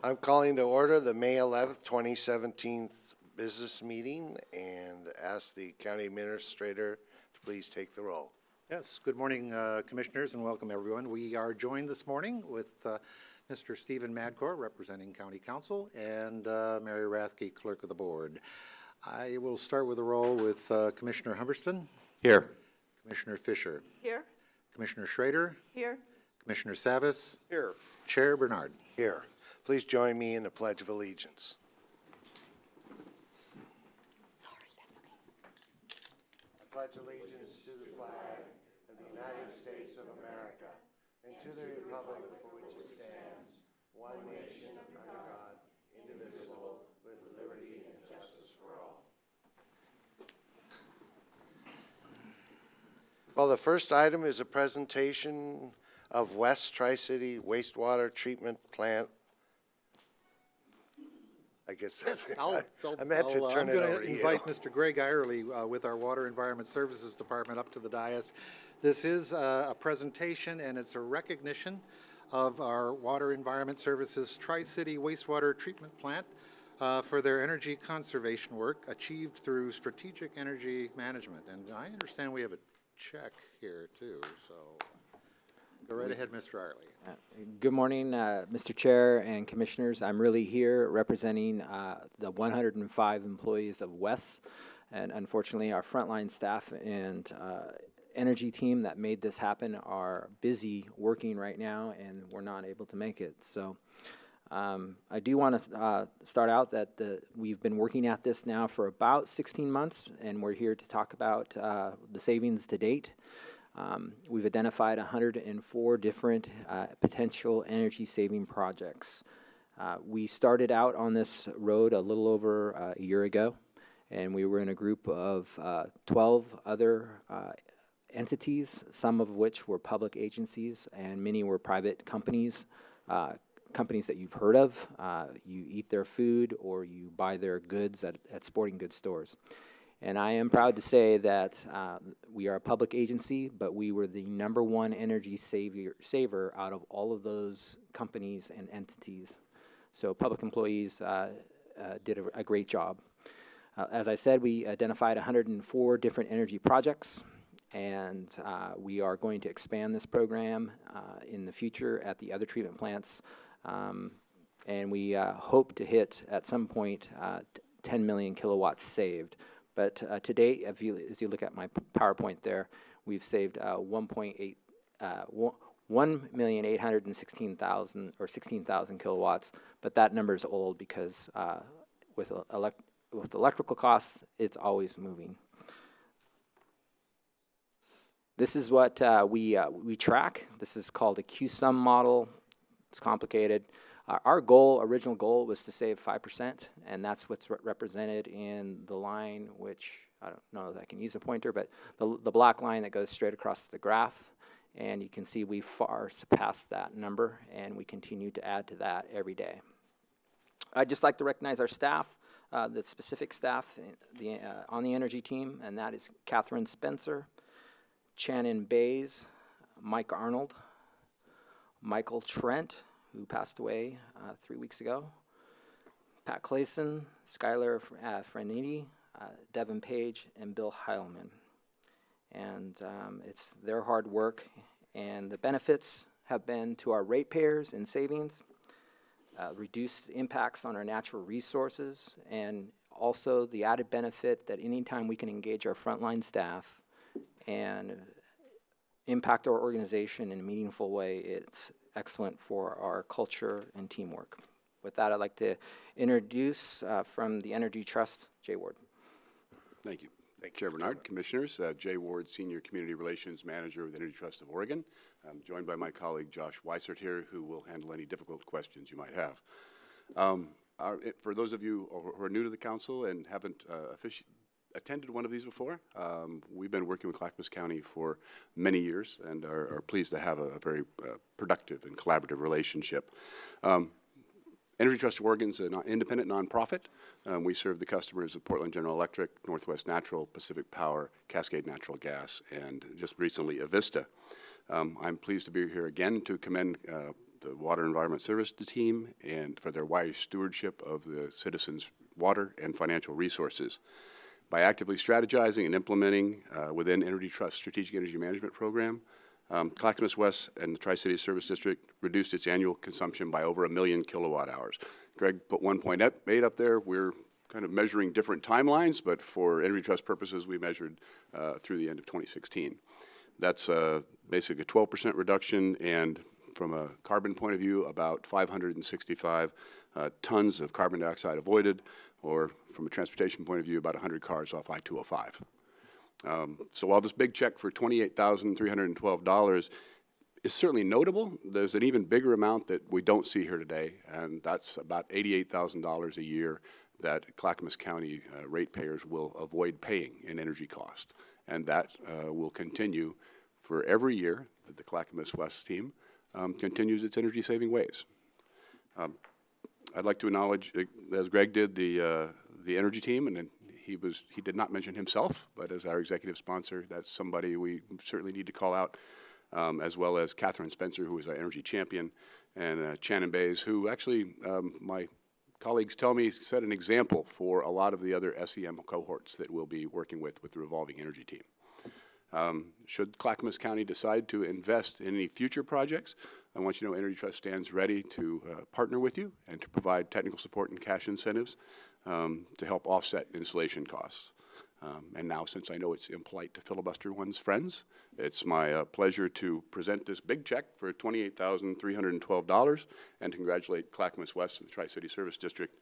I'm calling to order the May 11th, 2017 business meeting and ask the county administrator to please take the roll. Yes, good morning, commissioners, and welcome everyone. We are joined this morning with Mr. Stephen Madcore, representing County Counsel, and Mary Rathke, clerk of the board. I will start with a roll with Commissioner Humberston. Here. Commissioner Fisher. Here. Commissioner Schrader. Here. Commissioner Savas. Here. Chair Bernard. Here. Please join me in the Pledge of Allegiance. Sorry, that's okay. I pledge allegiance to the flag of the United States of America and to the republic for which it stands, one nation under God, indivisible, with liberty and justice for all. Well, the first item is a presentation of West Tri-City Wastewater Treatment Plant. I guess that's, I meant to turn it over to you. I'm going to invite Mr. Greg Eyerly with our Water Environment Services Department up to the dais. This is a presentation and it's a recognition of our Water Environment Services Tri-City Wastewater Treatment Plant for their energy conservation work achieved through strategic energy management. And I understand we have a check here too, so go right ahead, Mr. Eyerly. Good morning, Mr. Chair and Commissioners. I'm really here representing the 105 employees of WES, and unfortunately our frontline staff and energy team that made this happen are busy working right now and we're not able to make it. So I do want to start out that we've been working at this now for about 16 months, and we're here to talk about the savings to date. We've identified 104 different potential energy saving projects. We started out on this road a little over a year ago, and we were in a group of 12 other entities, some of which were public agencies and many were private companies, companies that you've heard of. You eat their food or you buy their goods at sporting goods stores. And I am proud to say that we are a public agency, but we were the #1 energy saver out of all of those companies and entities. So public employees did a great job. As I said, we identified 104 different energy projects, and we are going to expand this program in the future at the other treatment plants. And we hope to hit, at some point, 10 million kilowatts saved. But to date, as you look at my PowerPoint there, we've saved 1,816,000 or 16,000 kilowatts. But that number is old because with electrical costs, it's always moving. This is what we track. This is called a Q-sum model. It's complicated. Our original goal was to save 5%, and that's what's represented in the line, which I don't know if I can use a pointer, but the black line that goes straight across the graph. And you can see we far surpassed that number, and we continue to add to that every day. I'd just like to recognize our staff, the specific staff on the energy team, and that is Catherine Spencer, Shannon Bays, Mike Arnold, Michael Trent, who passed away 3 weeks ago, Pat Clayson, Skylar Franiti, Devin Page, and Bill Heilman. And it's their hard work, and the benefits have been to our ratepayers in savings, reduced impacts on our natural resources, and also the added benefit that anytime we can engage our frontline staff and impact our organization in a meaningful way, it's excellent for our culture and teamwork. With that, I'd like to introduce from the Energy Trust, Jay Ward. Thank you. Chair Bernard, Commissioners, Jay Ward, Senior Community Relations Manager with the Energy Trust of Oregon. I'm joined by my colleague Josh Weissert here, who will handle any difficult questions you might have. For those of you who are new to the Council and haven't attended one of these before, we've been working with Clackamas County for many years and are pleased to have a very productive and collaborative relationship. Energy Trust of Oregon is an independent nonprofit. We serve the customers of Portland General Electric, Northwest Natural, Pacific Power, Cascade Natural Gas, and just recently Avista. I'm pleased to be here again to commend the Water Environment Service team and for their wise stewardship of the citizens' water and financial resources. By actively strategizing and implementing within Energy Trust Strategic Energy Management Program, Clackamas West and the Tri-Cities Service District reduced its annual consumption by over 1 million kilowatt hours. Greg put 1.8 up there. We're kind of measuring different timelines, but for Energy Trust purposes, we measured through the end of 2016. That's basically a 12% reduction, and from a carbon point of view, about 565 tons of carbon dioxide avoided, or from a transportation point of view, about 100 cars off I-205. So while this big check for $28,312 is certainly notable, there's an even bigger amount that we don't see here today, and that's about $88,000 a year that Clackamas County ratepayers will avoid paying in energy cost. And that will continue for every year that the Clackamas West team continues its energy-saving ways. I'd like to acknowledge, as Greg did, the energy team, and he did not mention himself, but as our executive sponsor, that's somebody we certainly need to call out, as well as Catherine Spencer, who is our energy champion, and Shannon Bays, who actually, my colleagues tell me, set an example for a lot of the other SEM cohorts that we'll be working with the revolving energy team. Should Clackamas County decide to invest in any future projects, I want you to know Energy Trust stands ready to partner with you and to provide technical support and cash incentives to help offset installation costs. And now, since I know it's impolite to filibuster one's friends, it's my pleasure to present this big check for $28,312 and to congratulate Clackamas West and the Tri-City Service District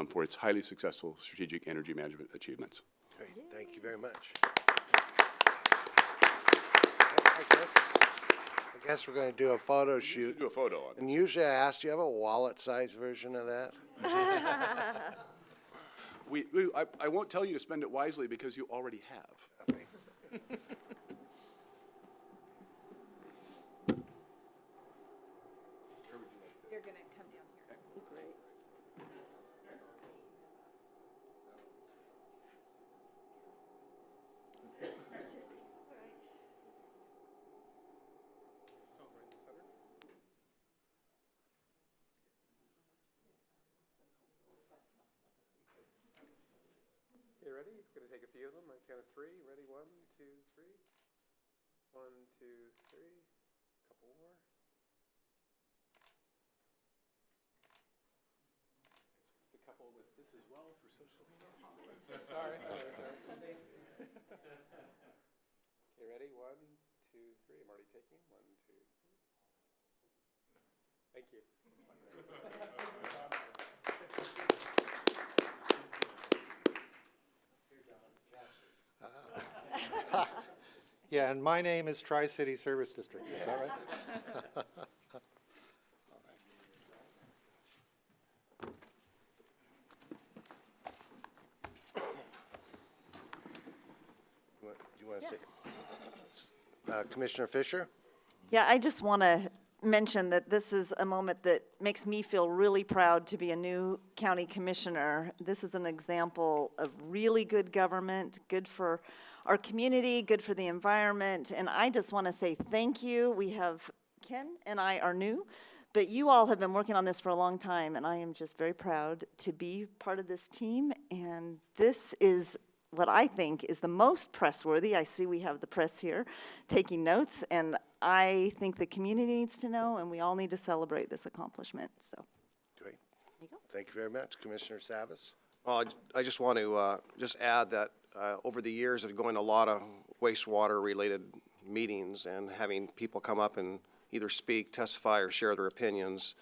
for its highly successful strategic energy management achievements. Great, thank you very much. I guess we're going to do a photo shoot. Do a photo on it. And usually I ask, do you have a wallet-sized version of that? I won't tell you to spend it wisely because you already have. Okay. You're going to come down here. Great. You ready? It's going to take a few of them. I count of 3. Ready? 1, 2, 3. 1, 2, 3. Couple more. Just a couple with this as well for social media. Sorry. Okay, ready? 1, 2, 3. I'm already taking. 1, 2, 3. Thank you. Yeah, and my name is Tri-City Service District, is that right? You want to say, Commissioner Fisher? Yeah, I just want to mention that this is a moment that makes me feel really proud to be a new county commissioner. This is an example of really good government, good for our community, good for the environment, and I just want to say thank you. We have, Ken and I are new, but you all have been working on this for a long time, and I am just very proud to be part of this team, and this is what I think is the most press-worthy. I see we have the press here taking notes, and I think the community needs to know, and we all need to celebrate this accomplishment, so. Great. There you go. Thank you very much. Commissioner Savas? Well, I just want to just add that over the years of going to a lot of wastewater-related meetings and having people come up and either speak, testify, or share their opinions,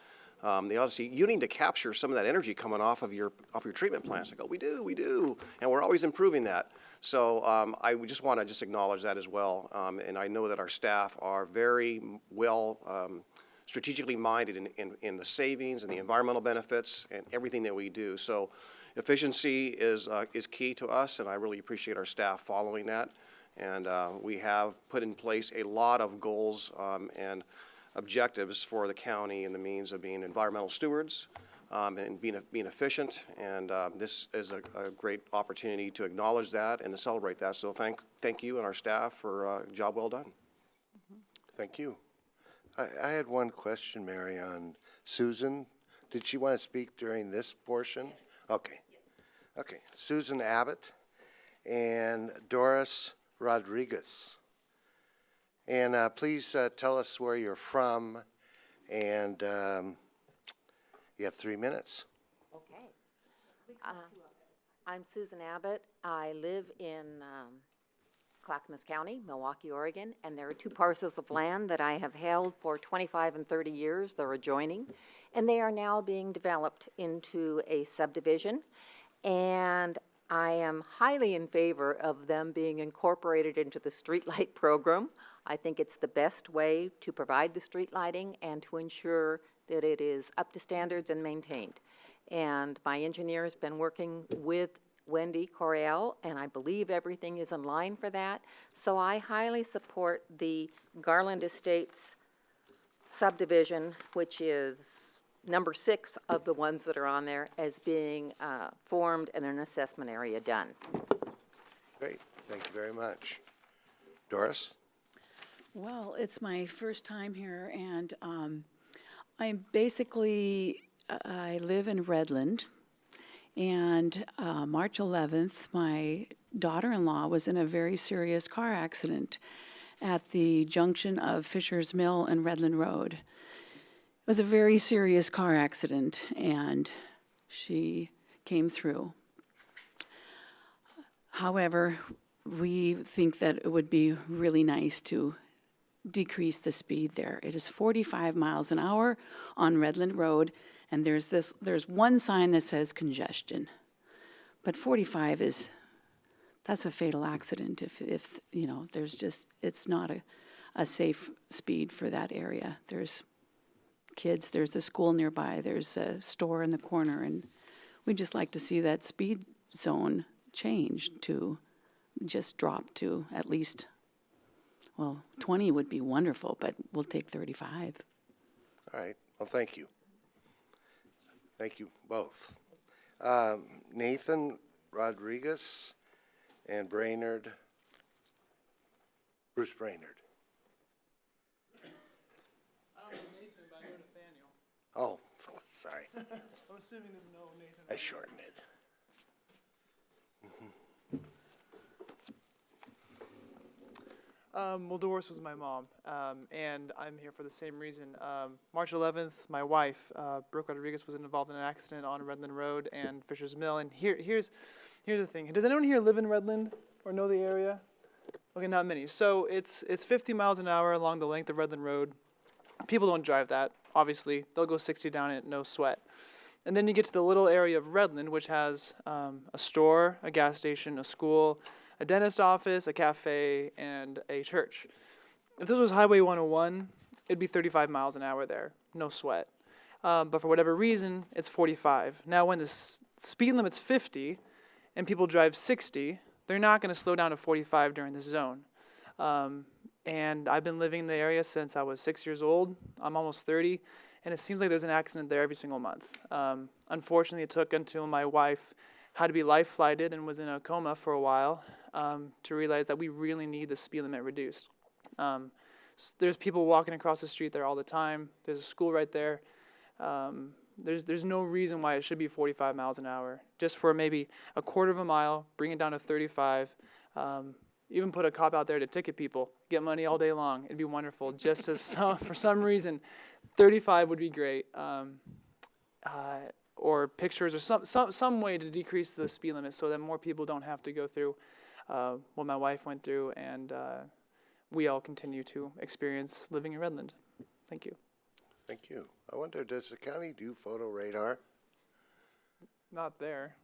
they ought to see, you need to capture some of that energy coming off of your treatment plants. I go, we do, and we're always improving that. So I would just want to just acknowledge that as well, and I know that our staff are very well strategically minded in the savings and the environmental benefits and everything that we do. So efficiency is key to us, and I really appreciate our staff following that. And we have put in place a lot of goals and objectives for the county in the means of being environmental stewards and being efficient. And this is a great opportunity to acknowledge that and to celebrate that. So thank you and our staff for a job well done. Thank you. I had one question, Mary, on Susan. Did she want to speak during this portion? Okay. Okay, Susan Abbott and Doris Rodriguez. And please tell us where you're from, and you have 3 minutes. Okay. I'm Susan Abbott. I live in Clackamas County, Milwaukee, Oregon, and there are 2 parcels of land that I have held for 25 and 30 years. They're adjoining, and they are now being developed into a subdivision, and I am highly in favor of them being incorporated into the streetlight program. I think it's the best way to provide the street lighting and to ensure that it is up to standards and maintained. And my engineer has been working with Wendy Coriel, and I believe everything is in line for that. So I highly support the Garland Estates subdivision, which is number 6 of the ones that are on there, as being formed and an assessment area done. Great, thank you very much. Doris? Well, it's my first time here, and I'm basically, I live in Redland, and March 11th, my daughter-in-law was in a very serious car accident at the junction of Fisher's Mill and Redland Road. It was a very serious car accident, and she came through. However, we think that it would be really nice to decrease the speed there. It is 45 miles an hour on Redland Road, and there's one sign that says congestion. But 45 that's a fatal accident if you know, it's not a safe speed for that area. There's kids, there's a school nearby, there's a store in the corner, and we'd just like to see that speed zone changed to just drop to at least, well, 20 would be wonderful, but we'll take 35. All right, well, thank you. Thank you both. Nathan Rodriguez and Bruce Brainerd. I don't know Nathan, but I know Nathaniel. Oh, sorry. I'm assuming there's no Nathan. I shortened it. Well, Doris was my mom, and I'm here for the same reason. March 11th, my wife, Brooke Rodriguez, was involved in an accident on Redland Road and Fisher's Mill. And here's the thing. Does anyone here live in Redland or know the area? Okay, not many. So it's 50 miles an hour along the length of Redland Road. People don't drive that, obviously. They'll go 60 down it, no sweat. And then you get to the little area of Redland, which has a store, a gas station, a school, a dentist office, a cafe, and a church. If this was Highway 101, it'd be 35 miles an hour there, no sweat. But for whatever reason, it's 45. Now, when the speed limit's 50 and people drive 60, they're not going to slow down to 45 during this zone. And I've been living in the area since I was 6 years old. I'm almost 30, and it seems like there's an accident there every single month. Unfortunately, it took until my wife had to be life-flighted and was in a coma for a while to realize that we really need the speed limit reduced. There's people walking across the street there all the time. There's a school right there. There's no reason why it should be 45 miles an hour. Just for maybe a quarter of a mile, bring it down to 35. Even put a cop out there to ticket people. Get money all day long. It'd be wonderful. Just as for some reason, 35 would be great. Or pictures, or some way to decrease the speed limit so that more people don't have to go through what my wife went through, and we all continue to experience living in Redland. Thank you. Thank you. I wonder, does the county do photo radar? Not there.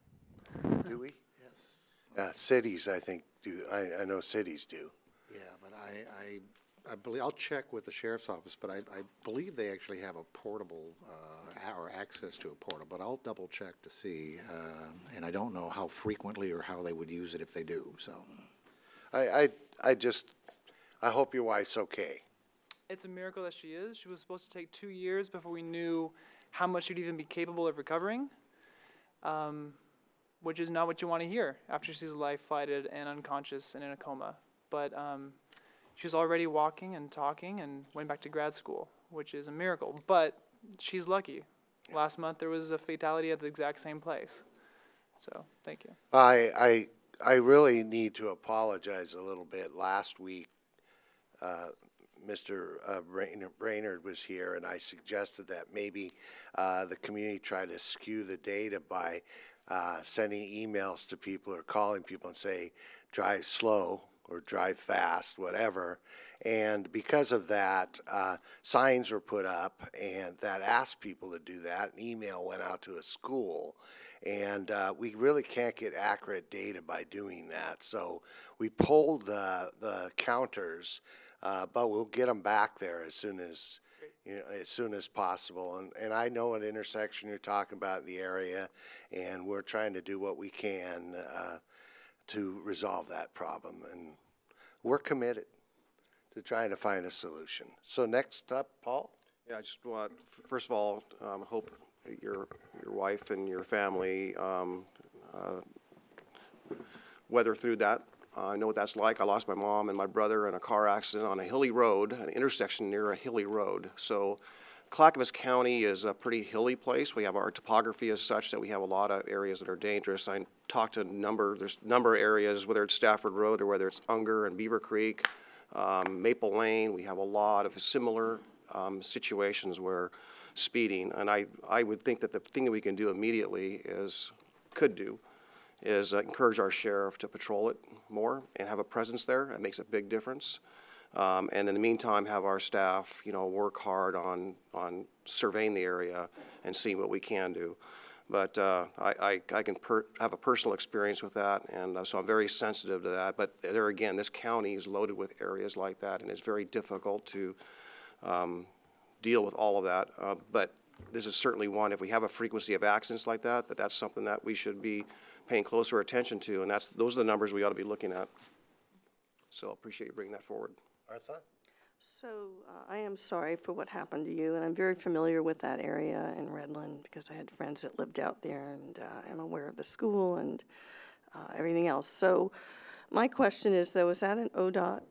Do we? Yes. Cities, I think, do. I know cities do. Yeah, but I believe, I'll check with the sheriff's office, but I believe they actually have a portable, or access to a portable, but I'll double check to see, and I don't know how frequently or how they would use it if they do, so. I hope your wife's okay. It's a miracle that she is. She was supposed to take 2 years before we knew how much she'd even be capable of recovering, which is not what you want to hear after she's life-flighted and unconscious and in a coma. But she was already walking and talking and went back to grad school. which is a miracle. But she's lucky. Last month there was a fatality at the exact same place. So thank you. I really need to apologize a little bit. Last week, Mr. Brainerd was here, and I suggested that maybe the community try to skew the data by sending emails to people or calling people and say, drive slow or drive fast, whatever. And because of that, signs were put up and that asked people to do that. An email went out to a school. And we really can't get accurate data by doing that. So we pulled the counters, but we'll get them back there as soon as, as soon as possible. And I know what intersection you're talking about in the area, and we're trying to do what we can to resolve that problem. And we're committed to trying to find a solution. So next up, Paul? Yeah, I just want, first of all, hope your wife and your family weather through that. I know what that's like. I lost my mom and my brother in a car accident on a hilly road, an intersection near a hilly road. So Clackamas County is a pretty hilly place. We have our topography is such that we have a lot of areas that are dangerous. I talked to there's a number of areas, whether it's Stafford Road or whether it's Unger and Beaver Creek, Maple Lane. We have a lot of similar situations where speeding, and I would think that the thing that we can do immediately is encourage our sheriff to patrol it more and have a presence there. It makes a big difference. And in the meantime, have our staff, work hard on surveying the area and seeing what we can do. But I can have a personal experience with that, and so I'm very sensitive to that. But there again, this county is loaded with areas like that, and it's very difficult to deal with all of that. But this is certainly one, if we have a frequency of accidents like that, that's something that we should be paying closer attention to, and those are the numbers we ought to be looking at. So I appreciate you bringing that forward. Artha? So I am sorry for what happened to you, and I'm very familiar with that area in Redland because I had friends that lived out there, and I'm aware of the school and everything else. So my question is, though, is that an ODOT?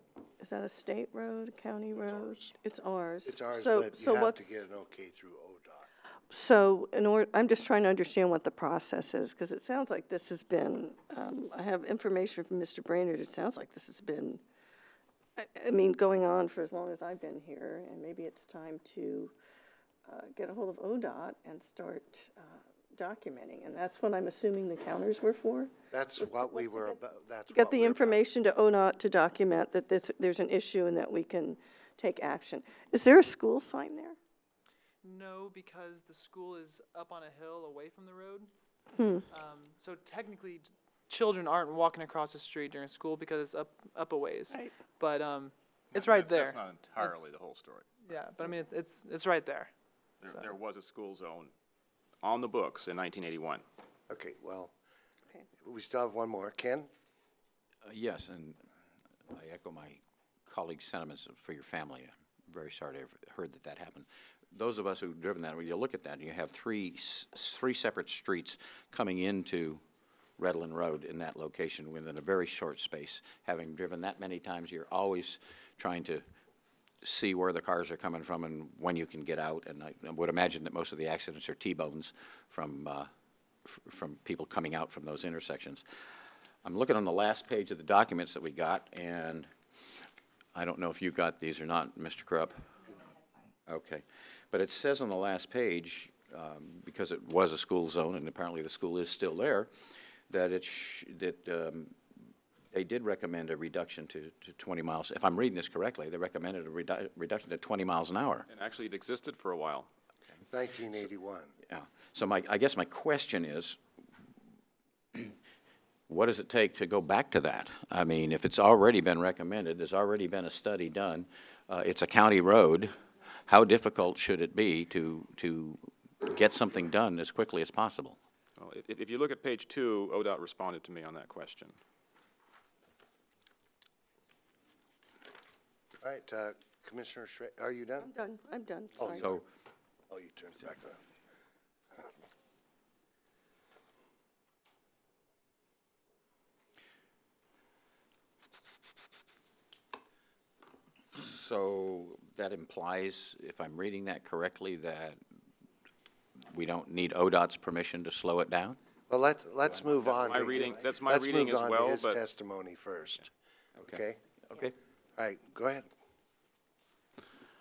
Is that a state road, a county road? It's ours. It's ours, so, but so you have what's, to get an okay through ODOT. So I'm just trying to understand what the process is, because it sounds like this has been, I have information from Mr. Brainerd, it sounds like this has been, I mean, going on for as long as I've been here, and maybe it's time to get a hold of ODOT and start documenting, and that's what I'm assuming the counters were for? That's what we were about. That's Get what the we're information to ODOT to document that there's an issue and that we can take action. Is there a school sign there? No, because the school is up on a hill away from the road. So technically, children aren't walking across the street during school because it's up a ways. Right. But it's right there. That's not entirely the whole story. Yeah, but I mean, it's right there. There was a school zone on the books in 1981. Okay, well, we still have one more. Ken? Yes, and I echo my colleague's sentiments for your family. I'm very sorry to have heard that happened. Those of us who've driven that, when you look at that, you have three separate streets coming into Redland Road in that location within a very short space. Having driven that many times, you're always trying to see where the cars are coming from and when you can get out. And I would imagine that most of the accidents are T-bones from people coming out from those intersections. I'm looking on the last page of the documents that we got, and I don't know if you got these or not, Mr. Krupp. Okay. But it says on the last page, because it was a school zone, and apparently the school is still there, that they did recommend a reduction to 20 miles. If I'm reading this correctly, they recommended a reduction to 20 miles an hour. And actually, it existed for a while. 1981. Yeah. So I guess my question is, what does it take to go back to that? I mean, if it's already been recommended, there's already been a study done, it's a county road, how difficult should it be to get something done as quickly as possible? Well, if you look at page 2, ODOT responded to me on that question. All right, Commissioner are you done? I'm done. Oh, Sorry. So Oh, you turned it back on. So that implies, if I'm reading that correctly, that we don't need ODOT's permission to slow it down? Well, let's move on. my to reading- his- that's my let's reading move as on well, to his but- testimony first. Okay? Okay. All right, go ahead.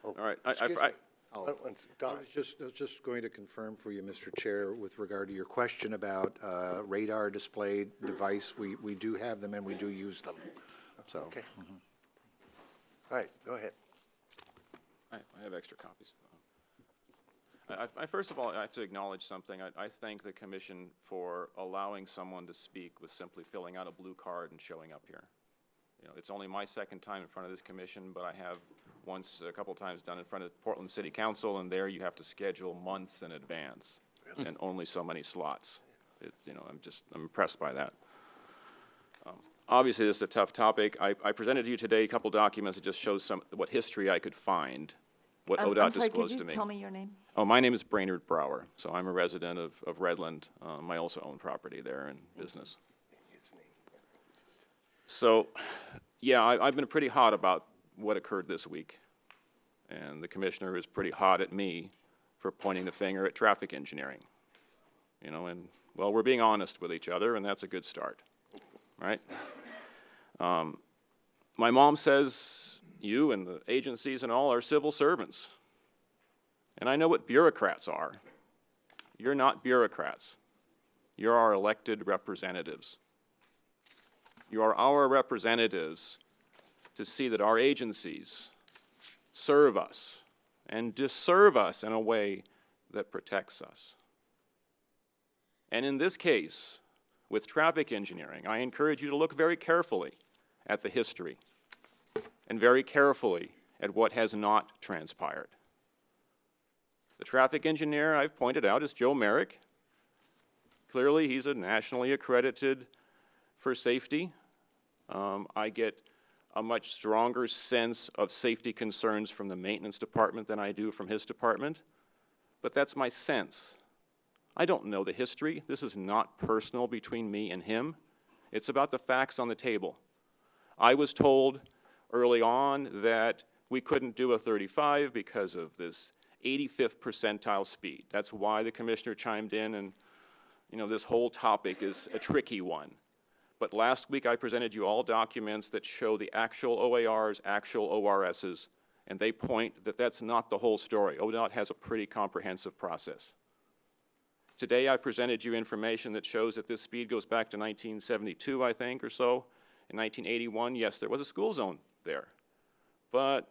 Oh, All right, excuse me. Don. I was just going to confirm for you, Mr. Chair, with regard to your question about radar display device, we do have them and we do use them, so. Okay. All right, go ahead. I have extra copies. First of all, I have to acknowledge something. I thank the commission for allowing someone to speak with simply filling out a blue card and showing up here. You know, it's only my second time in front of this commission, but I have once, a couple times done in front of Portland City Council, and there you have to schedule months in advance and only so many slots. You know, I'm impressed by that. Obviously, this is a tough topic. I presented to you today a couple documents that just shows what history I could find, what ODOT I'm sorry, disclosed to could me. you tell me your name? Oh, my name is Brainerd Brower, so I'm a resident of Redland. I also own property there and business. So, yeah, I've been pretty hot about what occurred this week, and the commissioner is pretty hot at me for pointing the finger at traffic engineering. You know, and, well, we're being honest with each other, and that's a good start, right? My mom says you and the agencies and all are civil servants. And I know what bureaucrats are. You're not bureaucrats. You're our elected representatives. You are our representatives to see that our agencies serve us and to serve us in a way that protects us. And in this case, with traffic engineering, I encourage you to look very carefully at the history and very carefully at what has not transpired. The traffic engineer I've pointed out is Joe Merrick. Clearly, he's a nationally accredited for safety. I get a much stronger sense of safety concerns from the maintenance department than I do from his department, but that's my sense. I don't know the history. This is not personal between me and him. It's about the facts on the table. I was told early on that we couldn't do a 35 because of this 85th percentile speed. That's why the commissioner chimed in, and you know, this whole topic is a tricky one. But last week I presented you all documents that show the actual OARs, actual ORSs, and they point that that's not the whole story. ODOT has a pretty comprehensive process. Today I presented you information that shows that this speed goes back to 1972, I think, or so. In 1981, yes, there was a school zone there, but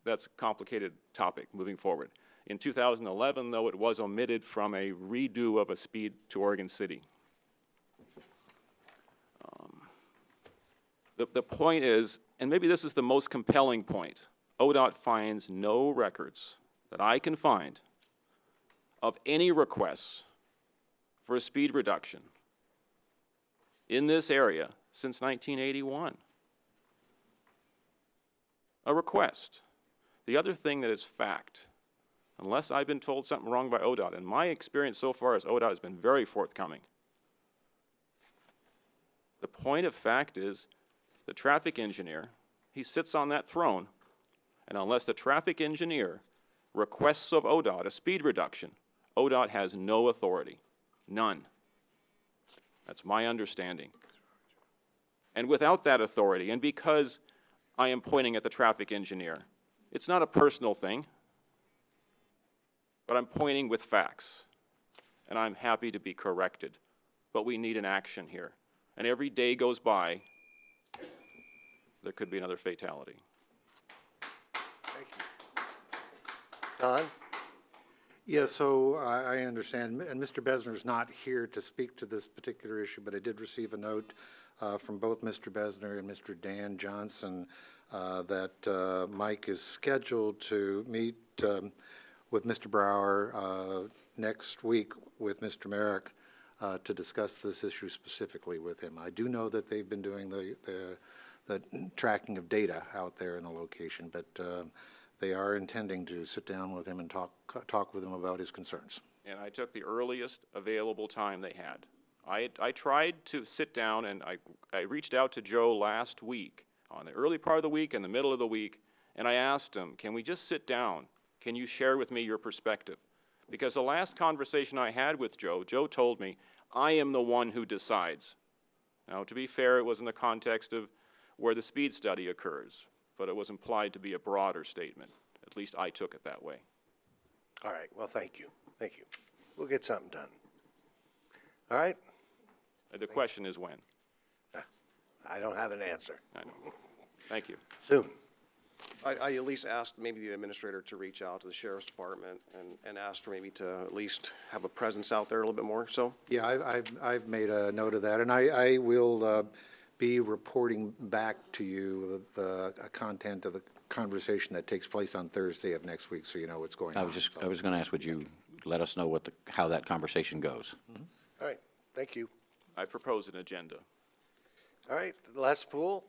that's a complicated topic moving forward. In 2011, though, it was omitted from a redo of a speed to Oregon City. The point is, and maybe this is the most compelling point, ODOT finds no records that I can find of any requests for a speed reduction in this area since 1981. A request. The other thing that is fact, unless I've been told something wrong by ODOT, and my experience so far is ODOT has been very forthcoming. The point of fact is the traffic engineer, he sits on that throne, and unless the traffic engineer requests of ODOT a speed reduction, ODOT has no authority. None. That's my understanding. And without that authority, and because I am pointing at the traffic engineer, it's not a personal thing, but I'm pointing with facts, and I'm happy to be corrected. But we need an action here. And every day goes by, there could be another fatality. Thank you. Don? Yeah, so I understand, and Mr. Besner's not here to speak to this particular issue, but I did receive a note from both Mr. Besner and Mr. Dan Johnson that Mike is scheduled to meet with Mr. Brower next week with Mr. Merrick to discuss this issue specifically with him. I do know that they've been doing the tracking of data out there in the location, but they are intending to sit down with him and talk with him about his concerns. And I took the earliest available time they had. I tried to sit down, and I reached out to Joe last week, on the early part of the week and the middle of the week, And I asked him, can we just sit down? Can you share with me your perspective? Because the last conversation I had with Joe, Joe told me, I am the one who decides. Now, to be fair, it was in the context of where the speed study occurs, but it was implied to be a broader statement. At least I took it that way. All right, well, thank you. Thank you. We'll get something done. All right? The question is when. I don't have an answer. I know. Thank you. Soon. I at least asked maybe the administrator to reach out to the sheriff's department and ask for maybe to at least have a presence out there a little bit more, so. Yeah, I've made a note of that, and I will be reporting back to you the content of the conversation that takes place on Thursday of next week, so you know what's going on. I was going to ask, would you let us know how that conversation goes? Mm-hmm. All right, thank you. I propose an agenda. All right, Les Poole.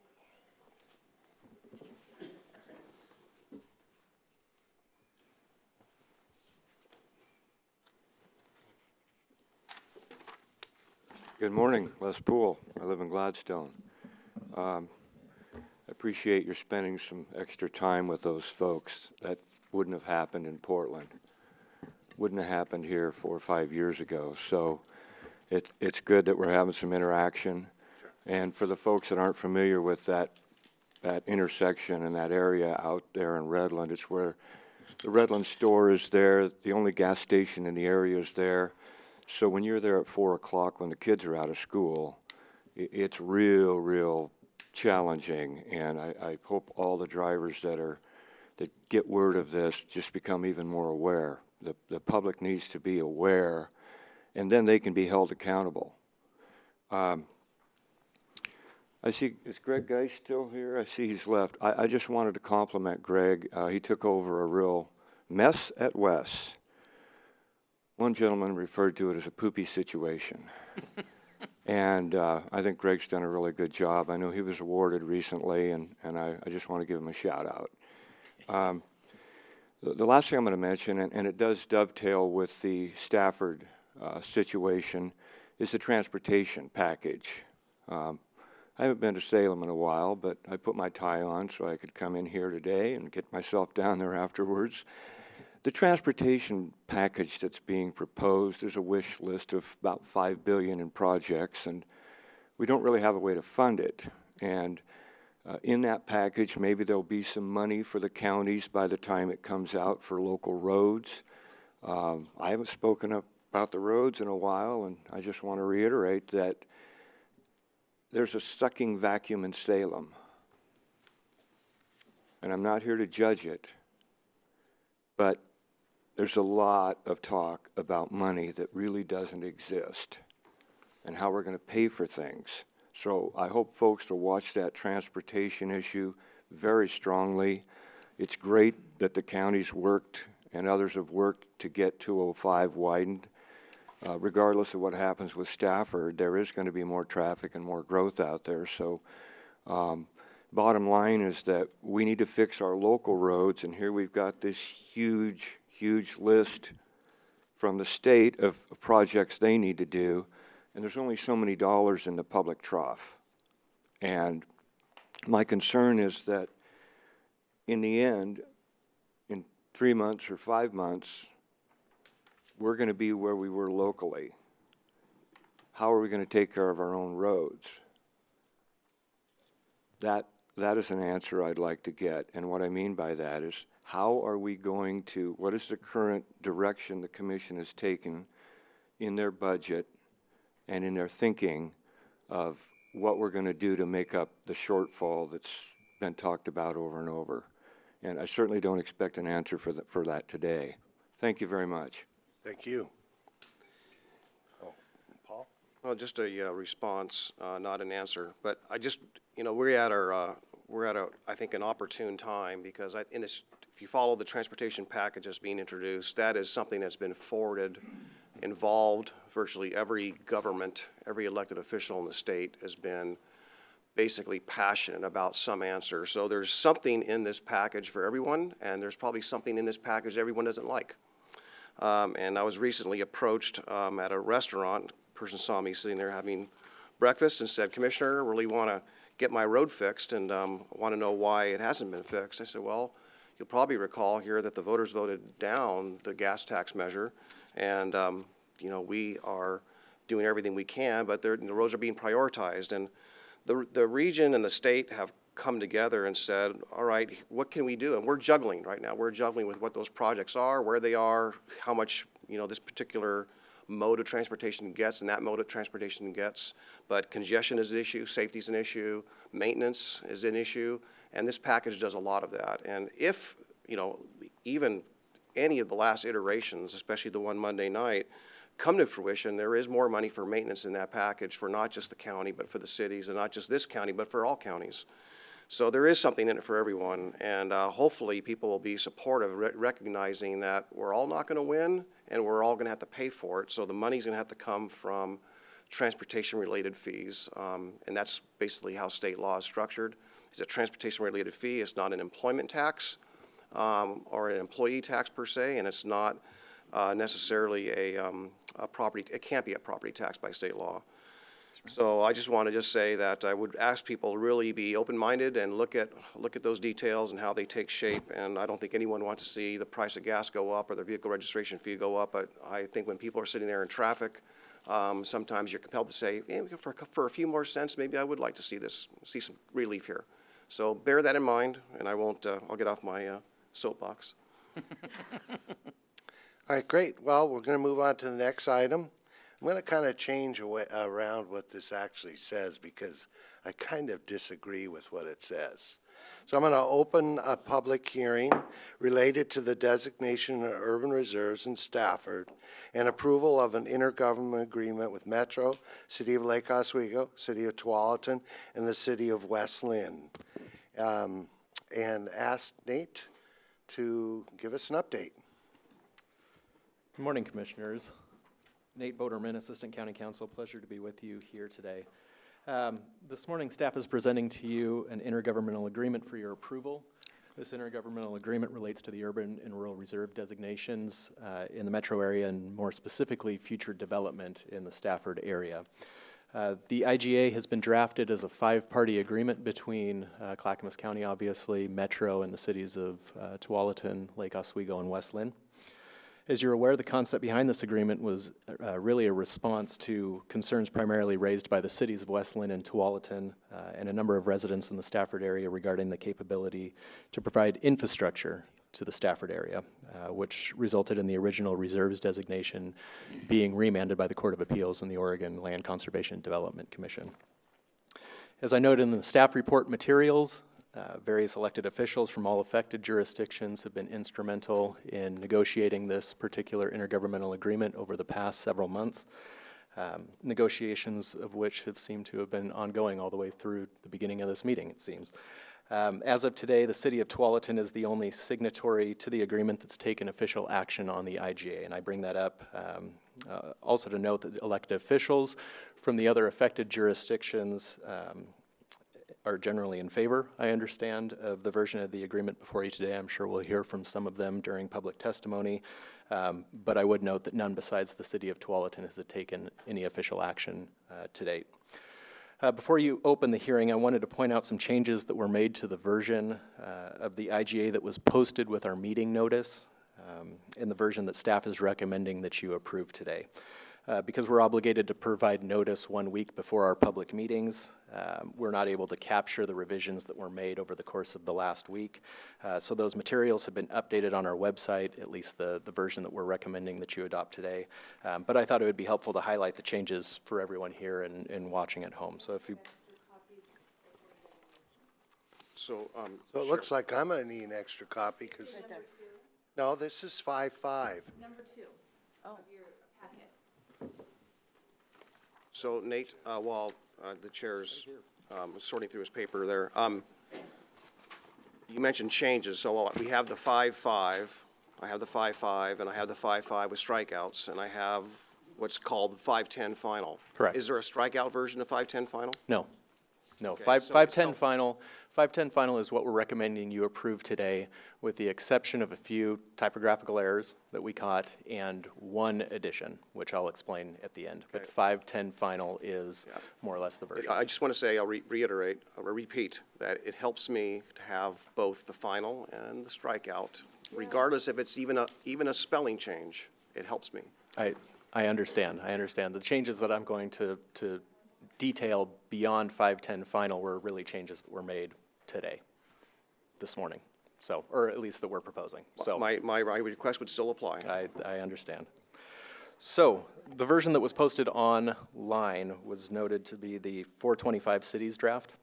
Good morning, Les Poole. I live in Gladstone. I appreciate your spending some extra time with those folks. That wouldn't have happened in Portland. Wouldn't have happened here 4 or 5 years ago. So it's good that we're having some interaction. Sure. And for the folks that aren't familiar with that intersection and that area out there in Redland, it's where the Redland store is there. The only gas station in the area is there. So when you're there at 4 o'clock when the kids are out of school, it's real challenging. And I hope all the drivers that get word of this just become even more aware. The public needs to be aware, and then they can be held accountable. I see, is Greg Geist still here? I see he's left. I just wanted to compliment Greg. He took over a real mess at Wes. One gentleman referred to it as a poopy situation. And I think Greg's done a really good job. I know he was awarded recently, and I just want to give him a shout out. The last thing I'm going to mention, and it does dovetail with the Stafford situation, is the transportation package. I haven't been to Salem in a while, but I put my tie on so I could come in here today and get myself down there afterwards. The transportation package that's being proposed is a wish list of about $5 billion in projects, and we don't really have a way to fund it. And in that package, maybe there'll be some money for the counties by the time it comes out for local roads. I haven't spoken up about the roads in a while, and I just want to reiterate that there's a sucking vacuum in Salem. And I'm not here to judge it, but there's a lot of talk about money that really doesn't exist and how we're going to pay for things. So I hope folks will watch that transportation issue very strongly. It's great that the counties worked and others have worked to get 205 widened. Regardless of what happens with Stafford, there is going to be more traffic and more growth out there. So bottom line is that we need to fix our local roads, and here we've got this huge list from the state of projects they need to do, and there's only so many dollars in the public trough. And my concern is that in the end, in 3 months or 5 months, we're going to be where we were locally. How are we going to take care of our own roads? That is an answer I'd like to get. And what I mean by that is, how are we going to, what is the current direction the commission has taken in their budget and in their thinking of what we're going to do to make up the shortfall that's been talked about over and over? And I certainly don't expect an answer for that today. Thank you very much. Thank you. Oh, Paul? Well, just a response, not an answer. But I just, we're at a, I think, an opportune time, because if you follow the transportation package that's being introduced, that is something that's been forwarded, involved virtually every government, every elected official in the state has been basically passionate about some answer. So there's something in this package for everyone, and there's probably something in this package everyone doesn't like. And I was recently approached at a restaurant. A person saw me sitting there having breakfast and said, "Commissioner, really want to get my road fixed and want to know why it hasn't been fixed. I said, well, you'll probably recall here that the voters voted down the gas tax measure, and you know, we are doing everything we can, but the roads are being prioritized. And the region and the state have come together and said, all right, what can we do? And we're juggling right now. We're juggling with what those projects are, where they are, how much, you know, this particular mode of transportation gets and that mode of transportation gets. But congestion is an issue, safety is an issue, maintenance is an issue, and this package does a lot of that. And if, you know, even any of the last iterations, especially the one Monday night, come to fruition, there is more money for maintenance in that package for not just the county, but for the cities, and not just this county, but for all counties. So there is something in it for everyone, and hopefully people will be supportive, recognizing that we're all not going to win, and we're all going to have to pay for it. So the money's going to have to come from transportation-related fees, and that's basically how state law is structured. It's a transportation-related fee. It's not an employment tax or an employee tax per se, and it's not necessarily a property. It can't be a property tax by state law. So I just want to say that I would ask people to really be open-minded and look at those details and how they take shape. And I don't think anyone wants to see the price of gas go up or the vehicle registration fee go up. But I think when people are sitting there in traffic, sometimes you're compelled to say, hey, for a few more cents, maybe I would like to see some relief here. So bear that in mind, and I won't. I'll get off my soapbox. All right, great. Well, we're going to move on to the next item. I'm going to kind of change around what this actually says because I kind of disagree with what it says. So I'm going to open a public hearing related to the designation of urban reserves in Stafford and approval of an intergovernmental agreement with Metro, City of Lake Oswego, City of Tualatin, and the City of West Linn. And ask Nate to give us an update. Good morning, Commissioners. Nate Boderman, Assistant County Counsel. Pleasure to be with you here today. This morning, staff is presenting to you an intergovernmental agreement for your approval. This intergovernmental agreement relates to the urban and rural reserve designations in the metro area and more specifically future development in the Stafford area. The IGA has been drafted as a 5-party agreement between Clackamas County, obviously, Metro, and the cities of Tualatin, Lake Oswego, and West Linn. As you're aware, the concept behind this agreement was really a response to concerns primarily raised by the cities of West Linn and Tualatin and a number of residents in the Stafford area regarding the capability to provide infrastructure to the Stafford area, which resulted in the original reserves designation being remanded by the Court of Appeals and the Oregon Land Conservation and Development Commission. As I noted in the staff report materials, various elected officials from all affected jurisdictions have been instrumental in negotiating this particular intergovernmental agreement over the past several months, negotiations of which have seemed to have been ongoing all the way through the beginning of this meeting, it seems. As of today, the City of Tualatin is the only signatory to the agreement that's taken official action on the IGA, and I bring that up also to note that elected officials from the other affected jurisdictions are generally in favor, I understand, of the version of the agreement before you today. I'm sure we'll hear from some of them during public testimony, but I would note that none besides the City of Tualatin has taken any official action to date. Before you open the hearing, I wanted to point out some changes that were made to the version of the IGA that was posted with our meeting notice in the version that staff is recommending that you approve today. Because we're obligated to provide notice 1 week before our public meetings, we're not able to capture the revisions that were made over the course of the last week. So those materials have been updated on our website, at least the version that we're recommending that you adopt today. But I thought it would be helpful to highlight the changes for everyone here and watching at home. So if you... So it looks like I'm going to need an extra copy because... No, this is 5-5. Number 2. Oh. So Nate, while the chair's sorting through his paper there, you mentioned changes. So we have the 5-5, I have the 5-5, and I have the 5-5 with strikeouts, and I have what's called the 5-10 final. Correct. Is there a strikeout version of 5-10 final? No. No, Okay, 510 final, 510 final is what we're recommending you approve today, with the exception of a few typographical errors that we caught and one addition, which I'll explain at the end. But 510 final is more or less the version. I just want to say, I'll reiterate, or repeat, that it helps me to have both the final and the strikeout, regardless if it's even a spelling change. It helps me. I understand. The changes that I'm going to detail beyond 510 final were really changes that were made today, this morning. So, or at least that we're proposing. So My request would still apply. I understand. So the version that was posted online was noted to be the 425 cities draft,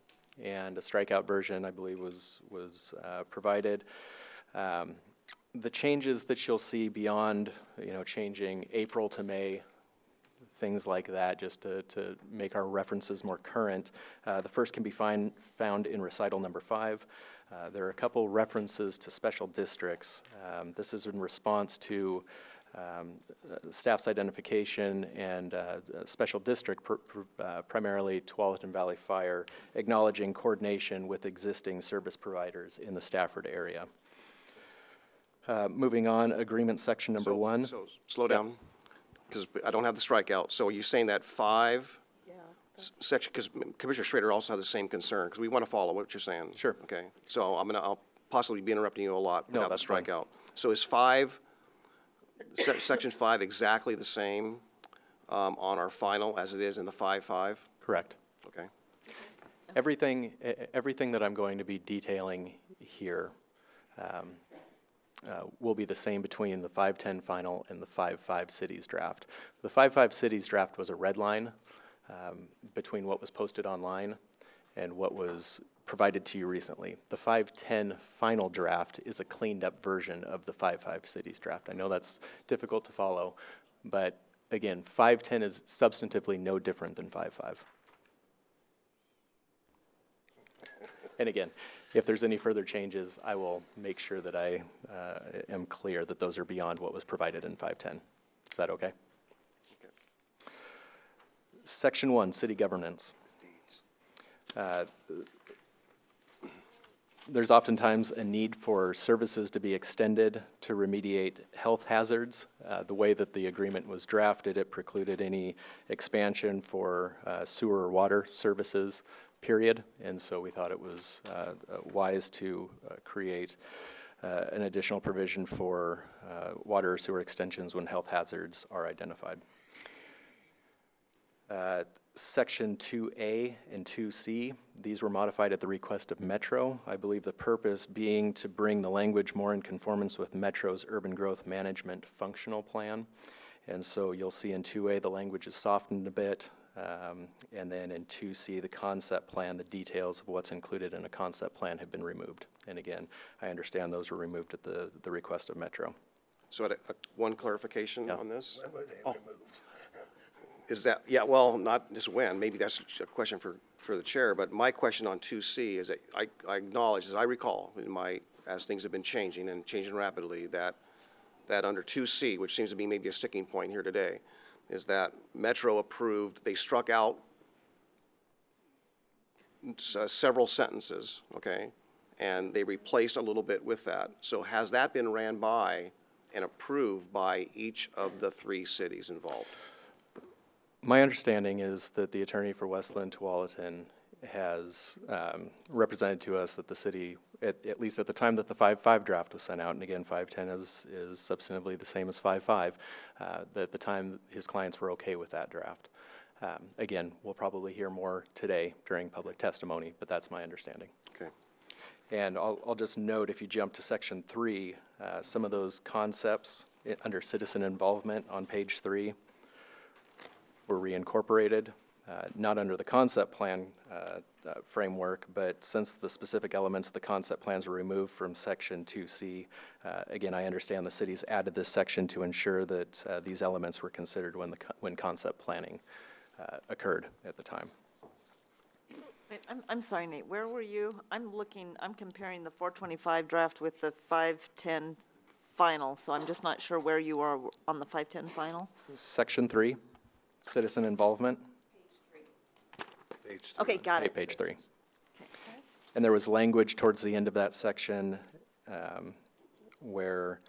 and a strikeout version, I believe, was provided. The changes that you'll see beyond, changing April to May, things like that, just to make our references more current. The first can be found in recital number 5. There are a couple references to special districts. This is in response to staff's identification and special district, primarily Tualatin Valley Fire, acknowledging coordination with existing service providers in the Stafford area. Moving on, agreement section number 1. So slow down, because I don't have the strikeout. So are you saying that 5 section, because Commissioner Schrader also has the same concern, because we want to follow what you're saying. Sure. Okay. So I'll possibly be interrupting you a lot No, without the that's fine. strikeout. So is 5, section 5 exactly the same on our final as it is in the 5.5? Correct. Okay. Everything that I'm going to be detailing here will be the same between the 510 final and the 5.5 cities draft. The 5.5 cities draft was a red line between what was posted online and what was provided to you recently. The 510 final draft is a cleaned up version of the 5.5 cities draft. I know that's difficult to follow, but again, 510 is substantively no different than 5.5. And again, if there's any further changes, I will make sure that I am clear that those are beyond what was provided in 510. Is that okay? Section 1, city governance. There's oftentimes a need for services to be extended to remediate health hazards. The way that the agreement was drafted, it precluded any expansion for sewer or water services, period. And so we thought it was wise to create an additional provision for water or sewer extensions when health hazards are identified. Section 2A and 2C, these were modified at the request of Metro. I believe the purpose being to bring the language more in conformance with Metro's urban growth management functional plan. And so you'll see in 2A the language is softened a bit, and then in 2C the concept plan, the details of what's included in a concept plan have been removed. And again, I understand those were removed at the request of Metro. So one clarification on this? When were they removed? Is that, yeah, well, not just when, maybe that's a question for the chair, but my question on 2C is that I acknowledge, as I recall, as things have been changing and changing rapidly, that under 2C, which seems to be maybe a sticking point here today, is that Metro approved, they struck out several sentences, okay, and they replaced a little bit with that. So has that been ran by and approved by each of the 3 cities involved? My understanding is that the attorney for Westland Tualatin has represented to us that the city, at least at the time that the 5.5 draft was sent out, and again, 510 is substantively the same as 5.5, that at the time his clients were okay with that draft. Again, we'll probably hear more today during public testimony, but that's my understanding. Okay. And I'll just note, if you jump to section 3, some of those concepts under citizen involvement on page 3 were reincorporated, not under the concept plan framework, but since the specific elements of the concept plans were removed from section 2C, again, I understand the cities added this section to ensure that these elements were considered when concept planning occurred at the time. I'm sorry, Nate, where were you? I'm comparing the 425 draft with the 510 final, so I'm just not sure where you are on the 510 final. Section 3, citizen involvement. Page 3. Okay, got it. Page 3. And there was language towards the end of that section where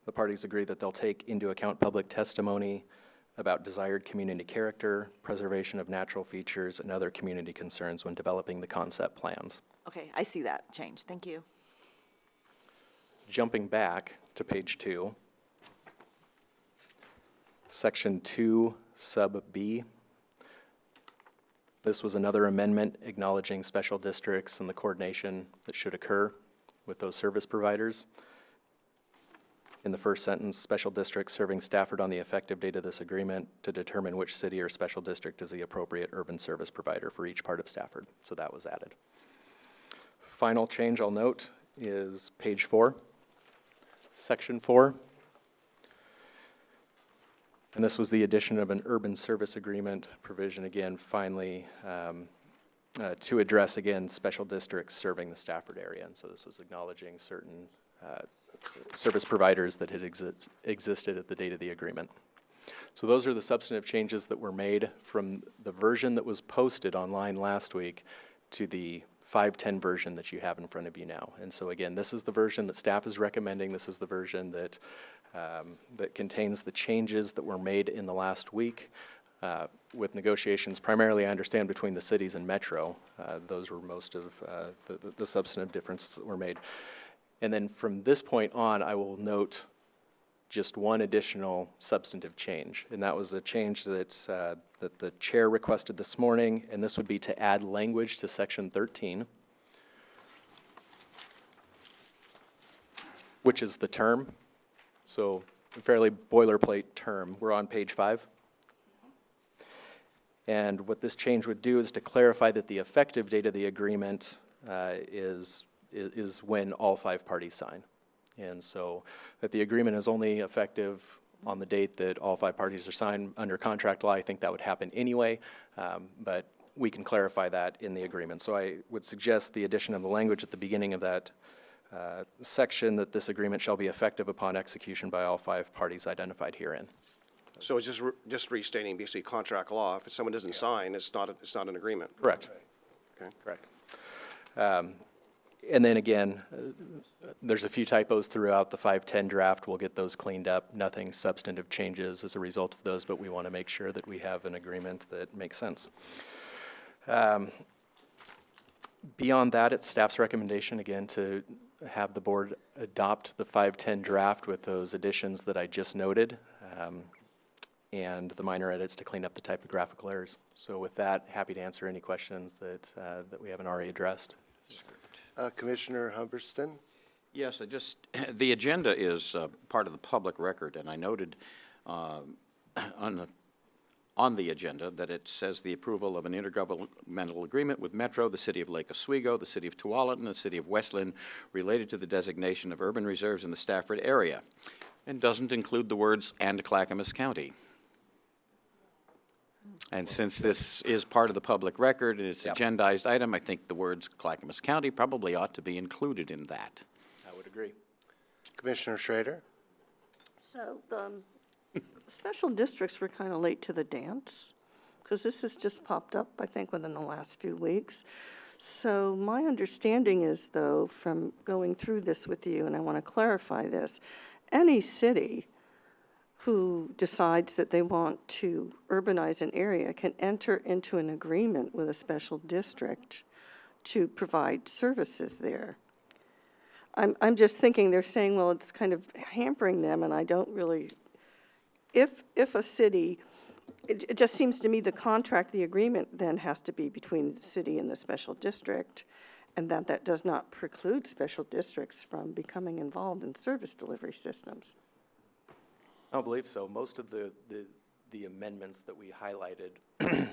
the parties agree that they'll take into account public testimony about desired community character, preservation of natural features, and other community concerns when developing the concept plans. Okay, I see that change. Thank you. Jumping back to page 2, section 2, sub B. This was another amendment acknowledging special districts and the coordination that should occur with those service providers. In the first sentence, special districts serving Stafford on the effective date of this agreement to determine which city or special district is the appropriate urban service provider for each part of Stafford. So that was added. Final change I'll note is page 4, section 4. And this was the addition of an urban service agreement provision, again, finally, to address, again, special districts serving the Stafford area. And so this was acknowledging certain service providers that had existed at the date of the agreement. So those are the substantive changes that were made from the version that was posted online last week to the 510 version that you have in front of you now. And so again, this is the version that staff is recommending. This is the version that that contains the changes that were made in the last week with negotiations primarily, I understand, between the cities and Metro. Those were most of the substantive differences that were made. And then from this point on, I will note just one additional substantive change, and that was a change that the chair requested this morning, and this would be to add language to section 13, which is the term. So a fairly boilerplate term. We're on page 5. And what this change would do is to clarify that the effective date of the agreement is when all 5 parties sign. And so that the agreement is only effective on the date that all 5 parties are signed under contract law. I think that would happen anyway, but we can clarify that in the agreement. So I would suggest the addition of the language at the beginning of that section that this agreement shall be effective upon execution by all 5 parties identified herein. So it's just restating basically contract law. If someone doesn't sign, it's not an agreement. Correct. Okay. Correct. And then again, there's a few typos throughout the 510 draft. We'll get those cleaned up. Nothing substantive changes as a result of those, but we want to make sure that we have an agreement that makes sense. Beyond that, it's staff's recommendation, again, to have the board adopt the 510 draft with those additions that I just noted, and the minor edits to clean up the typographical errors. So with that, happy to answer any questions that we haven't already addressed. Commissioner Humberston? Yes, the agenda is part of the public record, and I noted on the agenda that it says the approval of an intergovernmental agreement with Metro, the City of Lake Oswego, the City of Tualatin, and the City of West Linn related to the designation of urban reserves in the Stafford area, and doesn't include the words "and Clackamas County." And since this is part of the public record and it's an agendized item, I think the words Clackamas County probably ought to be included in that. I would agree. Commissioner Schrader? So the special districts were kind of late to the dance, because this has just popped up, I think, within the last few weeks. So my understanding is, though, from going through this with you, and I want to clarify this, any city who decides that they want to urbanize an area can enter into an agreement with a special district to provide services there. I'm just thinking they're saying, well, it's kind of hampering them, and I don't really, if a city, it just seems to me the contract, the agreement then has to be between the city and the special district, and that does not preclude special districts from becoming involved in service delivery systems. I don't believe so. Most of the amendments that we highlighted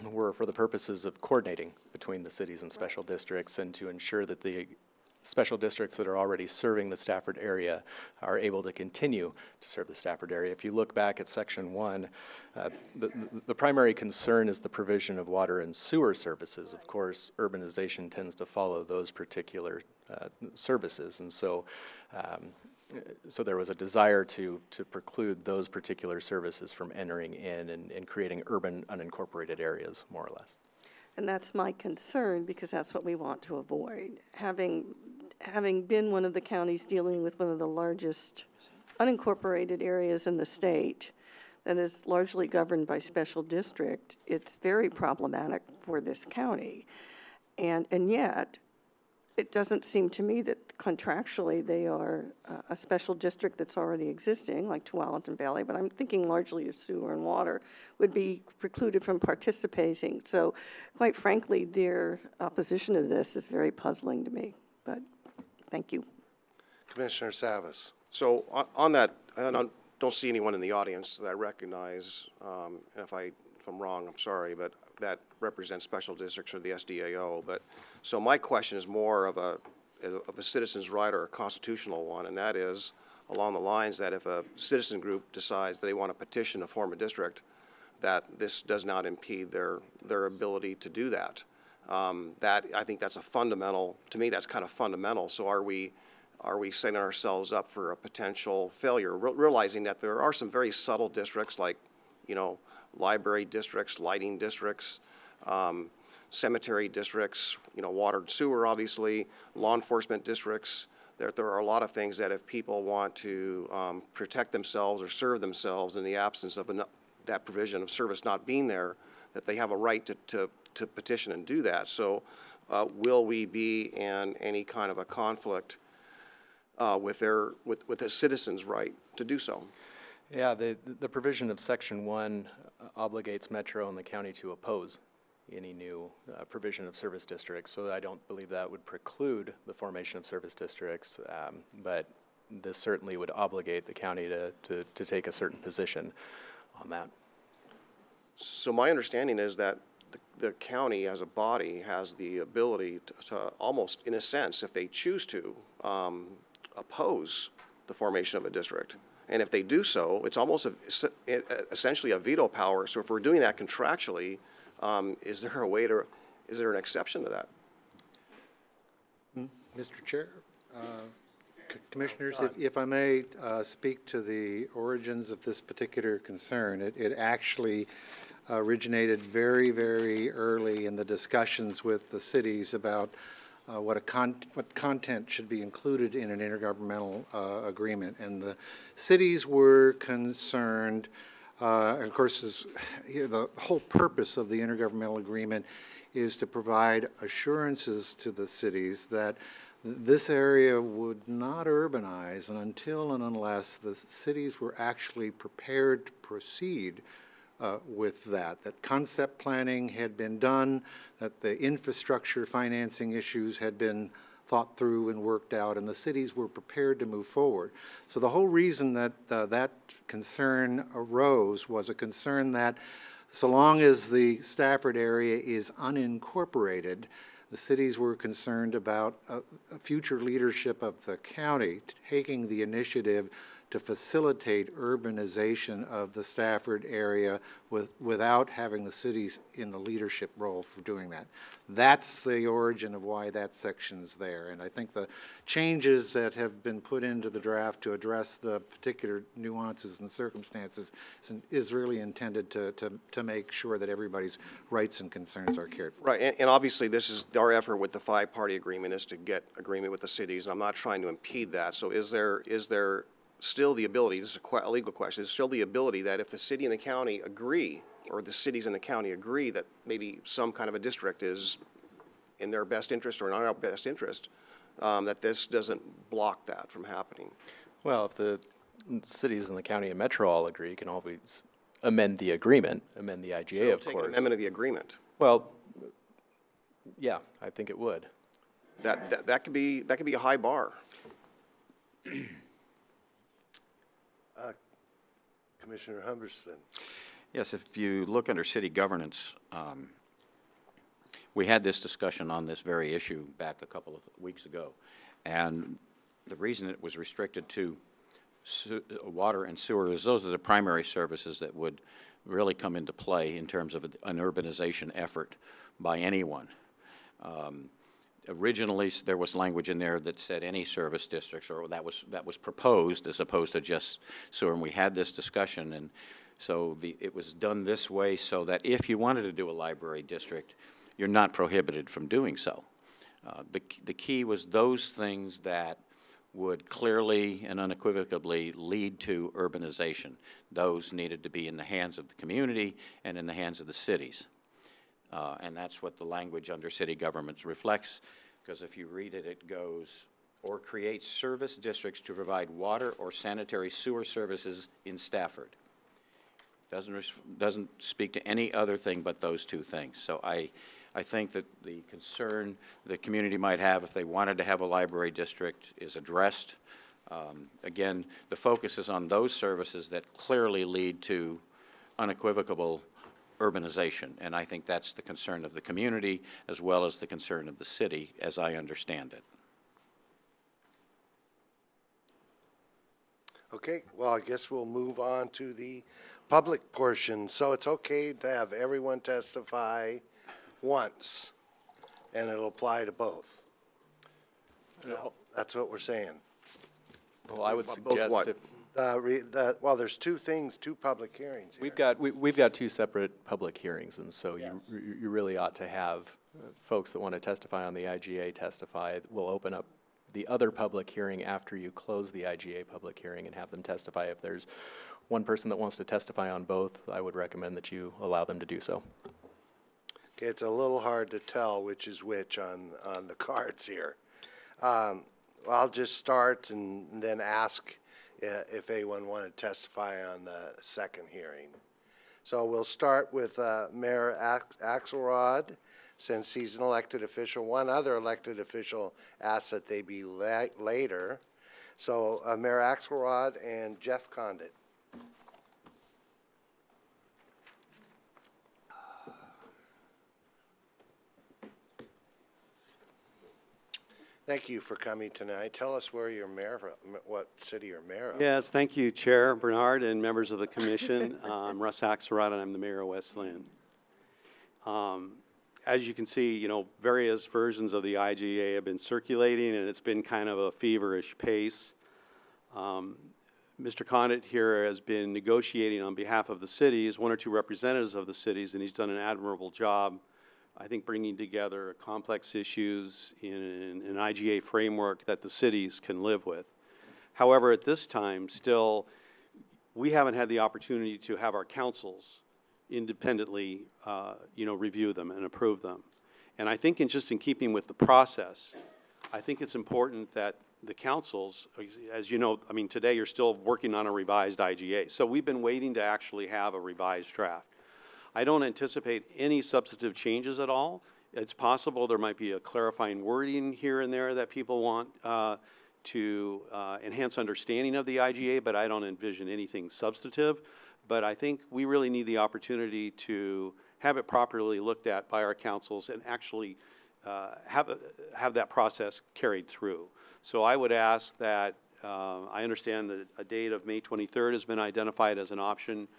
were for the purposes of coordinating between the cities and special districts and to ensure that the special districts that are already serving the Stafford area are able to continue to serve the Stafford area. If you look back at section 1, the primary concern is the provision of water and sewer services. Of course, urbanization tends to follow those particular services, and so so there was a desire to preclude those particular services from entering in and creating urban unincorporated areas, more or less. And that's my concern, because that's what we want to avoid. Having been one of the counties dealing with one of the largest unincorporated areas in the state that is largely governed by special district, it's very problematic for this county. And yet, it doesn't seem to me that contractually they are a special district that's already existing, like Tualatin Valley, but I'm thinking largely of sewer and water, would be precluded from participating. So quite frankly, their opposition to this is very puzzling to me, but thank you. Commissioner Savas. So on that, I don't see anyone in the audience that I recognize, and if I'm wrong, I'm sorry, but that represents special districts or the SDAO. But so my question is more of a citizen's right or a constitutional one, and that is along the lines that if a citizen group decides they want to petition to form a district, that this does not impede their ability to do that. I think that's a fundamental, to me, that's kind of fundamental. So are we setting ourselves up for a potential failure, realizing that there are some very subtle districts like, library districts, lighting districts, cemetery districts, water and sewer, obviously, law enforcement districts. There are a lot of things that if people want to protect themselves or serve themselves in the absence of that provision of service not being there, that they have a right to petition and do that. So will we be in any kind of a conflict with a citizen's right to do so? Yeah, the provision of Section 1 obligates Metro and the county to oppose any new provision of service districts, so I don't believe that would preclude the formation of service districts, but this certainly would obligate the county to take a certain position on that. So my understanding is that the county as a body has the ability to almost, in a sense, if they choose to, oppose the formation of a district. And if they do so, it's almost essentially a veto power. So if we're doing that contractually, is there an exception to that? Mr. Chair, Commissioners, if I may speak to the origins of this particular concern, it actually originated very, very early in the discussions with the cities about what content should be included in an intergovernmental agreement. And the cities were concerned, and of course, the whole purpose of the intergovernmental agreement is to provide assurances to the cities that this area would not urbanize until and unless the cities were actually prepared to proceed with that concept planning had been done, that the infrastructure financing issues had been thought through and worked out, and the cities were prepared to move forward. So the whole reason that that concern arose was a concern that so long as the Stafford area is unincorporated, the cities were concerned about a future leadership of the county taking the initiative to facilitate urbanization of the Stafford area without having the cities in the leadership role for doing that. That's the origin of why that section's there. And I think the changes that have been put into the draft to address the particular nuances and circumstances is really intended to make sure that everybody's rights and concerns are cared for. Right, and obviously this is our effort with the five-party agreement is to get agreement with the cities, and I'm not trying to impede that. So is there still the ability, this is a legal question, is still the ability that if the city and the county agree, or the cities and the county agree that maybe some kind of a district is in their best interest or not our best interest, that this doesn't block that from happening? Well, if the cities and the county and Metro all agree, you can always amend the agreement, amend the IGA, of Take course. an amendment of the agreement. Well, yeah, I think it would. That could be a high bar. Commissioner Humberston. Yes, if you look under city governance, we had this discussion on this very issue back a couple of weeks ago. And the reason it was restricted to water and sewer is those are the primary services that would really come into play in terms of an urbanization effort by anyone. Originally, there was language in there that said any service districts, or that was proposed as opposed to just sewer. And we had this discussion, and so it was done this way so that if you wanted to do a library district, you're not prohibited from doing so. The key was those things that would clearly and unequivocally lead to urbanization. Those needed to be in the hands of the community and in the hands of the cities. And that's what the language under city governments reflects, because if you read it, it goes, or create service districts to provide water or sanitary sewer services in Stafford. Doesn't speak to any other thing but those two things. So I think that the concern the community might have if they wanted to have a library district is addressed. Again, the focus is on those services that clearly lead to unequivocal urbanization, and I think that's the concern of the community as well as the concern of the city, as I understand it. Okay, well, I guess we'll move on to the public portion. So it's okay to have everyone testify once, and it'll apply to both. No. That's what we're saying. Well, I would Both suggest what? if, Well, there's two things, two public hearings here. we've got two separate public hearings, and so you really ought to have folks that want to testify on the IGA testify. We'll open up the other public hearing after you close the IGA public hearing and have them testify. If there's one person that wants to testify on both, I would recommend that you allow them to do so. Okay, it's a little hard to tell which is which on the cards here. I'll just start and then ask if anyone wanted to testify on the second hearing. So we'll start with Mayor Axelrod, since he's an elected official. One other elected official asked that they be later. So Mayor Axelrod and Jeff Condit. Thank you for coming tonight. Tell us where you're mayor from, what city you're mayor of. Yes, thank you, Chair Bernard and members of the commission. I'm Russ Axelrod, and I'm the mayor of West Linn. As you can see, you know, various versions of the IGA have been circulating, and it's been kind of a feverish pace. Mr. Condit here has been negotiating on behalf of the cities, one or two representatives of the cities, and he's done an admirable job, I think, bringing together complex issues in an IGA framework that the cities can live with. However, at this time, still, we haven't had the opportunity to have our councils independently, review them and approve them. And I think just in keeping with the process, I think it's important that the councils, as you know, I mean, today you're still working on a revised IGA. So we've been waiting to actually have a revised draft. I don't anticipate any substantive changes at all. It's possible there might be a clarifying wording here and there that people want to enhance understanding of the IGA, but I don't envision anything substantive. But I think we really need the opportunity to have it properly looked at by our councils and actually have that process carried through. So I would ask that, I understand that a date of May 23rd has been identified as an option.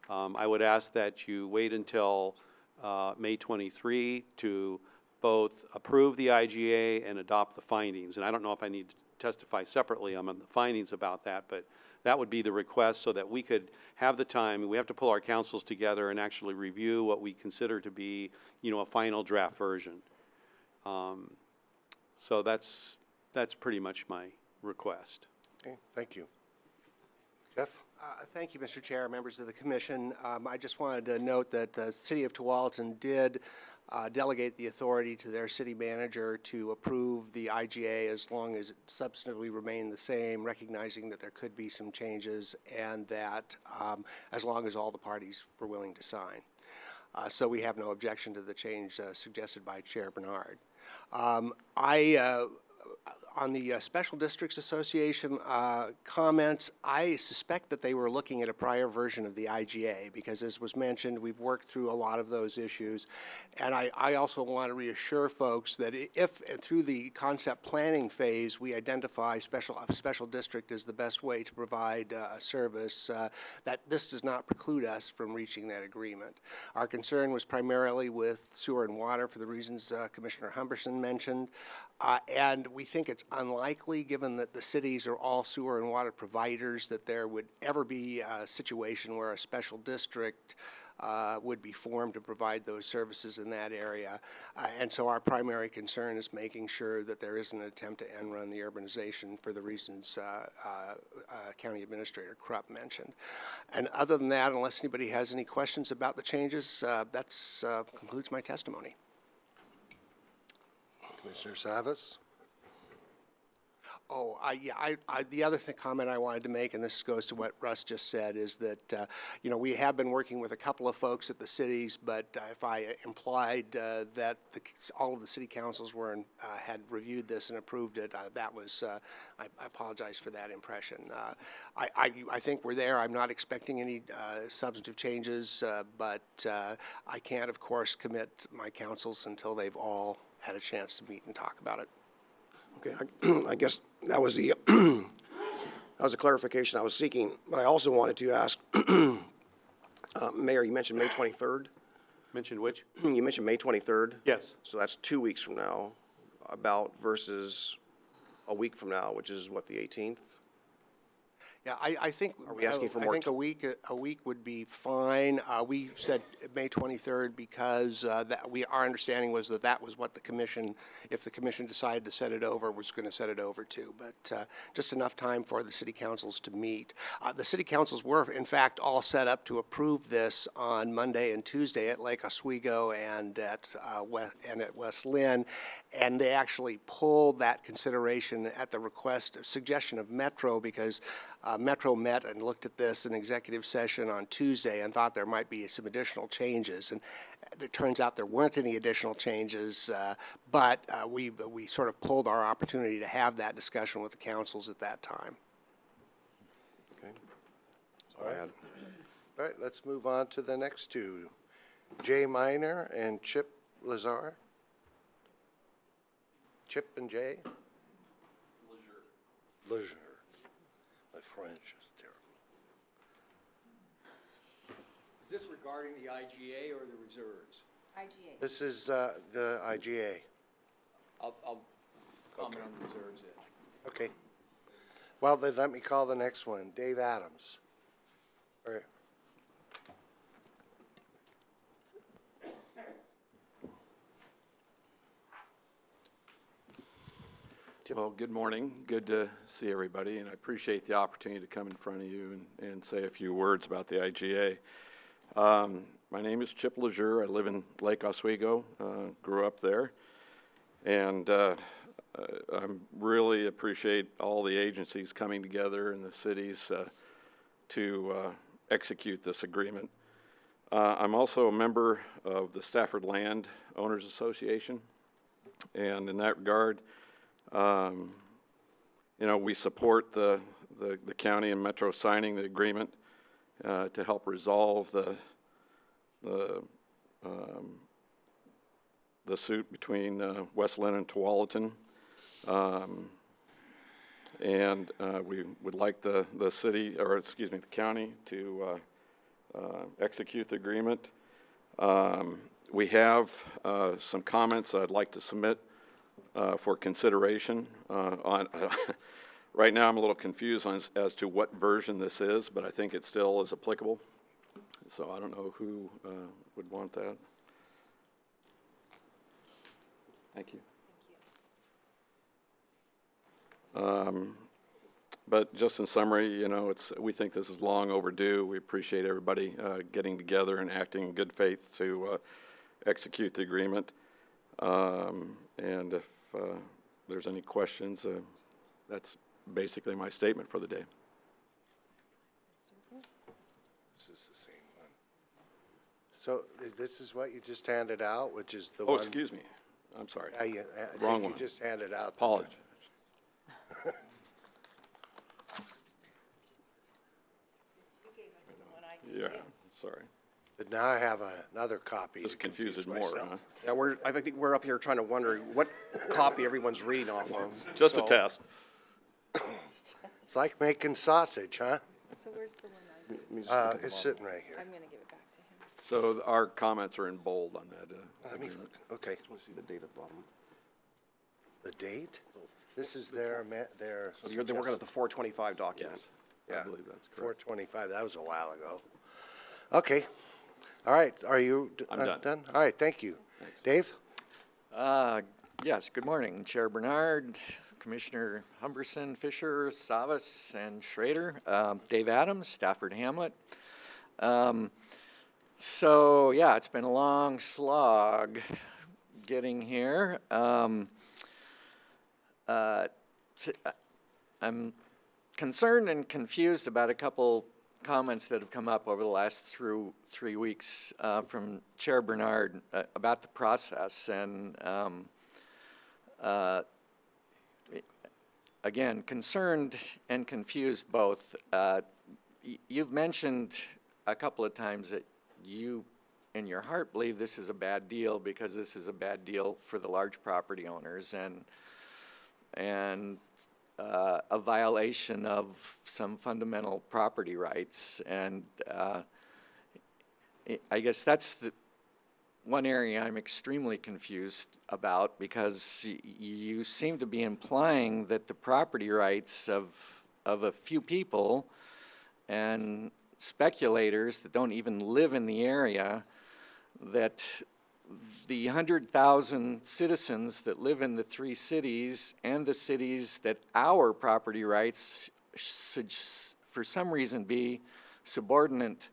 I would ask that you wait until May 23 to both approve the IGA and adopt the findings. And I don't know if I need to testify separately on the findings about that, but that would be the request so that we could have the time. We have to pull our councils together and actually review what we consider to be, a final draft version. So that's pretty much my request. Okay, thank you. Jeff? Thank you, Mr. Chair, members of the commission. I just wanted to note that the city of Tualatin did delegate the authority to their city manager to approve the IGA as long as it substantively remained the same, recognizing that there could be some changes and that as long as all the parties were willing to sign. So we have no objection to the change suggested by Chair Bernard. On the Special Districts Association comments, I suspect that they were looking at a prior version of the IGA because, as was mentioned, we've worked through a lot of those issues. And I also want to reassure folks that if through the concept planning phase we identify a special district as the best way to provide a service, that this does not preclude us from reaching that agreement. Our concern was primarily with sewer and water for the reasons Commissioner Humberson mentioned. And we think it's unlikely, given that the cities are all sewer and water providers, that there would ever be a situation where a special district would be formed to provide those services in that area. And so our primary concern is making sure that there isn't an attempt to end run the urbanization for the reasons County Administrator Krupp mentioned. And other than that, unless anybody has any questions about the changes, that concludes my testimony. Commissioner Savas? Oh, the other comment I wanted to make, and this goes to what Russ just said, is that, you know, we have been working with a couple of folks at the cities, but if I implied that all of the city councils had reviewed this and approved it, that was, I apologize for that impression. I think we're there. I'm not expecting any substantive changes, but I can't, of course, commit my councils until they've all had a chance to meet and talk about it. Okay, I guess that was the that was a clarification I was seeking. But I also wanted to ask, Mayor, you mentioned May 23rd. Mentioned which? You mentioned May 23rd. Yes. So that's 2 weeks from now, about versus a week from now, which is what, the 18th? Yeah, I think. Are we asking for more? I think a week would be fine. We said May 23rd because our understanding was that was what the commission, if the commission decided to set it over, was going to set it over to. But just enough time for the city councils to meet. The city councils were, in fact, all set up to approve this on Monday and Tuesday at Lake Oswego and at West Linn, and they actually pulled that consideration at the suggestion of Metro because. Metro met and looked at this in executive session on Tuesday and thought there might be some additional changes. And it turns out there weren't any additional changes, but we sort of pulled our opportunity to have that discussion with the councils at that time. Okay. All right. All right, let's move on to the next two. Jay Minor and Chip Lazar. Chip and Jay? Leisure. My French is terrible. Is this regarding the IGA or the reserves? IGA. This is the IGA. I'll comment on the reserves then. Okay. Well, then let me call the next one, Dave Adams. Or, well, good morning. Good to see everybody, and I appreciate the opportunity to come in front of you and say a few words about the IGA. My name is Chip Lejeune. I live in Lake Oswego, grew up there, and I really appreciate all the agencies coming together in the cities to execute this agreement. I'm also a member of the Stafford Land Owners Association, and in that regard, you know, we support the county and Metro signing the agreement to help resolve the suit between West Linn and Tualatin. And we would like the city, or excuse me, the county to execute the agreement. We have some comments I'd like to submit for consideration. Right now I'm a little confused as to what version this is, but I think it still is applicable. So I don't know who would want that. Thank you. But just in summary, you know, we think this is long overdue. We appreciate everybody getting together and acting in good faith to execute the agreement. And if there's any questions, that's basically my statement for the day. this is the same one. So this is what you just handed out, which is the one. Oh, excuse me. I'm sorry. I Wrong think one. you just handed out. Apologize. Yeah, sorry. But now I have another copy. Just to confuse confused more, myself. huh? Yeah, I think we're up here trying to wonder what copy everyone's reading off of. Just So- a test. It's like making sausage, huh? So where's the one It's sitting right here. I'm going to give it back to him. So our comments are in bold on that. Let me look. Okay. I want to see the date at the bottom. The date? This is their. So they're working at the 425 document. Yes, I believe that's correct. 425. That was a while ago. Okay. All right, are you I'm done. All right, thank you. Thanks. Dave? Yes, good morning, Chair Bernard, Commissioner Humberson, Fisher, Savas, and Schrader. Dave Adams, Stafford Hamlet. So, yeah, it's been a long slog getting here. I'm concerned and confused about a couple comments that have come up over the last 3 weeks from Chair Bernard about the process. And again, concerned and confused both. You've mentioned a couple of times that you, in your heart, believe this is a bad deal because this is a bad deal for the large property owners and a violation of some fundamental property rights. And I guess that's the one area I'm extremely confused about, because you seem to be implying that the property rights of a few people and speculators that don't even live in the area, that the 100,000 citizens that live in the 3 cities and the cities that our property rights should, for some reason, be subordinate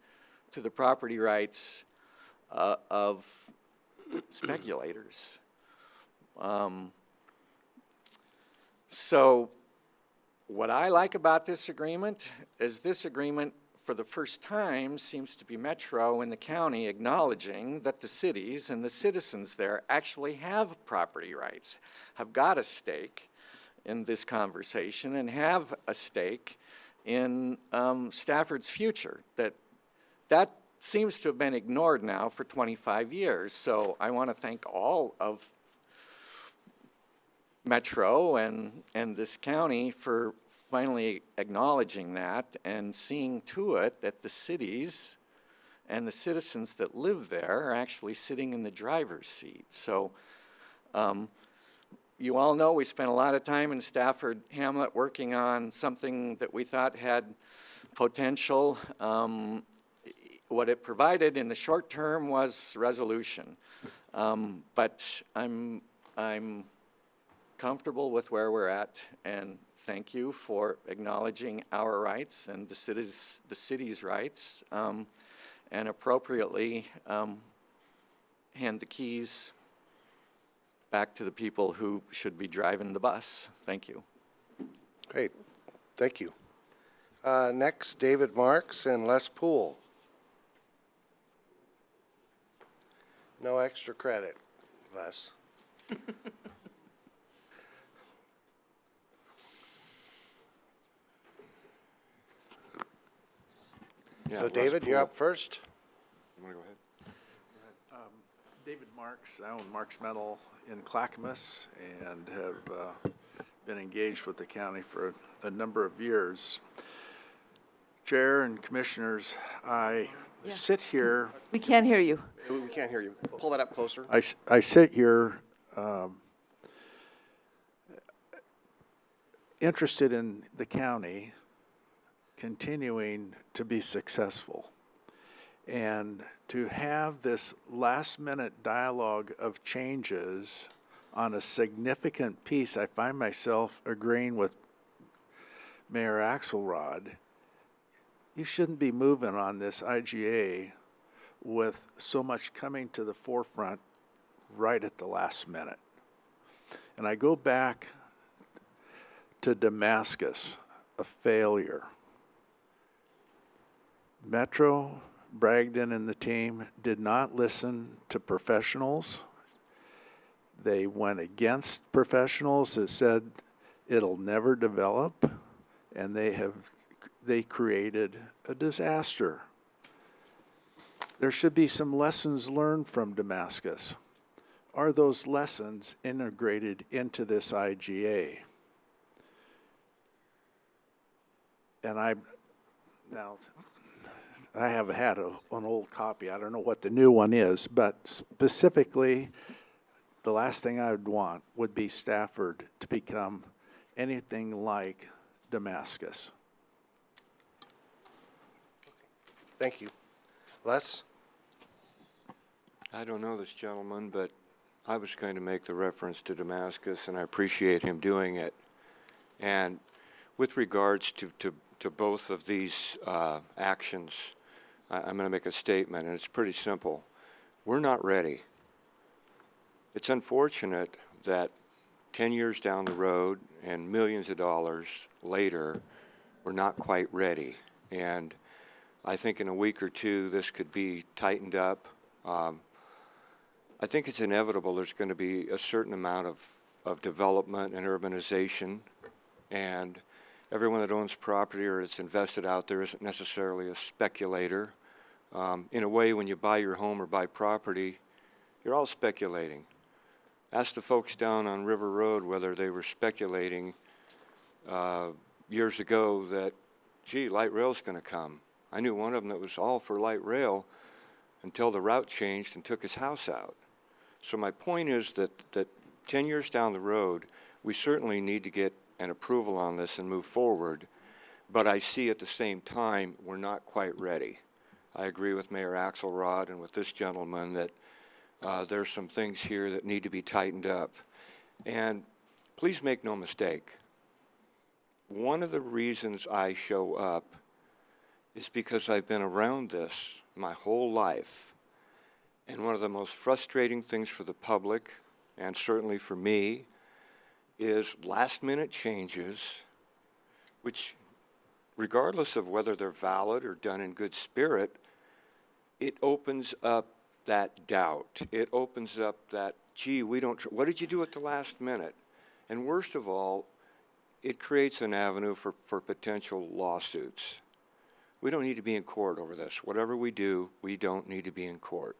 to the property rights of speculators. So what I like about this agreement is this agreement, for the first time, seems to be Metro and the county acknowledging that the cities and the citizens there actually have property rights, have got a stake in this conversation, and have a stake in Stafford's future. That seems to have been ignored now for 25 years. So I want to thank all of Metro and this county for finally acknowledging that and seeing to it that the cities and the citizens that live there are actually sitting in the driver's seat. So you all know we spent a lot of time in Stafford Hamlet working on something that we thought had potential. What it provided in the short term was resolution. But I'm comfortable with where we're at, and thank you for acknowledging our rights and the city's rights, and appropriately hand the keys back to the people who should be driving the bus. Thank you. Great, thank you. Next, David Marks and Les Poole. No extra credit, Les. So David, you're up first. You want to go ahead? David Marks. I own Marks Metal in Clackamas and have been engaged with the county for a number of years. Chair and commissioners, I sit here. We can't hear you. We can't hear you. Pull that up closer. I sit here interested in the county continuing to be successful, and to have this last-minute dialogue of changes on a significant piece. I find myself agreeing with Mayor Axelrod. You shouldn't be moving on this IGA with so much coming to the forefront right at the last minute. And I go back to Damascus, a failure. Metro, Bragdon, and the team did not listen to professionals. They went against professionals that said it'll never develop, and they created a disaster. There should be some lessons learned from Damascus. Are those lessons integrated into this IGA? And I have had an old copy. I don't know what the new one is, but specifically, the last thing I would want would be Stafford to become anything like Damascus. Thank you. Les? I don't know this gentleman, but I was going to make the reference to Damascus, and I appreciate him doing it. And with regards to both of these actions, I'm going to make a statement, and it's pretty simple. We're not ready. It's unfortunate that 10 years down the road and millions of dollars later, we're not quite ready. And I think in a week or two, this could be tightened up. I think it's inevitable there's going to be a certain amount of development and urbanization, and everyone that owns property or is invested out there isn't necessarily a speculator. In a way, when you buy your home or buy property, you're all speculating. Ask the folks down on River Road whether they were speculating years ago that, gee, light rail's going to come. I knew one of them that was all for light rail until the route changed and took his house out. So my point is that 10 years down the road, we certainly need to get an approval on this and move forward, but I see at the same time we're not quite ready. I agree with Mayor Axelrod and with this gentleman that there's some things here that need to be tightened up. And please make no mistake, one of the reasons I show up is because I've been around this my whole life. And one of the most frustrating things for the public, and certainly for me, is last-minute changes, which, regardless of whether they're valid or done in good spirit, it opens up that doubt. It opens up that, gee, what did you do at the last minute? And worst of all, it creates an avenue for potential lawsuits. We don't need to be in court over this. Whatever we do, we don't need to be in court.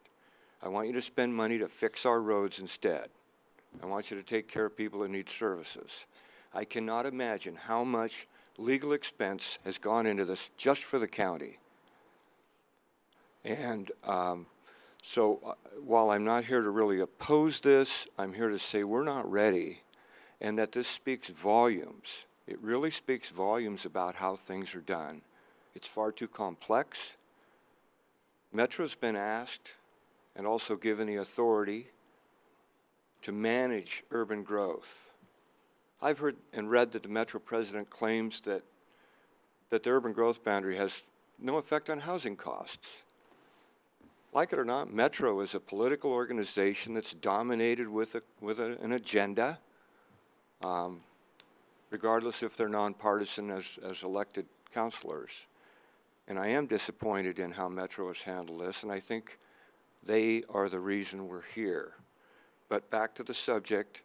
I want you to spend money to fix our roads instead. I want you to take care of people that need services. I cannot imagine how much legal expense has gone into this just for the county. And so while I'm not here to really oppose this, I'm here to say we're not ready, and that this speaks volumes. It really speaks volumes about how things are done. It's far too complex. Metro's been asked and also given the authority to manage urban growth. I've heard and read that the Metro president claims that the urban growth boundary has no effect on housing costs. Like it or not, Metro is a political organization that's dominated with an agenda, regardless if they're nonpartisan as elected councilors. And I am disappointed in how Metro has handled this, and I think they are the reason we're here. But back to the subject,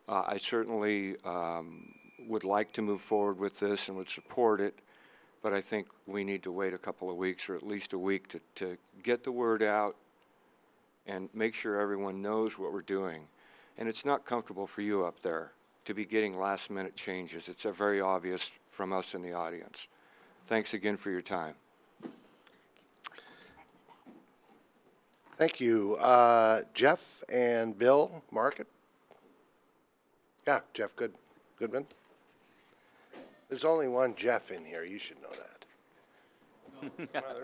I certainly would like to move forward with this and would support it, but I think we need to wait a couple of weeks or at least a week to get the word out and make sure everyone knows what we're doing. And it's not comfortable for you up there to be getting last-minute changes. It's very obvious from us in the audience. Thanks again for your time. Thank you. Jeff and Bill Market? Yeah, Jeff Goodman. There's only one Jeff in here. You should know that.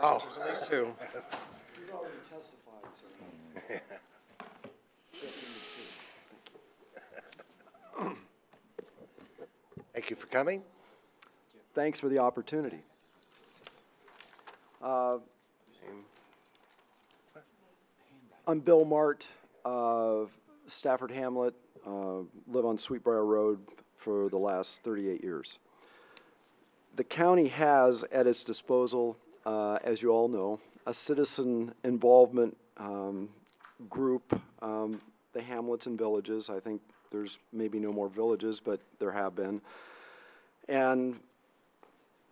Oh, there's at least two. He's already testified, so. Thank you for coming. Thanks for the opportunity. I'm Bill Mart, Stafford Hamlet, live on Sweetbriar Road for the last 38 years. The county has at its disposal, as you all know, a citizen involvement group, the hamlets and villages. I think there's maybe no more villages, but there have been. And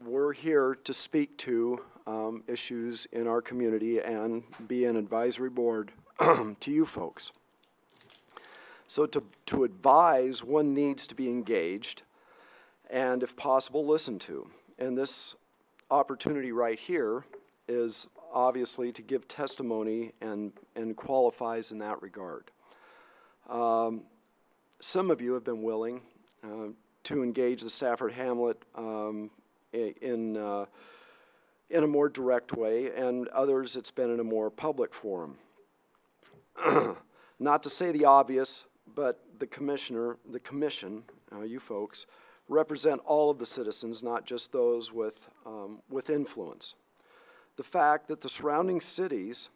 we're here to speak to issues in our community and be an advisory board to you folks. So to advise, one needs to be engaged and, if possible, listen to. And this opportunity right here is obviously to give testimony and qualifies in that regard. Some of you have been willing to engage the Stafford Hamlet in a more direct way, and others it's been in a more public forum. Not to say the obvious, but the commission, you folks, represent all of the citizens, not just those with influence. The fact that the surrounding cities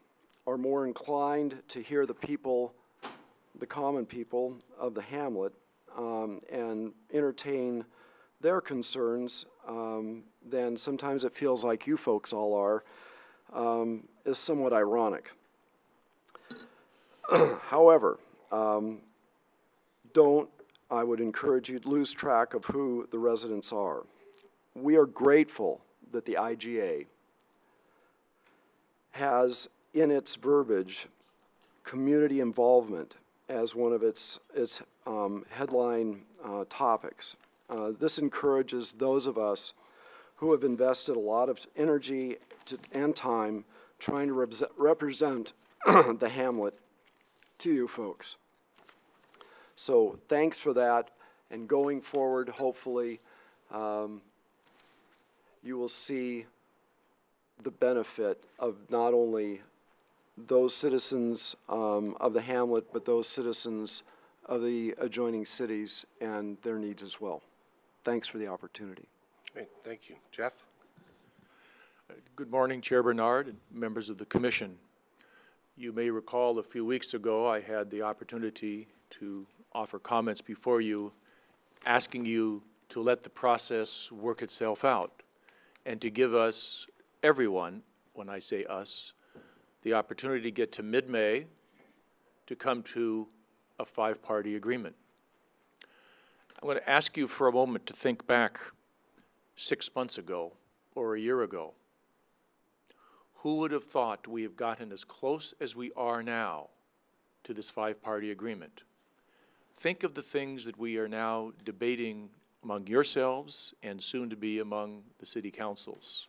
are more inclined to hear the people, the common people of the hamlet, and entertain their concerns, then sometimes it feels like you folks all are, is somewhat ironic. However, I would encourage you to lose track of who the residents are. We are grateful that the IGA has in its verbiage community involvement as one of its headline topics. This encourages those of us who have invested a lot of energy and time trying to represent the hamlet to you folks. So thanks for that, and going forward, hopefully, you will see the benefit of not only those citizens of the hamlet, but those citizens of the adjoining cities and their needs as well. Thanks for the opportunity. Great, thank you. Jeff? Good morning, Chair Bernard and members of the Commission. You may recall a few weeks ago I had the opportunity to offer comments before you, asking you to let the process work itself out and to give us, everyone, when I say us, the opportunity to get to mid-May to come to a 5-party agreement. I'm going to ask you for a moment to think back 6 months ago or a year ago. Who would have thought we have gotten as close as we are now to this 5-party agreement? Think of the things that we are now debating among yourselves and soon to be among the city councils.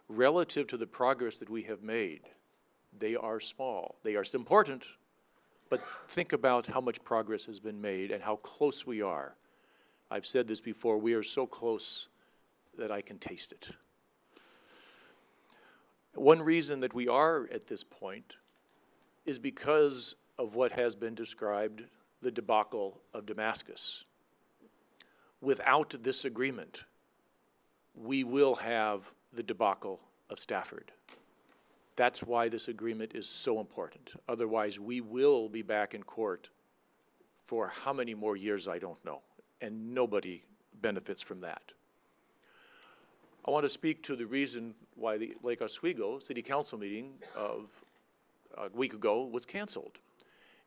Relative to the progress that we have made, they are small. They are still important, but think about how much progress has been made and how close we are. I've said this before, we are so close that I can taste it. One reason that we are at this point is because of what has been described, the debacle of Damascus. Without this agreement, we will have the debacle of Stafford. That's why this agreement is so important. Otherwise, we will be back in court for how many more years, I don't know, and nobody benefits from that. I want to speak to the reason why the Lake Oswego City Council meeting of a week ago was canceled.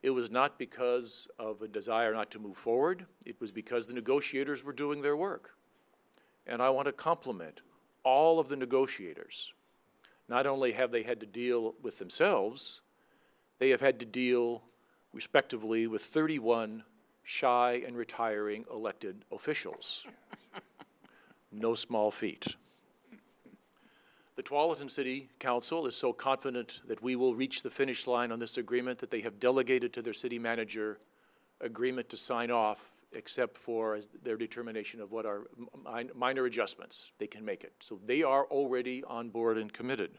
It was not because of a desire not to move forward. It was because the negotiators were doing their work. And I want to compliment all of the negotiators. Not only have they had to deal with themselves, they have had to deal respectively with 31 shy and retiring elected officials. No small feat. The Tualatin City Council is so confident that we will reach the finish line on this agreement that they have delegated to their city manager agreement to sign off, except for their determination of what are minor adjustments. They can make it. So they are already on board and committed.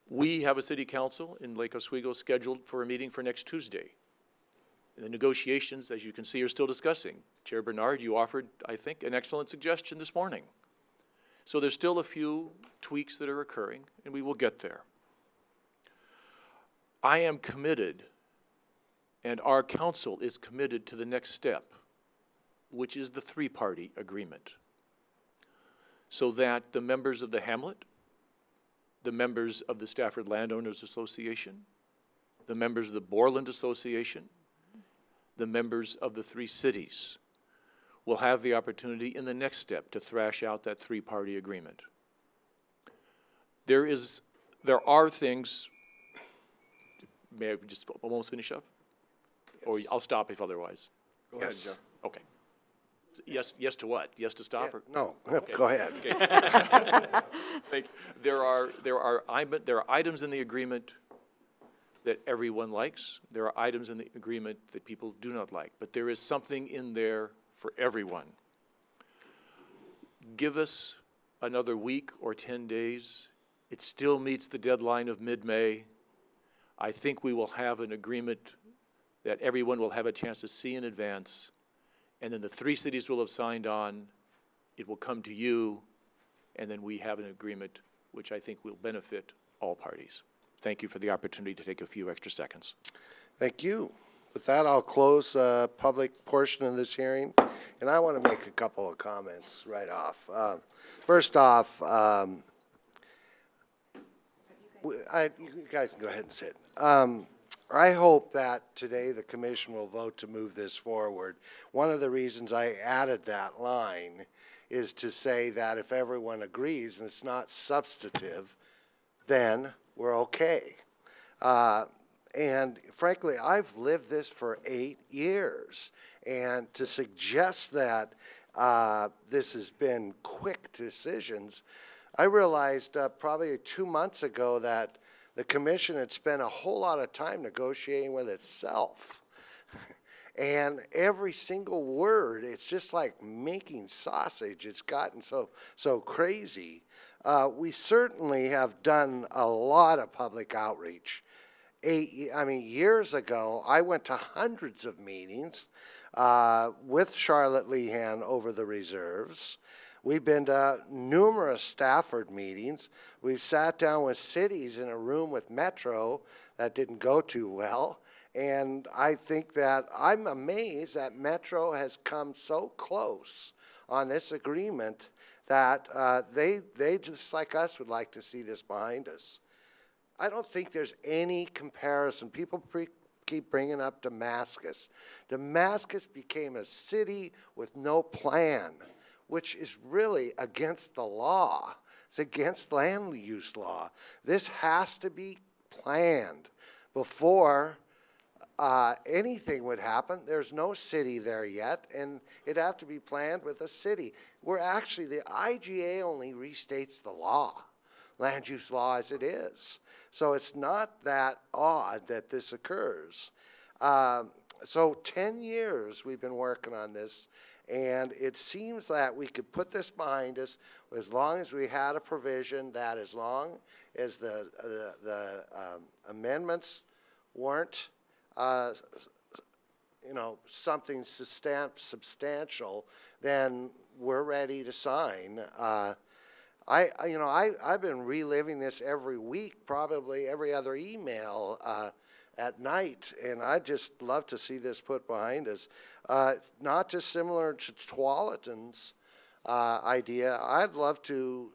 We have a city council in Lake Oswego scheduled for a meeting for next Tuesday. And the negotiations, as you can see, are still discussing. Chair Bernard, you offered, I think, an excellent suggestion this morning. So there's still a few tweaks that are occurring, and we will get there. I am committed, and our council is committed to the next step, which is the 3-party agreement, so that the members of the hamlet, the members of the Stafford Landowners Association, the members of the Borland Association, the members of the 3 cities will have the opportunity in the next step to thrash out that 3-party agreement. There are things, may I just almost finish up? Yes. Or I'll stop if otherwise. Go ahead, Joe. Okay. Yes to what? Yes to stop? Yeah, or? no, Okay. Go ahead. Okay. Thank you. There are items in the agreement that everyone likes. There are items in the agreement that people do not like. But there is something in there for everyone. Give us another week or 10 days. It still meets the deadline of mid-May. I think we will have an agreement that everyone will have a chance to see in advance, and then the 3 cities will have signed on, it will come to you, and then we have an agreement which I think will benefit all parties. Thank you for the opportunity to take a few extra seconds. Thank you. With that, I'll close the public portion of this hearing, and I want to make a couple of comments right off. First off, you guys can go ahead and sit. I hope that today the commission will vote to move this forward. One of the reasons I added that line is to say that if everyone agrees and it's not substantive, then we're okay. And frankly, I've lived this for 8 years, and to suggest that this has been quick decisions, I realized probably 2 months ago that the commission had spent a whole lot of time negotiating with itself. And every single word, it's just like making sausage. It's gotten so crazy. We certainly have done a lot of public outreach. Years ago, I went to hundreds of meetings with Charlotte Lehan over the reserves. We've been to numerous Stafford meetings. We've sat down with cities in a room with Metro that didn't go too well. And I think that I'm amazed that Metro has come so close on this agreement that they just like us would like to see this behind us. I don't think there's any comparison. People keep bringing up Damascus. Damascus became a city with no plan, which is really against the law. It's against land use law. This has to be planned before anything would happen. There's no city there yet, and it'd have to be planned with a city. The IGA only restates the law, land use law as it is. So it's not that odd that this occurs. So 10 years we've been working on this, and it seems that we could put this behind us as long as we had a provision that as long as the amendments weren't something substantial, then we're ready to sign. I've been reliving this every week, probably every other email at night, and I'd just love to see this put behind us. Not dissimilar to Tualatin's idea. I'd love to,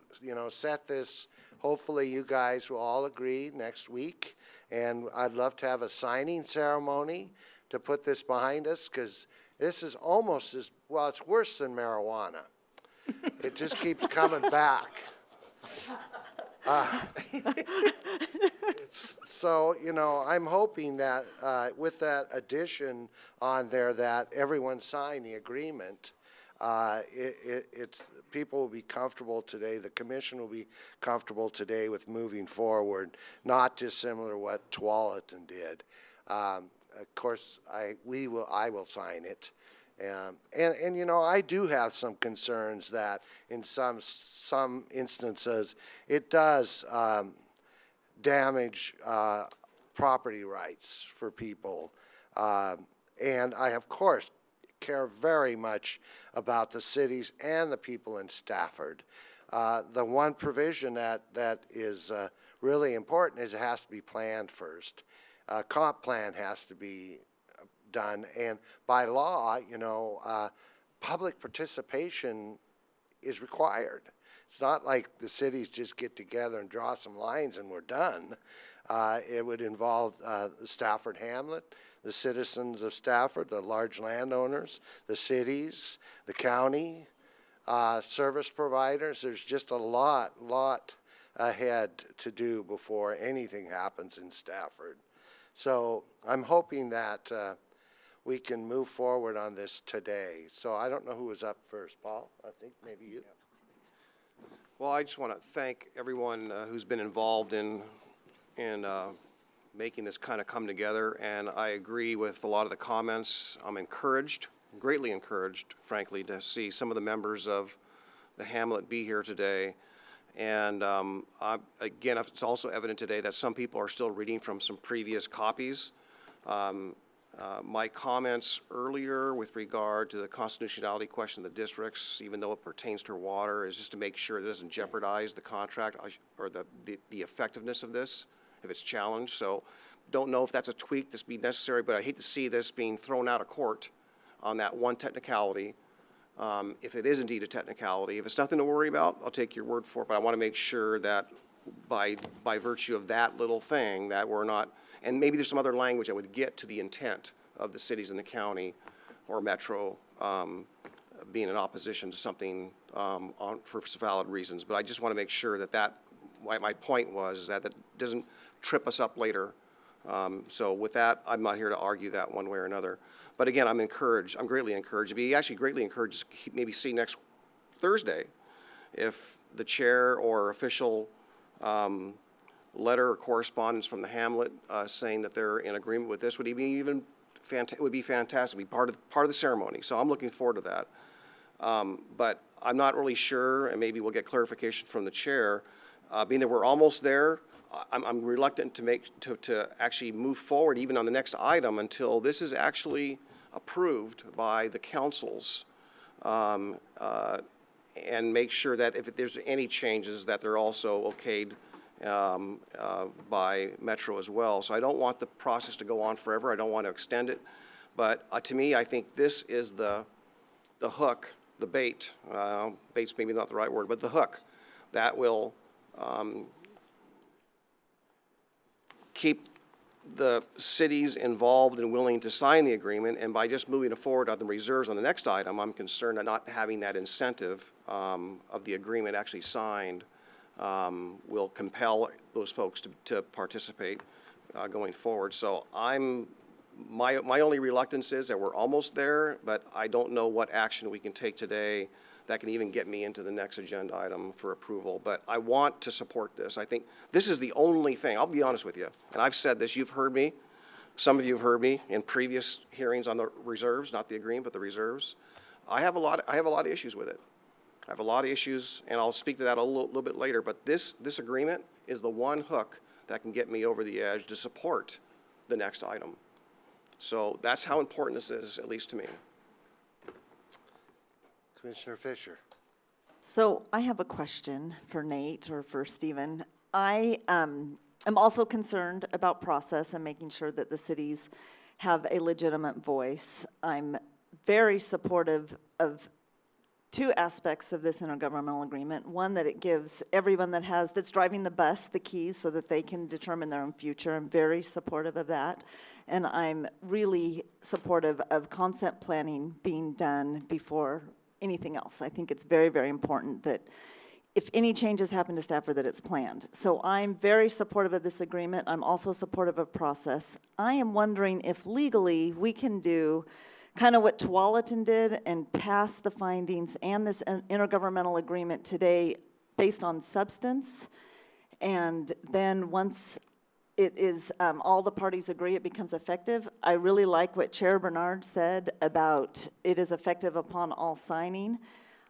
set this. Hopefully, you guys will all agree next week, and I'd love to have a signing ceremony to put this behind us, because this is almost as well. It's worse than marijuana. It just keeps coming back. So, I'm hoping that with that addition on there that everyone signed the agreement, people will be comfortable today, the commission will be comfortable today with moving forward, not dissimilar to what Tualatin did. Of course, I will sign it. And I do have some concerns that in some instances it does damage property rights for people. And I, of course, care very much about the cities and the people in Stafford. The one provision that is really important is it has to be planned first. Comp plan has to be done, and by law, public participation is required. It's not like the cities just get together and draw some lines and we're done. It would involve the Stafford Hamlet, the citizens of Stafford, the large landowners, the cities, the county, service providers. There's just a lot ahead to do before anything happens in Stafford. So I'm hoping that we can move forward on this today. So I don't know who was up first. Paul, I think maybe you. Well, I just want to thank everyone who's been involved in making this kind of come together, and I agree with a lot of the comments. I'm encouraged, greatly encouraged, frankly, to see some of the members of the Hamlet be here today And again, it's also evident today that some people are still reading from some previous copies. My comments earlier with regard to the constitutionality question of the districts, even though it pertains to water, is just to make sure it doesn't jeopardize the contract or the effectiveness of this if it's challenged. So don't know if that's a tweak that's be necessary, but I hate to see this being thrown out of court on that one technicality. If it is indeed a technicality, if it's nothing to worry about, I'll take your word for it, but I want to make sure that by virtue of that little thing that we're not, and maybe there's some other language that would get to the intent of the cities in the county or metro being in opposition to something for valid reasons. But I just want to make sure that my point was that doesn't trip us up later. So with that, I'm not here to argue that one way or another. But again, I'm encouraged. I'm greatly encouraged. I'd be actually greatly encouraged to maybe see next Thursday if the chair or official letter or correspondence from the hamlet saying that they're in agreement with this would be would be fantastic. Be part of the ceremony. So I'm looking forward to that. But I'm not really sure, and maybe we'll get clarification from the chair. Being that we're almost there, I'm reluctant to actually move forward even on the next item until this is actually approved by the councils, and make sure that if there's any changes that they're also okayed by Metro as well. So I don't want the process to go on forever. I don't want to extend it. But to me, I think this is the hook, the bait. Bait's maybe not the right word, but the hook that will keep the cities involved and willing to sign the agreement. And by just moving forward on the reserves on the next item, I'm concerned that not having that incentive of the agreement actually signed will compel those folks to participate going forward. So my only reluctance is that we're almost there, but I don't know what action we can take today that can even get me into the next agenda item for approval. But I want to support this. I think this is the only thing, I'll be honest with you, and I've said this, you've heard me, some of you have heard me in previous hearings on the reserves, not the agreement, but the reserves. I have a lot of issues with it. I have a lot of issues, and I'll speak to that a little bit later, but this agreement is the one hook that can get me over the edge to support the next item. So that's how important this is, at least to me. Commissioner Fisher. So I have a question for Nate or for Stephen. I am also concerned about process and making sure that the cities have a legitimate voice. I'm very supportive of two aspects of this intergovernmental agreement. One, that it gives everyone that's driving the bus the keys so that they can determine their own future. I'm very supportive of that. And I'm really supportive of concept planning being done before anything else. I think it's very, very important that if any changes happen to Stafford, that it's planned. So I'm very supportive of this agreement. I'm also supportive of process. I am wondering if legally we can do kind of what Tualatin did and pass the findings and this intergovernmental agreement today based on substance. And then once it is, all the parties agree, it becomes effective. I really like what Chair Bernard said about it is effective upon all signing.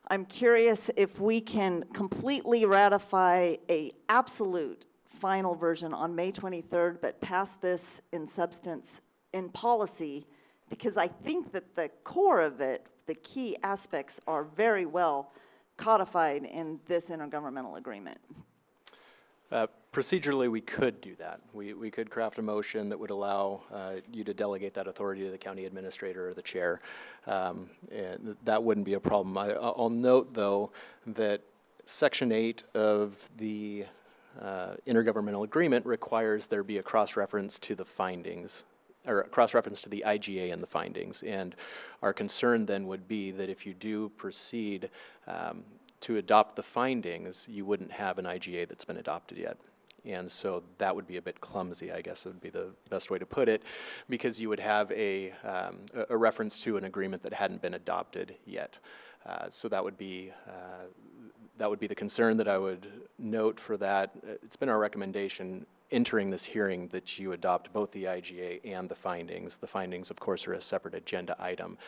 I'm curious if we can completely ratify a absolute final version on May 23rd, but pass this in substance, in policy, because I think that the core of it, the key aspects, are very well codified in this intergovernmental agreement. Procedurally, we could do that. We could craft a motion that would allow you to delegate that authority to the county administrator or the chair. And that wouldn't be a problem. I'll note, though, that Section 8 of the intergovernmental agreement requires there be a cross-reference to the findings, or a cross-reference to the IGA and the findings. And our concern then would be that if you do proceed to adopt the findings, you wouldn't have an IGA that's been adopted yet. And so that would be a bit clumsy, I guess would be the best way to put it, because you would have a reference to an agreement that hadn't been adopted yet. So that would be the concern that I would note for that. It's been our recommendation entering this hearing that you adopt both the IGA and the findings. The findings, of course, are a separate agenda item,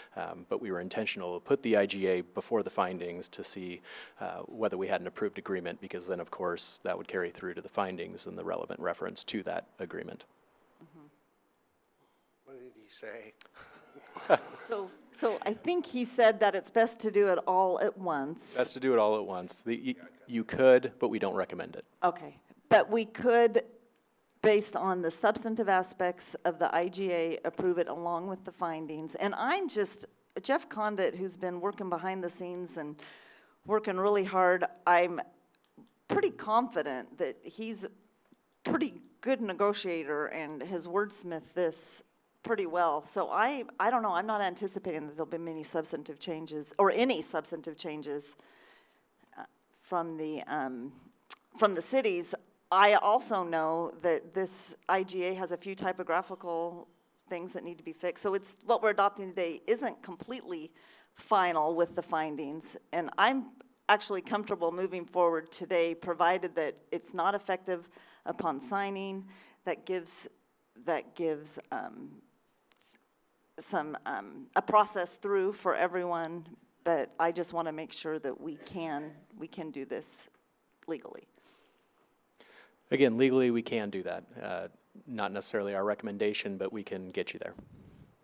but we were intentional to put the IGA before the findings to see whether we had an approved agreement, because then, of course, that would carry through to the findings and the relevant reference to that agreement. What did he say? So I think he said that it's best to do it all at once. Best to do it all at once. You could, but we don't recommend it. Okay, but we could, based on the substantive aspects of the IGA, approve it along with the findings. And I'm just, Jeff Condit, who's been working behind the scenes and working really hard, I'm pretty confident that he's a pretty good negotiator and has wordsmithed this pretty well. So I don't know, I'm not anticipating that there'll be many substantive changes, or any substantive changes from the cities. I also know that this IGA has a few typographical things that need to be fixed. So it's, what we're adopting today isn't completely final with the findings. And I'm actually comfortable moving forward today, provided that it's not effective upon signing. That gives a process through for everyone, but I just want to make sure that we can do this legally. Again, legally, we can do that. Not necessarily our recommendation, but we can get you there.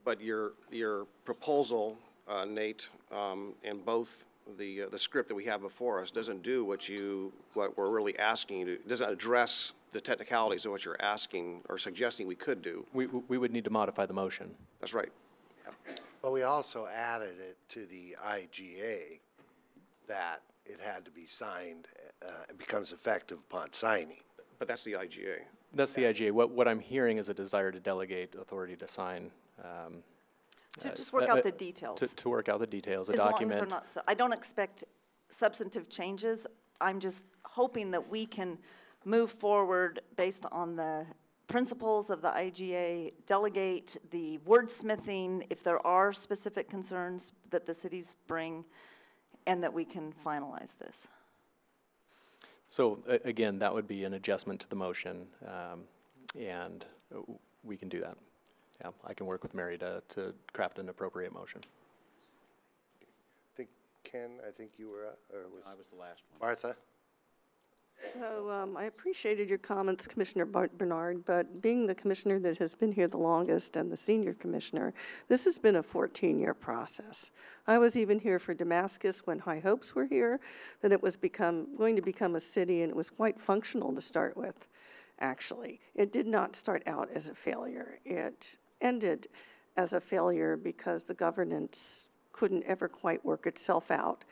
But your proposal, Nate, and both the script that we have before us doesn't do what we're really asking you to, doesn't address the technicalities of what you're asking or suggesting we could do. We would need to modify the motion. That's right. But we also added it to the IGA that it had to be signed, it becomes effective upon signing. But that's the IGA. That's the IGA. What I'm hearing is a desire to delegate authority to sign. To just work out the details. To work out the details, a as document. Long as they're not, I don't expect substantive changes. I'm just hoping that we can move forward based on the principles of the IGA, delegate the wordsmithing if there are specific concerns that the cities bring, and that we can finalize this. So again, that would be an adjustment to the motion, and we can do that. Yeah, I can work with Mary to craft an appropriate motion. Ken, I think you were up, or was I was the last one. Martha? So I appreciated your comments, Commissioner Bernard, but being the commissioner that has been here the longest and the senior commissioner, this has been a 14-year process. I was even here for Damascus when High Hopes were here, that it was going to become a city, and it was quite functional to start with, actually. It did not start out as a failure. It ended as a failure because the governance couldn't ever quite work itself out.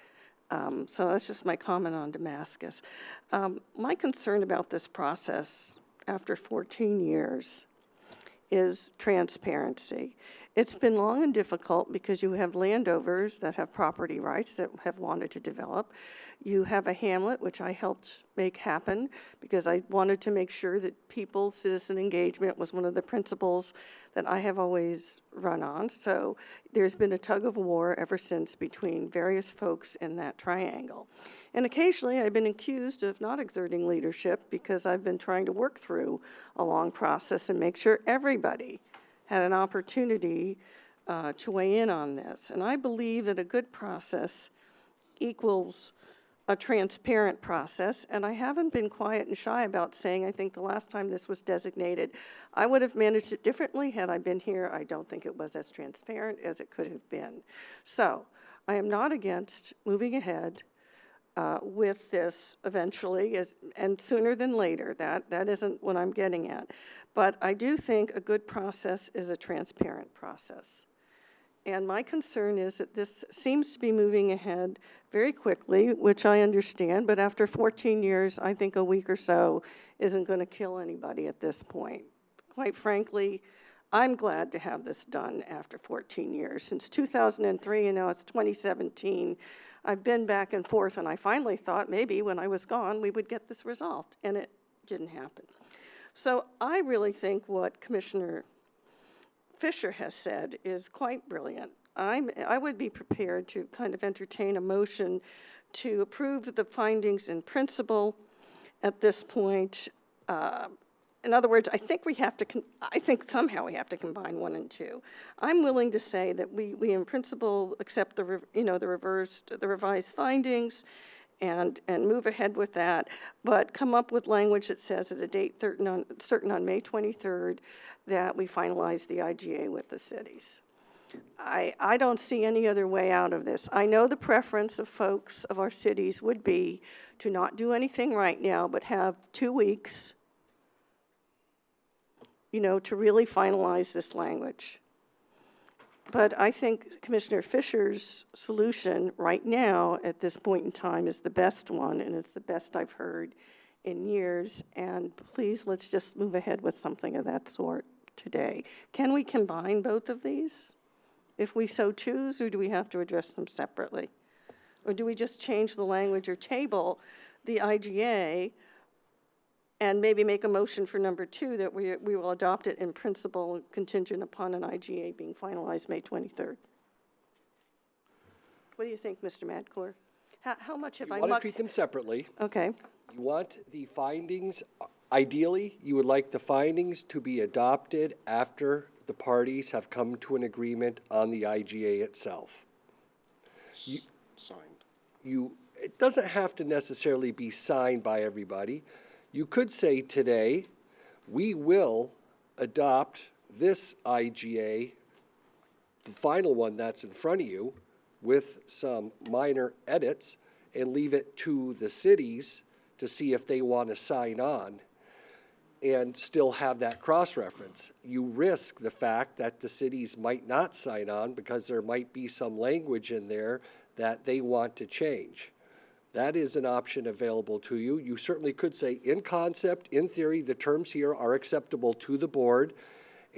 So that's just my comment on Damascus. My concern about this process after 14 years is transparency. It's been long and difficult because you have landowners that have property rights that have wanted to develop. You have a hamlet, which I helped make happen because I wanted to make sure that citizen engagement was one of the principles that I have always run on. So there's been a tug of war ever since between various folks in that triangle. And occasionally I've been accused of not exerting leadership because I've been trying to work through a long process and make sure everybody had an opportunity to weigh in on this. And I believe that a good process equals a transparent process, and I haven't been quiet and shy about saying I think the last time this was designated, I would have managed it differently had I been here. I don't think it was as transparent as it could have been. So I am not against moving ahead with this eventually, and sooner than later. That isn't what I'm getting at. But I do think a good process is a transparent process. And my concern is that this seems to be moving ahead very quickly, which I understand, but after 14 years, I think a week or so isn't going to kill anybody at this point. Quite frankly, I'm glad to have this done after 14 years. Since 2003, and now it's 2017, I've been back and forth, and I finally thought maybe when I was gone, we would get this resolved, and it didn't happen. So I really think what Commissioner Fisher has said is quite brilliant. I would be prepared to kind of entertain a motion to approve the findings in principle at this point, in other words, I think we have to, I think somehow we have to combine 1 and 2. I'm willing to say that we in principle accept the revised findings and move ahead with that, but come up with language that says at a date certain on May 23rd that we finalize the IGA with the cities. I don't see any other way out of this. I know the preference of folks of our cities would be to not do anything right now, but have 2 weeks, to really finalize this language. But I think Commissioner Fisher's solution right now at this point in time is the best one, and it's the best I've heard in years. And please, let's just move ahead with something of that sort today. Can we combine both of these if we so choose, or do we have to address them separately? Or do we just change the language or table the IGA and maybe make a motion for number 2 that we will adopt it in principle contingent upon an IGA being finalized May 23rd? What do you think, Mr. Madcore? How much have I You want to treat them separately. Okay. You want the findings, ideally, you would like the findings to be adopted after the parties have come to an agreement on the IGA itself. Signed. It doesn't have to necessarily be signed by everybody. You could say today, we will adopt this IGA, the final one that's in front of you, with some minor edits, and leave it to the cities to see if they want to sign on and still have that cross-reference. You risk the fact that the cities might not sign on because there might be some language in there that they want to change. That is an option available to you. You certainly could say, in concept, in theory, the terms here are acceptable to the board,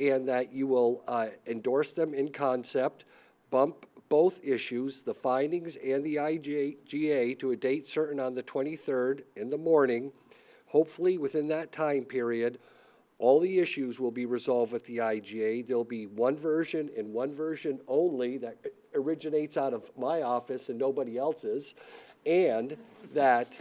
and that you will endorse them in concept, bump both issues, the findings and the IGA, to a date certain on the 23rd in the morning. Hopefully, within that time period, all the issues will be resolved with the IGA. There'll be one version and one version only that originates out of my office and nobody else's. And that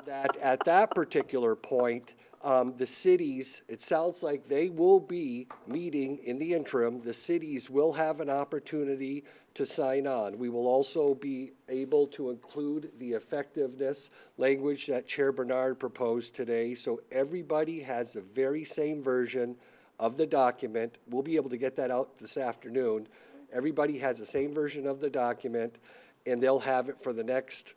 at that particular point, the cities, it sounds like they will be meeting in the interim. The cities will have an opportunity to sign on. We will also be able to include the effectiveness language that Chair Bernard proposed today, so everybody has the very same version of the document. We'll be able to get that out this afternoon. Everybody has the same version of the document, and they'll have it for the next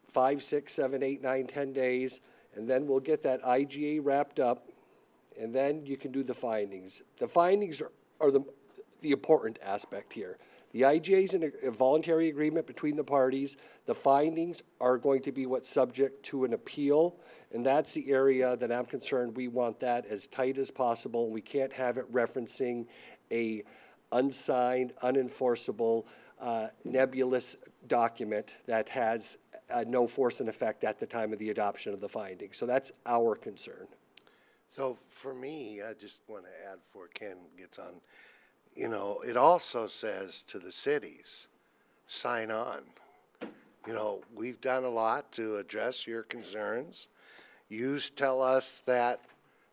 5, 6, 7, 8, 9, 10 days, and then we'll get that IGA wrapped up, and then you can do the findings. The findings are the important aspect here. The IGA is a voluntary agreement between the parties. The findings are going to be what's subject to an appeal, and that's the area that I'm concerned we want that as tight as possible. We can't have it referencing a unsigned, unenforceable, nebulous document that has no force and effect at the time of the adoption of the findings. So that's our concern. So for me, I just want to add before Ken gets on, it also says to the cities, sign on. We've done a lot to address your concerns. You tell us that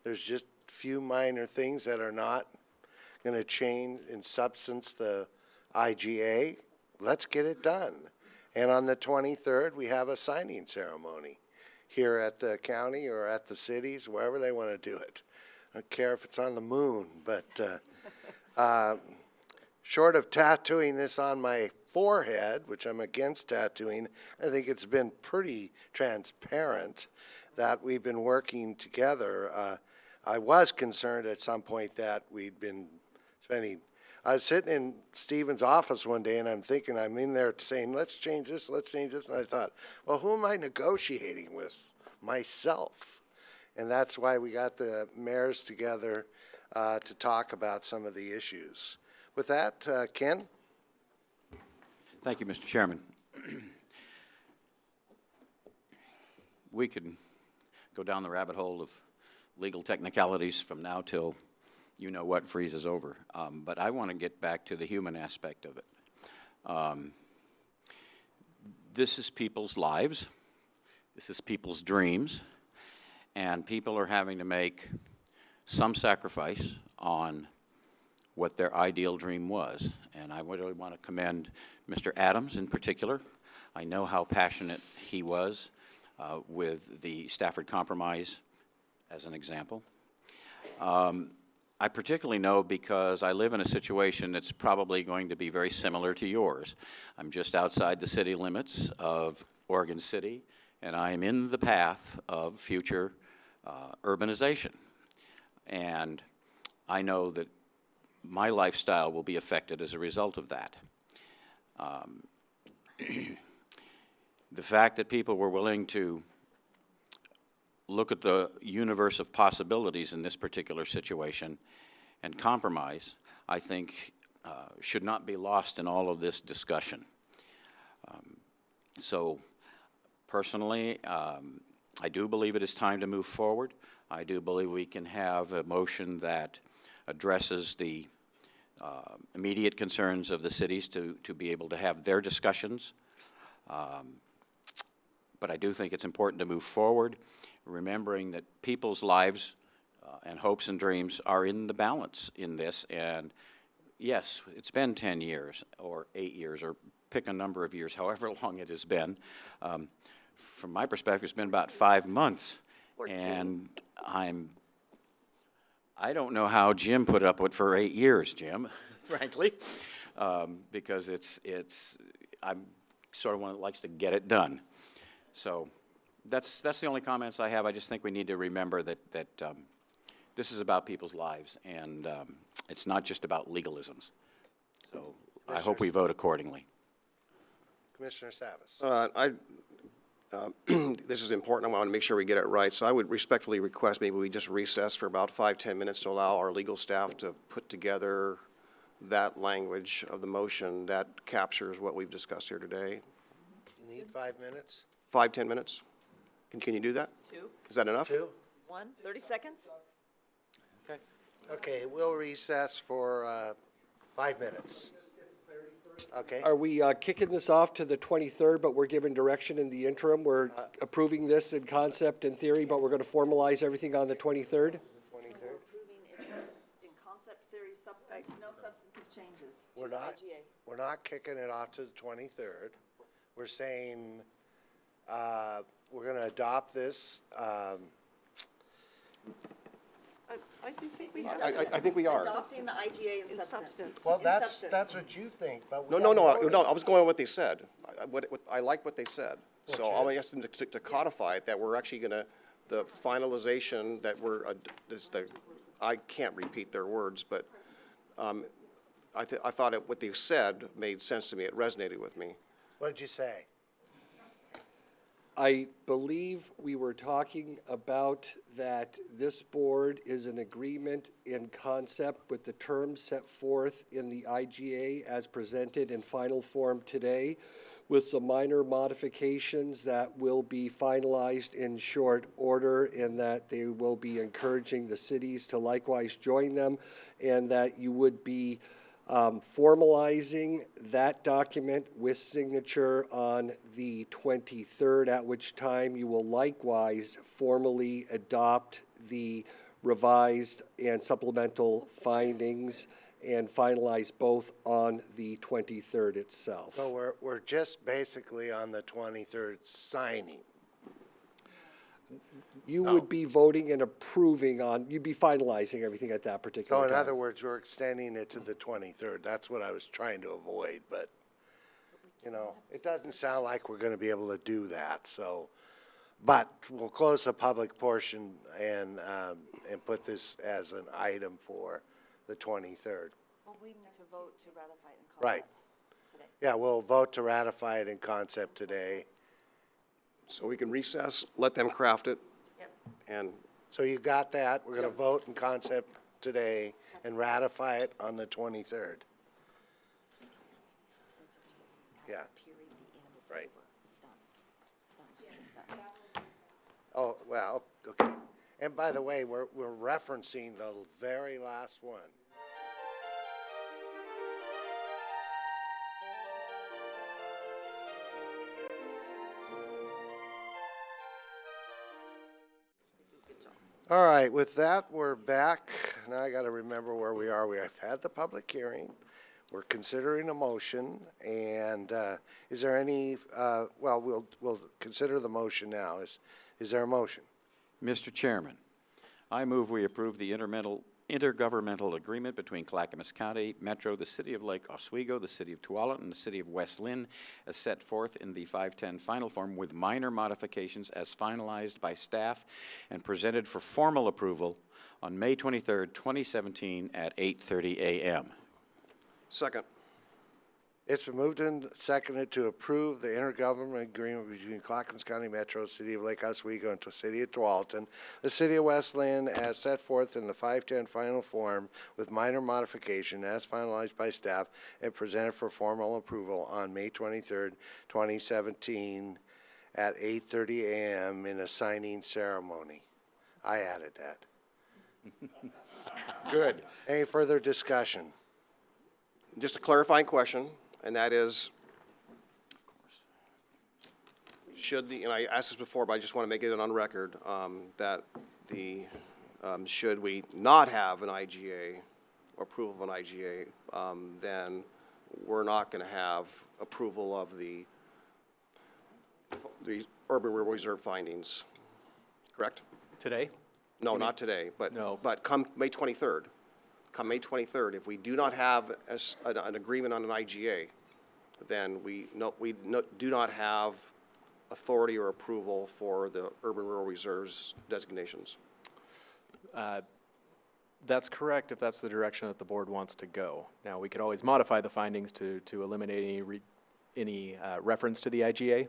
there's just a few minor things that are not going to change in substance the IGA. Let's get it done. And on the 23rd, we have a signing ceremony here at the county or at the cities, wherever they want to do it. I don't care if it's on the moon, but short of tattooing this on my forehead, which I'm against tattooing, I think it's been pretty transparent that we've been working together. I was concerned at some point that we'd been spending. I was sitting in Stephen's office one day, and I'm in there saying, let's change this, and I thought, well, who am I negotiating with? Myself. And that's why we got the mayors together to talk about some of the issues. With that, Ken? Thank you, Mr. Chairman. We could go down the rabbit hole of legal technicalities from now till what freezes over. But I want to get back to the human aspect of it. This is people's lives. This is people's dreams. and people are having to make some sacrifice on what their ideal dream was. And I really want to commend Mr. Adams in particular. I know how passionate he was with the Stafford Compromise as an example. I particularly know because I live in a situation that's probably going to be very similar to yours. I'm just outside the city limits of Oregon City, and I am in the path of future urbanization. And I know that my lifestyle will be affected as a result of that. The fact that people were willing to look at the universe of possibilities in this particular situation and compromise, I think, should not be lost in all of this discussion. So personally, I do believe it is time to move forward. I do believe we can have a motion that addresses the immediate concerns of the cities to be able to have their discussions. But I do think it's important to move forward, remembering that people's lives and hopes and dreams are in the balance in this. And yes, it's been 10 years or 8 years or pick a number of years, however long it has been. From my perspective, it's been about 5 months. 14. And I don't know how Jim put up with for 8 years, Jim, frankly, because I'm sort of one that likes to get it done. So that's the only comments I have. I just think we need to remember that this is about people's lives, and it's not just about legalisms. So I hope we vote accordingly. Commissioner Savas. This is important. I want to make sure we get it right. So I would respectfully request maybe we just recess for about 5-10 minutes to allow our legal staff to put together that language of the motion that captures what we've discussed here today. You need 5 minutes? 5-10 minutes? Can you do that? 2. Is that enough? 2? 1, 30 seconds? Okay. Okay, we'll recess for 5 minutes. Okay. Are we kicking this off to the 23rd, but we're given direction in the interim? We're approving this in concept and theory, but we're going to formalize everything on the 23rd? 23rd? In concept, theory, substance, no substantive changes to We're the not, IGA. we're not kicking it off to the 23rd. We're saying we're going to adopt this. I think we I think we are. Adopting the IGA in substance. Well, that's what you think, but we No, haven't voted. I was going with what they said. I like what they said. So Which I'll is? ask them to codify it, that we're actually going to, the finalization that I can't repeat their words, but I thought what they said made sense to me. It resonated with me. What did you say? I believe we were talking about that this board is in agreement in concept with the terms set forth in the IGA as presented in final form today, with some minor modifications that will be finalized in short order, and that they will be encouraging the cities to likewise join them, and that you would be formalizing that document with signature on the 23rd, at which time you will likewise formally adopt the revised and supplemental findings and finalize both on the 23rd itself. So we're just basically on the 23rd signing. You would be voting and approving on, you'd be finalizing everything at that particular So time. in other words, we're extending it to the 23rd. That's what I was trying to avoid, but, you know, it doesn't sound like we're going to be able to do that, so. But we'll close the public portion and put this as an item for the 23rd. Well, we need to vote to ratify it in concept. Right. Today. Yeah, we'll vote to ratify it in concept today. So we can recess, let them craft it. Yep. And So you got that? We're going to vote in concept today and ratify it on the 23rd. Yeah. Right. Oh, well, okay. And by the way, we're referencing the very last one. All right, with that, we're back. Now I got to remember where we are. We have had the public hearing. We're considering a motion, and is there any, well, we'll consider the motion now. Is there a motion? Mr. Chairman, I move we approve the intergovernmental agreement between Clackamas County, Metro, the City of Lake Oswego, the City of Tualatin, and the City of West Linn, as set forth in the 510 final form with minor modifications as finalized by staff and presented for formal approval on May 23rd, 2017 at 8:30 a.m. Second. It's been moved and seconded to approve the intergovernmental agreement between Clackamas County Metro, City of Lake Oswego, and the City of Tualatin, the City of West Linn, as set forth in the 510 final form with minor modification as finalized by staff and presented for formal approval on May 23rd, 2017 at 8:30 a.m. in a signing ceremony. I added that. Good. Any further discussion? Just a clarifying question, and that is, should the, and I asked this before, but I just want to make it on record, that the, should we not have an IGA, or approval of an IGA, then we're not going to have approval of the urban rural reserve findings, correct? Today? No, not today, but, No. but come May 23rd. Come May 23rd, if we do not have an agreement on an IGA, then we do not have authority or approval for the urban rural reserves designations. That's correct if that's the direction that the board wants to go. Now, we could always modify the findings to eliminate any reference to the IGA.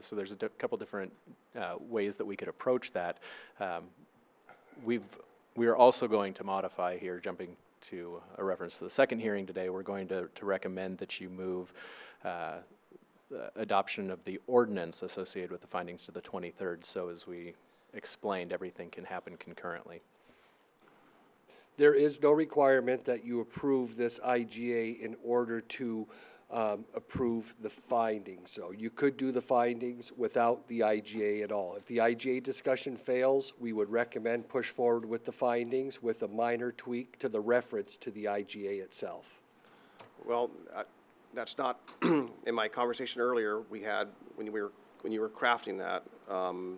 So there's a couple different ways that we could approach that. We are also going to modify here, jumping to a reference to the second hearing today, we're going to recommend that you move the adoption of the ordinance associated with the findings to the 23rd. So as we explained, everything can happen concurrently. There is no requirement that you approve this IGA in order to approve the findings. So you could do the findings without the IGA at all. If the IGA discussion fails, we would recommend push forward with the findings with a minor tweak to the reference to the IGA itself. Well, that's not, in my conversation earlier, we had, when you were crafting that,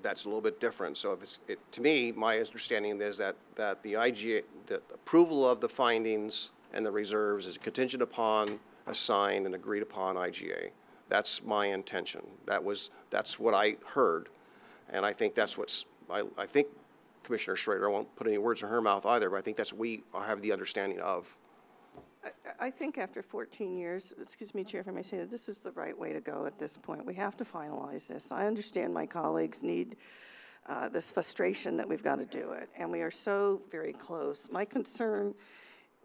that's a little bit different. So if it's, to me, my understanding is that the IGA, the approval of the findings and the reserves is contingent upon a signed and agreed upon IGA. That's my intention. That's what I heard, and I think that's what's, I think Commissioner Schrader, I won't put any words in her mouth either, but I think that's what we have the understanding of. I think after 14 years, excuse me, Chair, if I may say that, this is the right way to go at this point. We have to finalize this. I understand my colleagues need this frustration that we've got to do it, and we are so very close. My concern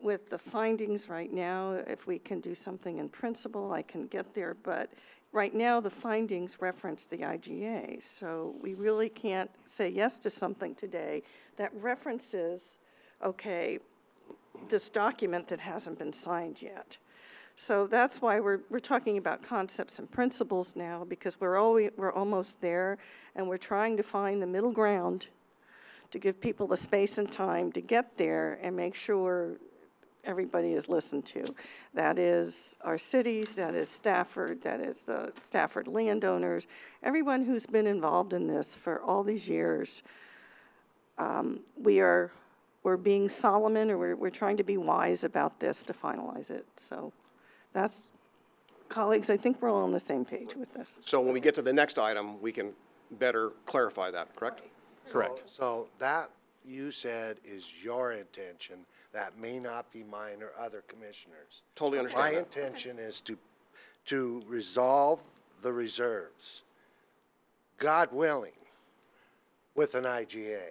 with the findings right now, if we can do something in principle, I can get there, but right now the findings reference the IGA, so we really can't say yes to something today that references, okay, this document that hasn't been signed yet. So that's why we're talking about concepts and principles now, because we're almost there, and we're trying to find the middle ground to give people the space and time to get there and make sure everybody is listened to. That is our cities, that is Stafford, that is the Stafford landowners, everyone who's been involved in this for all these years. We're being Solomon, or we're trying to be wise about this to finalize it. So that's, colleagues, I think we're all on the same page with this. So when we get to the next item, we can better clarify that, correct? Correct. So that, you said, is your intention. That may not be mine or other commissioners. Totally understand My that. intention is to resolve the reserves, God willing, with an IGA.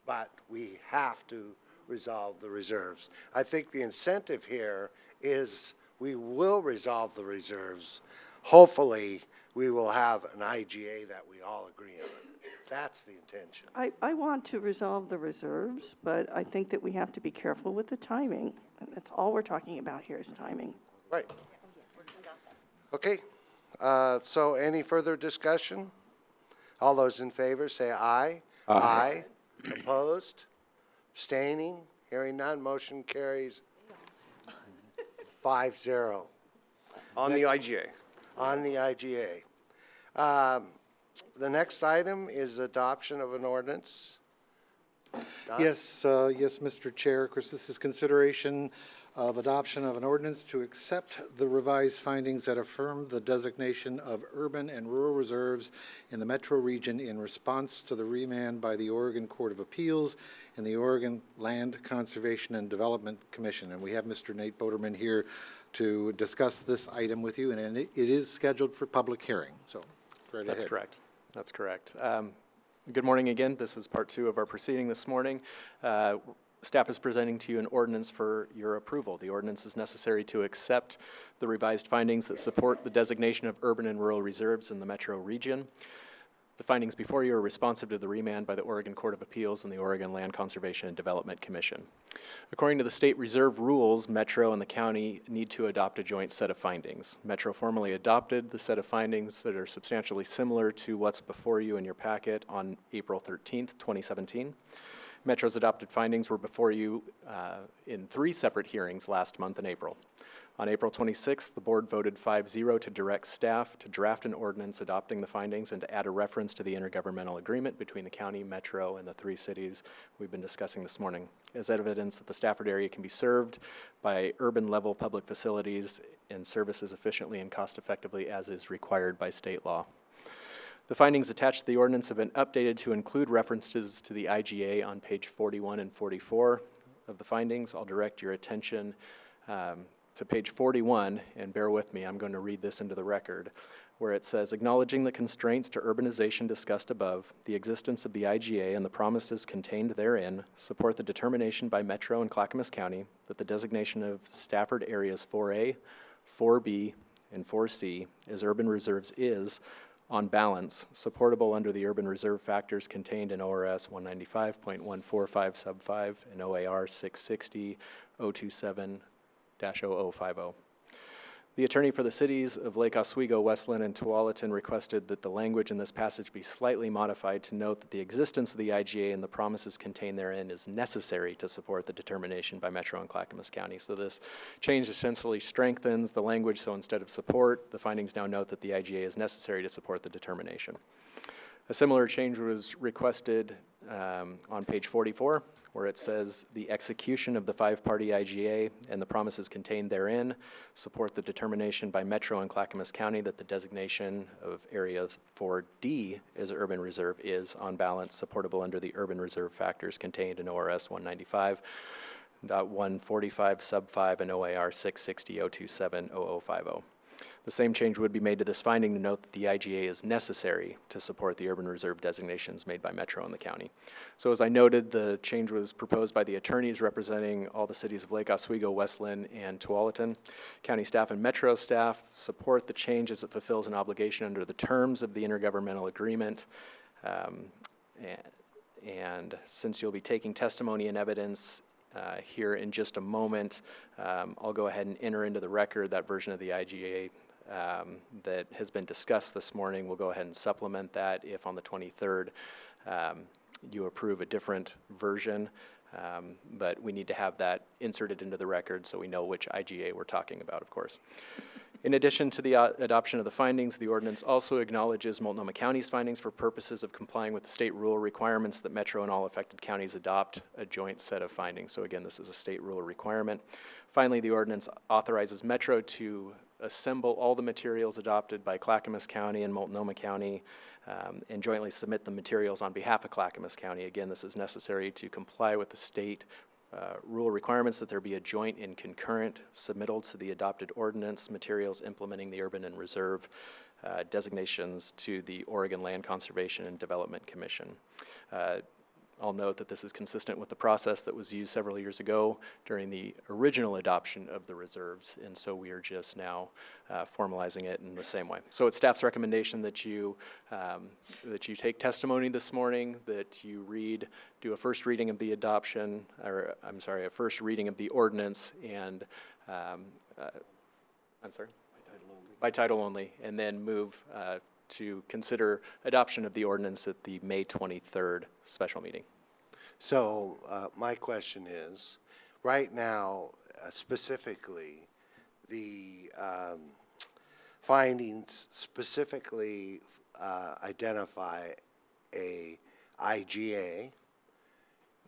But we have to resolve the reserves. I think the incentive here is we will resolve the reserves. Hopefully, we will have an IGA that we all agree on. That's the intention. I want to resolve the reserves, but I think that we have to be careful with the timing. That's all we're talking about here is timing. Right. Okay. So any further discussion? All those in favor say aye. Aye. Opposed? Abstaining? Hearing none, motion carries 5-0. On the IGA. On the IGA. The next item is adoption of an ordinance. Don? Yes, yes, Mr. Chair. Of course, this is consideration of adoption of an ordinance to accept the revised findings that affirm the designation of urban and rural reserves in the metro region in response to the remand by the Oregon Court of Appeals and the Oregon Land Conservation and Development Commission. And we have Mr. Nate Boderman here to discuss this item with you, and it is scheduled for public hearing. So, right That's ahead. correct. That's correct. Good morning again. This is part 2 of our proceeding this morning. Staff is presenting to you an ordinance for your approval. The ordinance is necessary to accept the revised findings that support the designation of urban and rural reserves in the metro region. The findings before you are responsive to the remand by the Oregon Court of Appeals and the Oregon Land Conservation and Development Commission. According to the state reserve rules, Metro and the county need to adopt a joint set of findings. Metro formally adopted the set of findings that are substantially similar to what's before you in your packet on April 13th, 2017. Metro's adopted findings were before you in 3 separate hearings last month in April. On April 26th, the board voted 5-0 to direct staff to draft an ordinance adopting the findings and to add a reference to the intergovernmental agreement between the county, Metro, and the 3 cities we've been discussing this morning, as evidence that the Stafford area can be served by urban-level public facilities and services efficiently and cost-effectively as is required by state law. The findings attached to the ordinance have been updated to include references to the IGA on page 41 and 44 of the findings. I'll direct your attention to page 41, and bear with me, I'm going to read this into the record, where it says, acknowledging the constraints to urbanization discussed above, the existence of the IGA and the promises contained therein support the determination by Metro and Clackamas County that the designation of Stafford areas 4A, 4B, and 4C as urban reserves is, on balance, supportable under the urban reserve factors contained in ORS 195.145 sub 5 and OAR 660.027-0050. The attorney for the cities of Lake Oswego, West Linn, and Tualatin requested that the language in this passage be slightly modified to note that the existence of the IGA and the promises contained therein is necessary to support the determination by Metro and Clackamas County. So this change essentially strengthens the language, so instead of support, the findings now note that the IGA is necessary to support the determination. A similar change was requested on page 44, where it says the execution of the 5-party IGA and the promises contained therein support the determination by Metro and Clackamas County that the designation of area 4D as urban reserve is, on balance, supportable under the urban reserve factors contained in ORS 195.145 sub 5 and OAR 660.027-0050. The same change would be made to this finding to note that the IGA is necessary to support the urban reserve designations made by Metro and the county. So as I noted, the change was proposed by the attorneys representing all the cities of Lake Oswego, West Linn, and Tualatin. County staff and Metro staff support the change as it fulfills an obligation under the terms of the intergovernmental agreement. And since you'll be taking testimony and evidence here in just a moment, I'll go ahead and enter into the record that version of the IGA that has been discussed this morning. We'll go ahead and supplement that if on the 23rd you approve a different version, but we need to have that inserted into the record so we know which IGA we're talking about, of course. In addition to the adoption of the findings, the ordinance also acknowledges Multnomah County's findings for purposes of complying with the state rule requirements that Metro and all affected counties adopt a joint set of findings. So again, this is a state rule requirement. Finally, the ordinance authorizes Metro to assemble all the materials adopted by Clackamas County and Multnomah County and jointly submit the materials on behalf of Clackamas County. Again, this is necessary to comply with the state rule requirements that there be a joint and concurrent submittal to the adopted ordinance materials implementing the urban and reserve designations to the Oregon Land Conservation and Development Commission. I'll note that this is consistent with the process that was used several years ago during the original adoption of the reserves, and so we are just now formalizing it in the same way. So it's staff's recommendation that you take testimony this morning, that you do a first reading of the adoption, or I'm sorry, a first reading of the ordinance, and by title only, and then move to consider adoption of the ordinance at the May 23rd special meeting. So my question is, right now, specifically, the findings specifically identify a IGA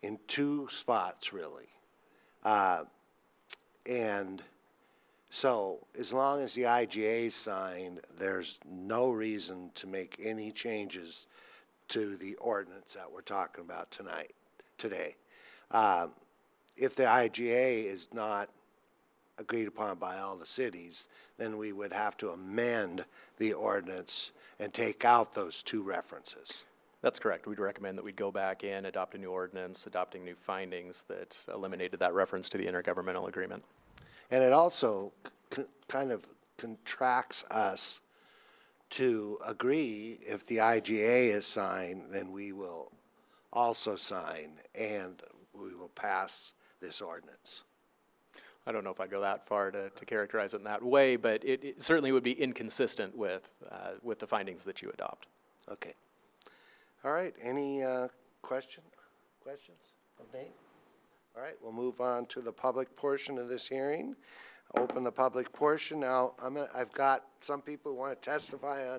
in two spots, really. And so as long as the IGA is signed, there's no reason to make any changes to the ordinance that we're talking about today. If the IGA is not agreed upon by all the cities, then we would have to amend the ordinance and take out those two references. That's correct. We'd recommend that we go back in, adopt a new ordinance, adopting new findings that eliminated that reference to the intergovernmental agreement. And it also kind of contracts us to agree if the IGA is signed, then we will also sign and we will pass this ordinance. I don't know if I'd go that far to characterize it in that way, but it certainly would be inconsistent with the findings that you adopt. Okay. All right. Any questions of Nate? All right. We'll move on to the public portion of this hearing. Open the public portion. Now, I've got some people who want to testify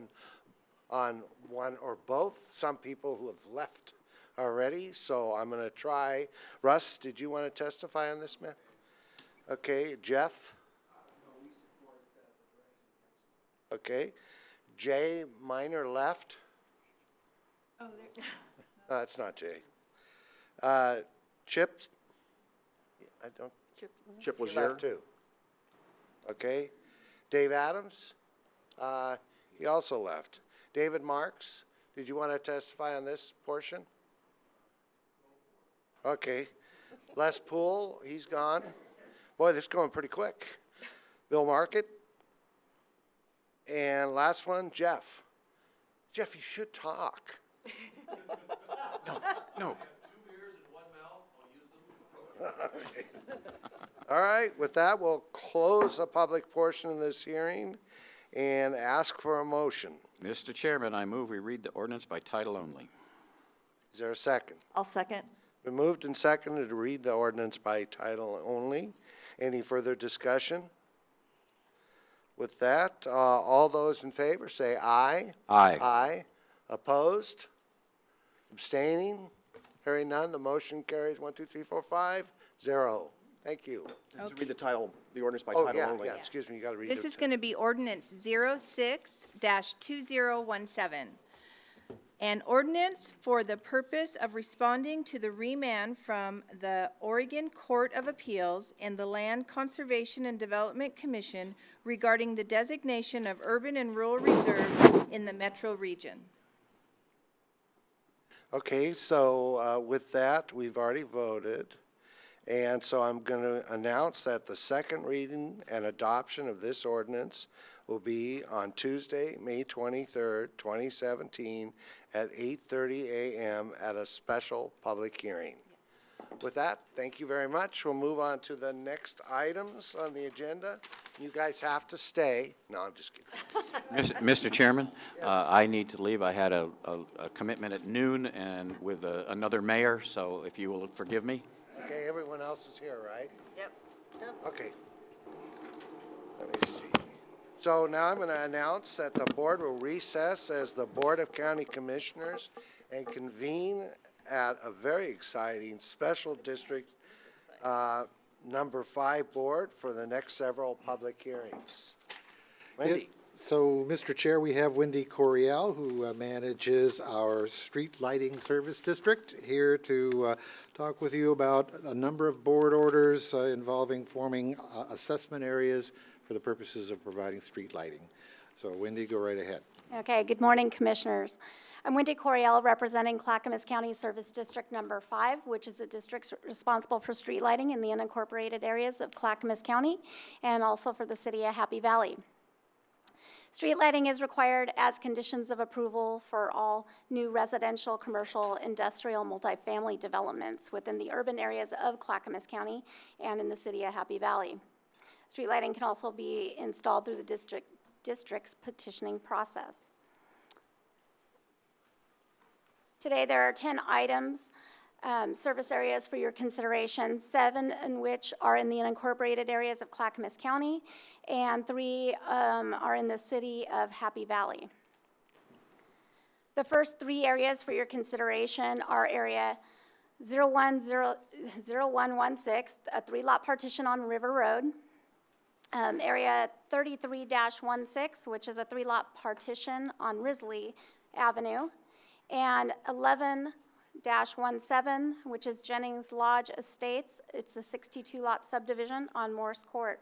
on one or both. Some people who have left already. So I'm going to try. Russ, did you want to testify on this, man? Okay. Jeff? Okay. Jay Minor left. Oh, there. That's not Jay. Chip? I don't. Chip was left too. Okay. Dave Adams? He also left. David Marks, did you want to testify on this portion? Okay. Les Poole, he's gone. Boy, this is going pretty quick. Bill Market. And last one, Jeff. Jeff, you should talk. No. All right, with that, we'll close the public portion of this hearing and ask for a motion. Mr. Chairman, I move we read the ordinance by title only. Is there a second? I'll second. Been moved and seconded to read the ordinance by title only. Any further discussion? With that, all those in favor say aye. Aye. Aye. Opposed? Abstaining? Hearing none, the motion carries 1, 2, 3, 4, 5, 0. Thank you. To read the ordinance by Oh, title only. yeah, excuse me, you gotta read it. This is going to be ordinance 06-2017. An ordinance for the purpose of responding to the remand from the Oregon Court of Appeals and the Land Conservation and Development Commission regarding the designation of urban and rural reserves in the metro region. Okay, so with that, we've already voted. And so I'm going to announce that the second reading and adoption of this ordinance will be on Tuesday, May 23rd, 2017 at 8:30 a.m. at a special public hearing. With that, thank you very much. We'll move on to the next items on the agenda. You guys have to stay. No, I'm just kidding. Mr. Chairman, I need to leave. I had a commitment at noon and with another mayor, so if you will forgive me. Okay, everyone else is here, right? Yep. Okay. Let me see. So now I'm going to announce that the board will recess as the Board of County Commissioners and convene at a very exciting special district number 5 board for the next several public hearings. Wendy. So, Mr. Chair, we have Wendy Coriel, who manages our street lighting service district, here to talk with you about a number of board orders involving forming assessment areas for the purposes of providing street lighting. So, Wendy, go right ahead. Okay, good morning, Commissioners. I'm Wendy Coriel, representing Clackamas County Service District Number 5, which is the district responsible for street lighting in the unincorporated areas of Clackamas County and also for the city of Happy Valley. Street lighting is required as conditions of approval for all new residential, commercial, industrial, multifamily developments within the urban areas of Clackamas County and in the city of Happy Valley. Street lighting can also be installed through the district's petitioning process. Today there are 10 items service areas for your consideration, 7 in which are in the unincorporated areas of Clackamas County, and 3 are in the city of Happy Valley. The first 3 areas for your consideration are area 0116, a 3-lot partition on River Road, area 33-16, which is a 3-lot partition on Risley Avenue, and 11-17, which is Jennings Lodge Estates. It's a 62-lot subdivision on Morse Court.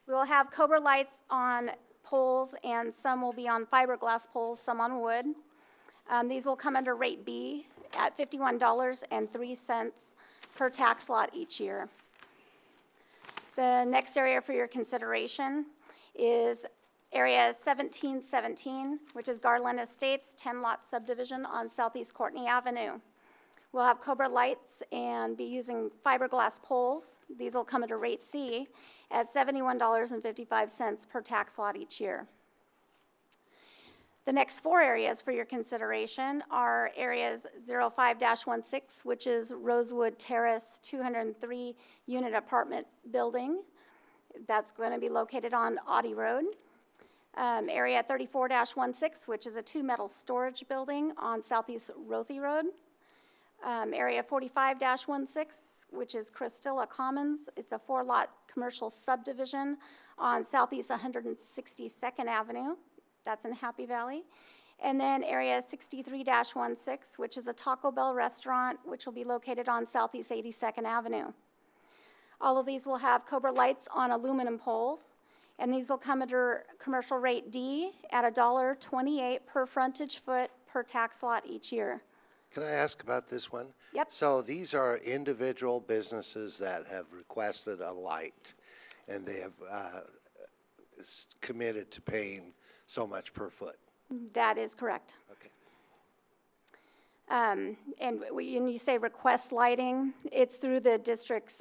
We will have Cobra lights on poles, and some will be on fiberglass poles, some on wood. These will come under rate B at $51.03 per tax lot each year. The next area for your consideration is area 1717, which is Garland Estates, 10-lot subdivision on Southeast Courtney Avenue. We'll have Cobra lights and be using fiberglass poles. These will come at a rate C at $71.55 per tax lot each year. The next 4 areas for your consideration are areas 05-16, which is Rosewood Terrace 203-unit apartment building. That's going to be located on Audie Road. Area 34-16, which is a 2-metal storage building on Southeast Rothy Road. Area 45-16, which is Christilla Commons. It's a 4-lot commercial subdivision on Southeast 162nd Avenue. That's in Happy Valley. And then area 63-16, which is a Taco Bell restaurant, which will be located on Southeast 82nd Avenue. All of these will have Cobra lights on aluminum poles, and these will come under commercial rate D at $1.28 per frontage foot per tax lot each year. Can I ask about this one? Yep. So these are individual businesses that have requested a light, and they have committed to paying so much per foot. That is correct. Okay. And when you say request lighting, it's through the district's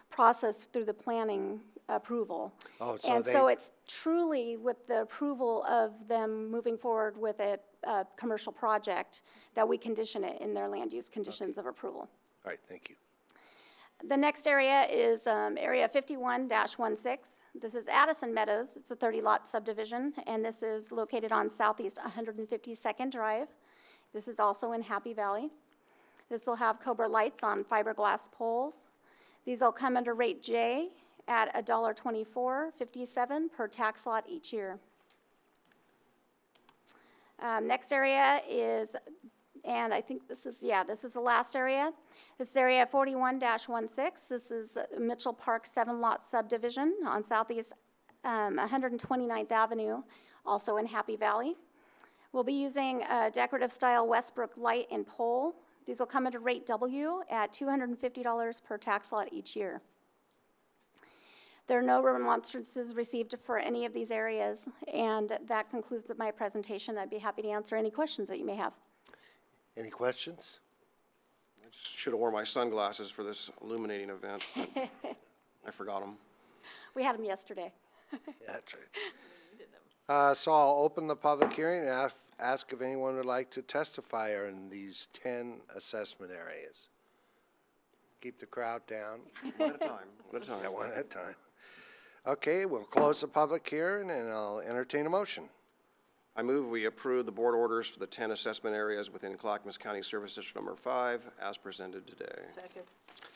process through the planning approval. Oh, so and so it's truly with the approval of them moving forward with a commercial project that we condition it in their land use conditions of approval. All right, thank you. The next area is area 51-16. This is Addison Meadows. It's a 30-lot subdivision, and this is located on Southeast 152nd Drive. This is also in Happy Valley. This will have Cobra lights on fiberglass poles. These will come under rate J at $1.2457 per tax lot each year. Next area is, and I think this is the last area. This is area 41-16. This is Mitchell Park 7-lot subdivision on Southeast 129th Avenue, also in Happy Valley. We'll be using a decorative style Westbrook light and pole. These will come at a rate W at $250 per tax lot each year. There are no remonstrances received for any of these areas, and that concludes my presentation. I'd be happy to answer any questions that you may have. Any questions? I should have worn my sunglasses for this illuminating event, but I forgot them. We had them yesterday. Yeah, that's right. So I'll open the public hearing and ask if anyone would like to testify on these 10 assessment areas. Keep the crowd down. One at a time. One at a time. Yeah, one at a time. Okay, we'll close the public hearing and I'll entertain a motion. I move we approve the board orders for the 10 assessment areas within Clackamas County Service District Number 5 as presented today. Second.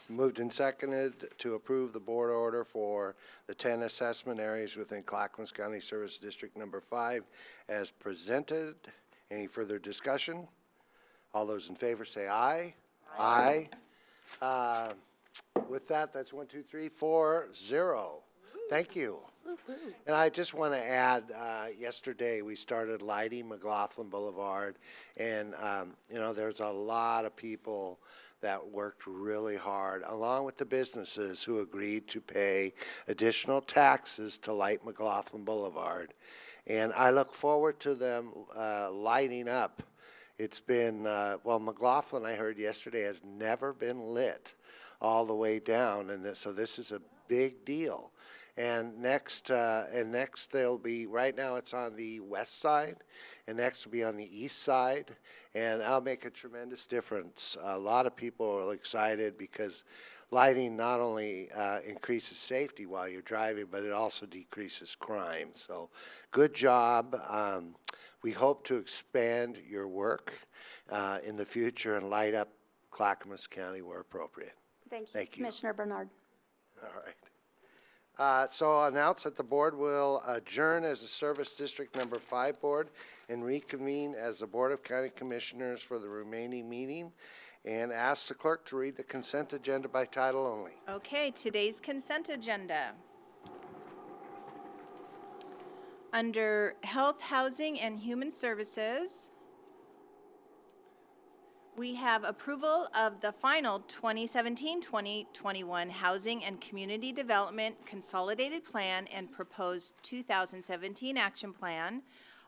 Moved and seconded to approve the board order for the 10 assessment areas within Clackamas County Service District Number 5 as presented. Any further discussion? All those in favor say aye. Aye. With that, that's 1, 2, 3, 4, 0. Thank you. And I just want to add, yesterday we started lighting McLaughlin Boulevard, and you know, there's a lot of people that worked really hard, along with the businesses who agreed to pay additional taxes to light McLaughlin Boulevard. And I look forward to them lighting up. It's been, well, McLaughlin, I heard yesterday, has never been lit all the way down, and so this is a big deal. And next they'll be, right now it's on the west side, and next will be on the east side, and that'll make a tremendous difference. A lot of people are excited because lighting not only increases safety while you're driving, but it also decreases crime. So good job. We hope to expand your work in the future and light up Clackamas County where appropriate. Thank you, Thank you. Commissioner Bernard. All right. So I'll announce that the board will adjourn as the Service District Number 5 Board and reconvene as the Board of County Commissioners for the remaining meeting, and ask the clerk to read the consent agenda by title only. Okay, today's consent agenda. Under Health, Housing, and Human Services, we have approval of the final 2017-2021 Housing and Community Development Consolidated Plan and proposed 2017 Action Plan,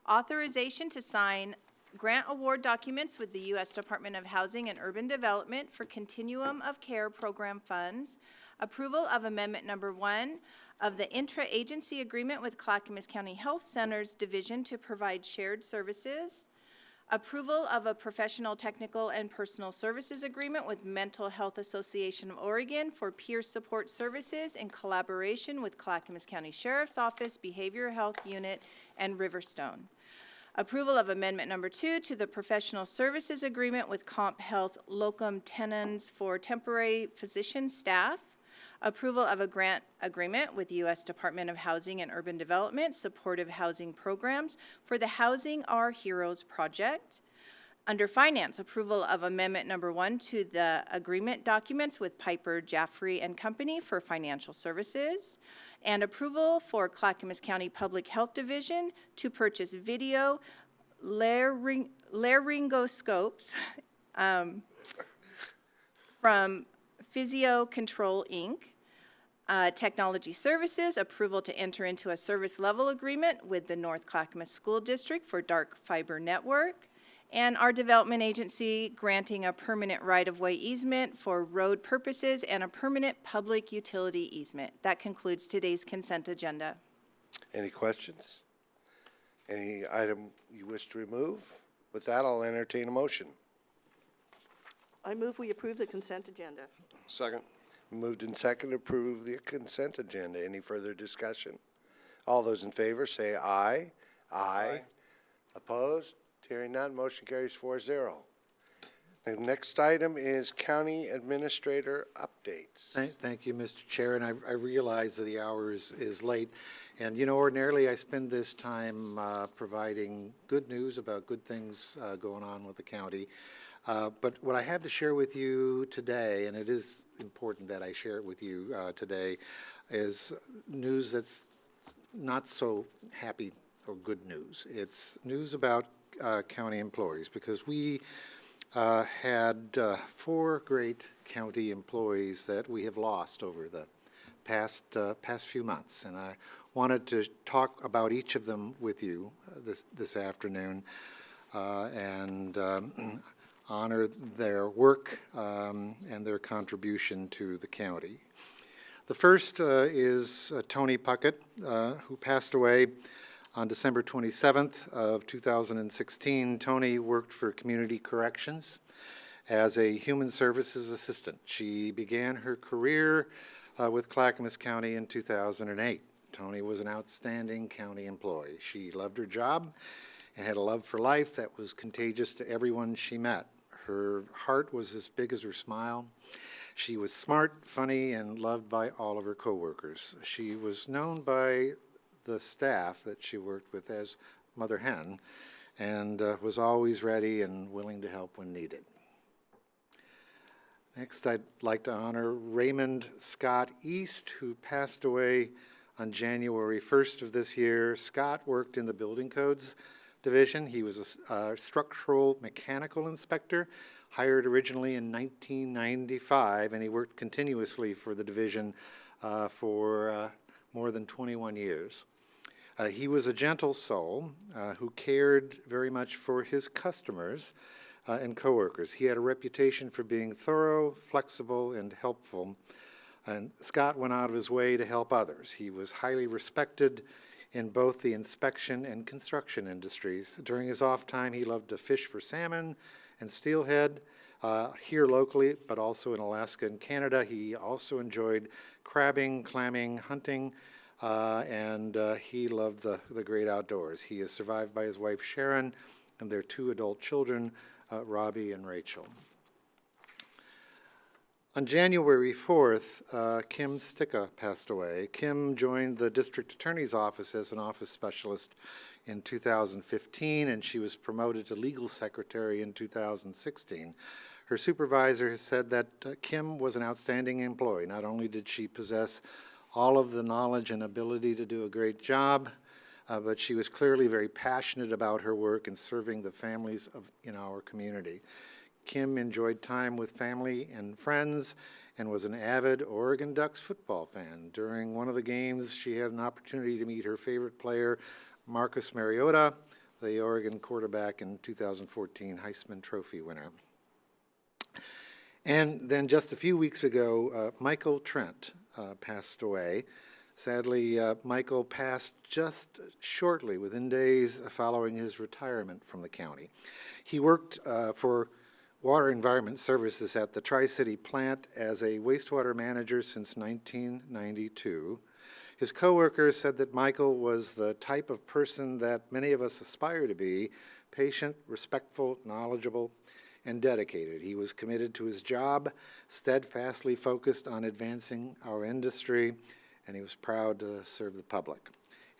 authorization to sign grant award documents with the U.S. Department of Housing and Urban Development for Continuum of Care Program funds, approval of Amendment Number 1 of the intra-agency agreement with Clackamas County Health Centers Division to provide shared services, approval of a professional, technical, and personal services agreement with Mental Health Association of Oregon for peer support services in collaboration with Clackamas County Sheriff's Office, Behavioral Health Unit, and Riverstone. Approval of Amendment Number 2 to the Professional Services Agreement with Comp Health Locum Tenens for temporary physician staff. Approval of a grant agreement with the U.S. Department of Housing and Urban Development Supportive Housing Programs for the Housing Our Heroes project. Under Finance, approval of Amendment Number 1 to the agreement documents with Piper Jaffray and Company for financial services. And approval for Clackamas County Public Health Division to purchase video laryngoscopes from Physio Control, Inc. Technology Services, approval to enter into a service level agreement with the North Clackamas School District for dark fiber network. And our development agency granting a permanent right-of-way easement for road purposes and a permanent public utility easement. That concludes today's consent agenda. Any questions? Any item you wish to remove? With that, I'll entertain a motion. I move we approve the consent agenda. Second. Moved and second to approve the consent agenda. Any further discussion? All those in favor say aye. Aye. Opposed? Hearing none, motion carries 4-0. The next item is County Administrator updates. Thank you, Mr. Chair, and I realize that the hour is late. And, you know, ordinarily I spend this time providing good news about good things going on with the county. But what I have to share with you today, and it is important that I share it with you today, is news that's not so happy or good news. It's news about county employees, because we had 4 great county employees that we have lost over the past few months, and I wanted to talk about each of them with you this afternoon and honor their work and their contribution to the county. The first is Tony Puckett, who passed away on December 27th of 2016. Tony worked for Community Corrections as a human services assistant. She began her career with Clackamas County in 2008. Tony was an outstanding county employee. She loved her job and had a love for life that was contagious to everyone she met. Her heart was as big as her smile. She was smart, funny, and loved by all of her coworkers. She was known by the staff that she worked with as Mother Hen, and was always ready and willing to help when needed. Next, I'd like to honor Raymond Scott East, who passed away on January 1st of this year. Scott worked in the Building Codes Division. He was a structural mechanical inspector, hired originally in 1995, and he worked continuously for the division for more than 21 years. He was a gentle soul who cared very much for his customers and coworkers. He had a reputation for being thorough, flexible, and helpful. And Scott went out of his way to help others. He was highly respected in both the inspection and construction industries. During his off time, he loved to fish for salmon and steelhead here locally, but also in Alaska and Canada. He also enjoyed crabbing, clamming, hunting, and he loved the great outdoors. He is survived by his wife Sharon and their 2 adult children, Robbie and Rachel. On January 4th, Kim Sticka passed away. Kim joined the district attorney's office as an office specialist in 2015, and she was promoted to legal secretary in 2016. Her supervisor has said that Kim was an outstanding employee. Not only did she possess all of the knowledge and ability to do a great job, but she was clearly very passionate about her work and serving the families in our community. Kim enjoyed time with family and friends and was an avid Oregon Ducks football fan. During one of the games, she had an opportunity to meet her favorite player, Marcus Mariota, the Oregon quarterback and 2014 Heisman Trophy winner. And then just a few weeks ago, Michael Trent passed away. Sadly, Michael passed just shortly, within days following his retirement from the county. He worked for Water Environment Services at the Tri-City plant as a wastewater manager since 1992. His coworkers said that Michael was the type of person that many of us aspire to be: patient, respectful, knowledgeable, and dedicated. He was committed to his job, steadfastly focused on advancing our industry, and he was proud to serve the public.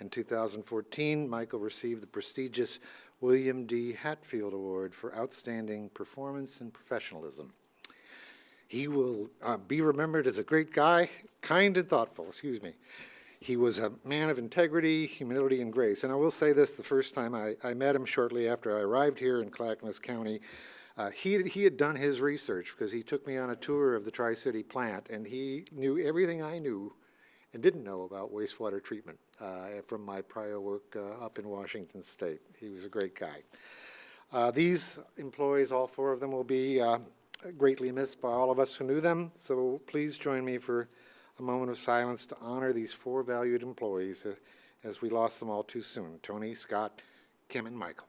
In 2014, Michael received the prestigious William D. Hatfield Award for Outstanding Performance and Professionalism. He will be remembered as a great guy, kind and thoughtful, He was a man of integrity, humility, and grace. And I will say this, the first time I met him shortly after I arrived here in Clackamas County, he had done his research because he took me on a tour of the Tri-City plant, and he knew everything I knew and didn't know about wastewater treatment from my prior work up in Washington State. He was a great guy. These employees, all 4 of them, will be greatly missed by all of us who knew them, so please join me for a moment of silence to honor these 4 valued employees as we lost them all too soon: Tony, Scott, Kim, and Michael.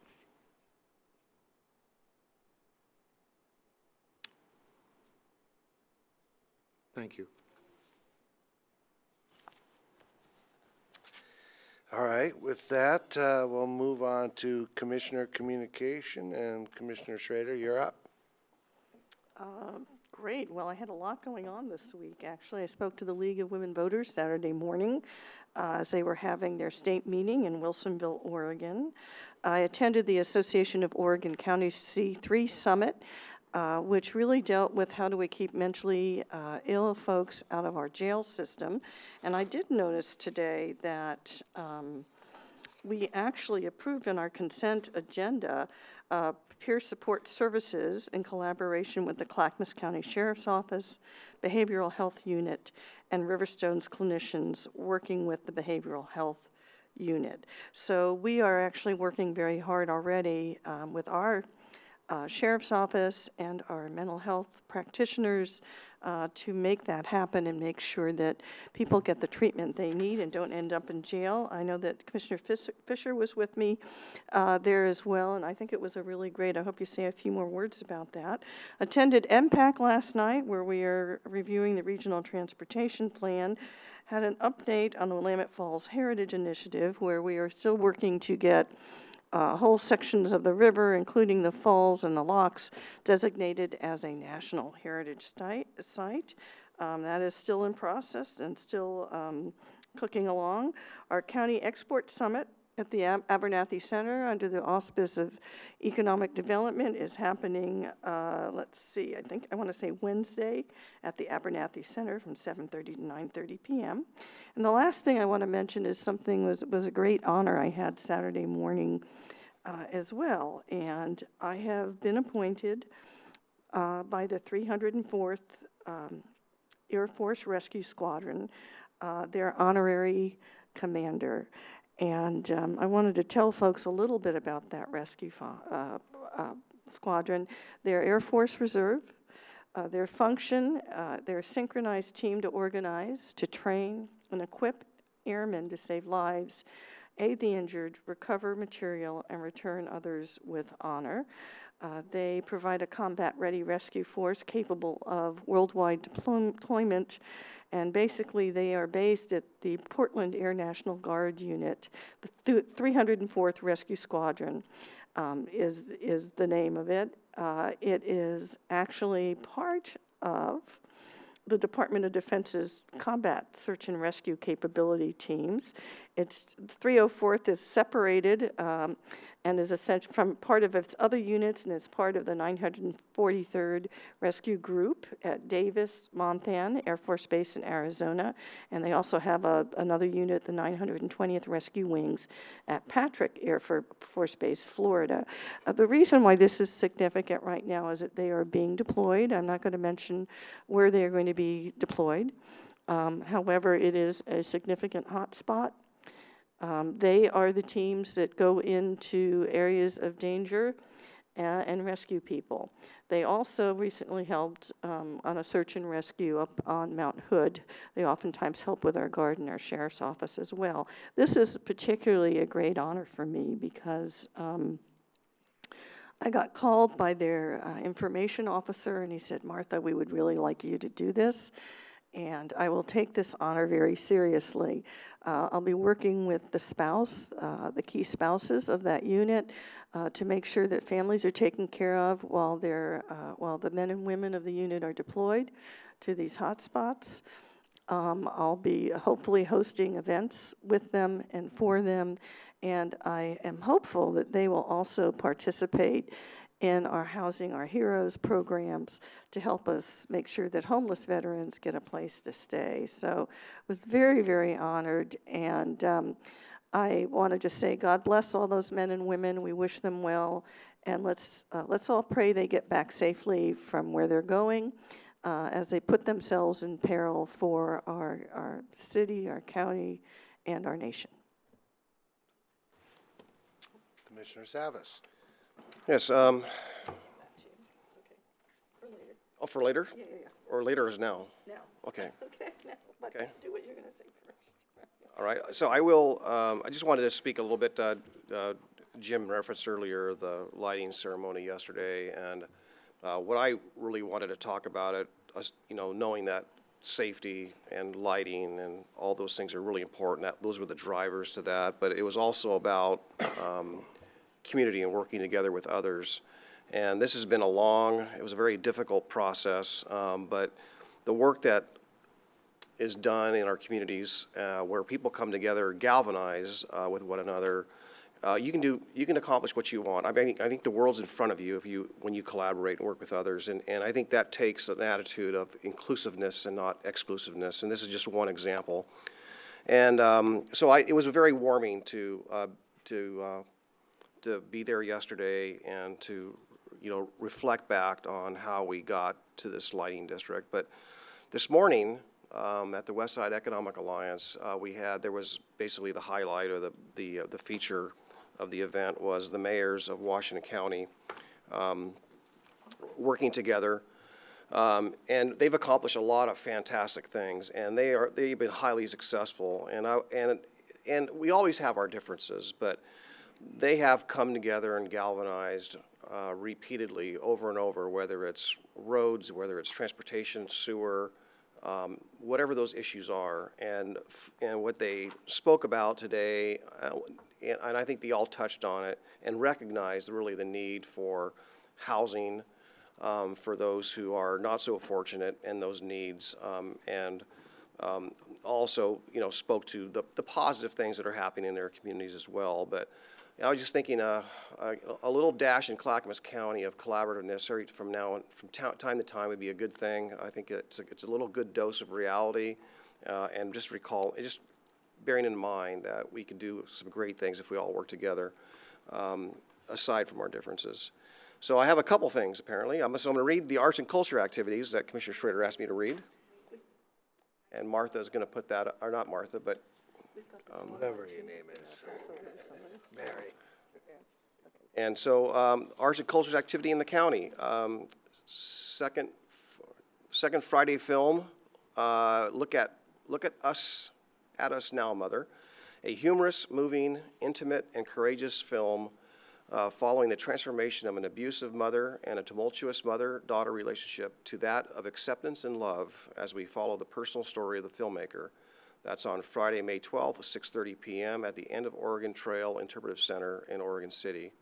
Thank you. All right, with that, we'll move on to Commissioner Communication, and Commissioner Schrader, you're up. Great. Well, I had a lot going on this week, actually. I spoke to the League of Women Voters Saturday morning as they were having their state meeting in Wilsonville, Oregon. I attended the Association of Oregon Counties C3 Summit, which really dealt with how do we keep mentally ill folks out of our jail system. And I did notice today that we actually approved on our consent agenda peer support services in collaboration with the Clackamas County Sheriff's Office, Behavioral Health Unit, and Riverstone's clinicians working with the Behavioral Health Unit. So we are actually working very hard already with our Sheriff's Office and our mental health practitioners to make that happen and make sure that people get the treatment they need and don't end up in jail. I know that Commissioner Fisher was with me there as well, and I think it was a really great, I hope you say a few more words about that. Attended MPAC last night, where we are reviewing the Regional Transportation Plan. Had an update on the Willamette Falls Heritage Initiative, where we are still working to get whole sections of the river, including the falls and the locks, designated as a National Heritage Site. That is still in process and still cooking along. Our County Export Summit at the Abernathy Center under the auspice of Economic Development is happening, let's see, I want to say Wednesday at the Abernathy Center from 7:30 to 9:30 p.m. And the last thing I want to mention is something was a great honor I had Saturday morning as well. And I have been appointed by the 304th Air Force Rescue Squadron, their honorary commander. And I wanted to tell folks a little bit about that rescue squadron. They're Air Force Reserve. Their function, they're a synchronized team to organize, to train, and equip airmen to save lives, aid the injured, recover material, and return others with honor. They provide a combat-ready rescue force capable of worldwide deployment, and basically they are based at the Portland Air National Guard Unit. The 304th Rescue Squadron is the name of it. It is actually part of the Department of Defense's combat search and rescue capability teams. It's 304th is separated and is essentially from part of its other units, and is part of the 943rd Rescue Group at Davis Monthan Air Force Base in Arizona, and they also have another unit, the 920th Rescue Wings at Patrick Air Force Base, Florida. The reason why this is significant right now is that they are being deployed. I'm not going to mention where they are going to be deployed. However, it is a significant hotspot. They are the teams that go into areas of danger and rescue people. They also recently helped on a search and rescue up on Mount Hood. They oftentimes help with our guard and our sheriff's office as well. This is particularly a great honor for me because I got called by their information officer, and he said, "Martha, we would really like you to do this." And I will take this honor very seriously. I'll be working with the spouse, the key spouses of that unit, to make sure that families are taken care of while the men and women of the unit are deployed to these hotspots. I'll be hopefully hosting events with them and for them, and I am hopeful that they will also participate in our Housing Our Heroes programs to help us make sure that homeless veterans get a place to stay. So I was very, very honored, and I want to just say God bless all those men and women. We wish them well, and let's all pray they get back safely from where they're going as they put themselves in peril for our city, our county, and our nation. Commissioner Savas. Yes. Oh, for later? Yeah. Or later is now? Now. Okay. Okay, now, but Okay. do what you're going to say first. All right. So I will, I just wanted to speak a little bit, Jim referenced earlier the lighting ceremony yesterday, and what I really wanted to talk about it, knowing that safety and lighting and all those things are really important. Those were the drivers to that, but it was also about community and working together with others. And this has been it was a very difficult process, but the work that is done in our communities where people come together, galvanize with one another, you can accomplish what you want. I think the world's in front of you when you collaborate and work with others, and I think that takes an attitude of inclusiveness and not exclusiveness, and this is just one example. And so it was very warming to be there yesterday and to reflect back on how we got to this lighting district. But this morning at the West Side Economic Alliance, there was basically the highlight or the feature of the event was the mayors of Washington County working together, and they've accomplished a lot of fantastic things, and they've been highly successful. And we always have our differences, but they have come together and galvanized repeatedly over and over, whether it's roads, whether it's transportation, sewer, whatever those issues are. And what they spoke about today, and I think they all touched on it and recognized really the need for housing for those who are not so fortunate and those needs, and also spoke to the positive things that are happening in their communities as well. But I was just thinking a little dash in Clackamas County of collaborativeness from time to time would be a good thing. I think it's a little good dose of reality, and just bearing in mind that we can do some great things if we all work together, aside from our differences. So I have a couple things apparently. So I'm going to read the arts and culture activities that Commissioner Schrader asked me to read, and Martha is going to put that, or not Martha, but whatever your name is. Mary. And so arts and cultures activity in the county. Second second Friday film, Look at Us Now, Mother, a humorous, moving, intimate, and courageous film following the transformation of an abusive mother and a tumultuous mother-daughter relationship to that of acceptance and love as we follow the personal story of the filmmaker. That's on Friday, May 12th, 6:30 p.m. at the End of Oregon Trail Interpretive Center in Oregon City.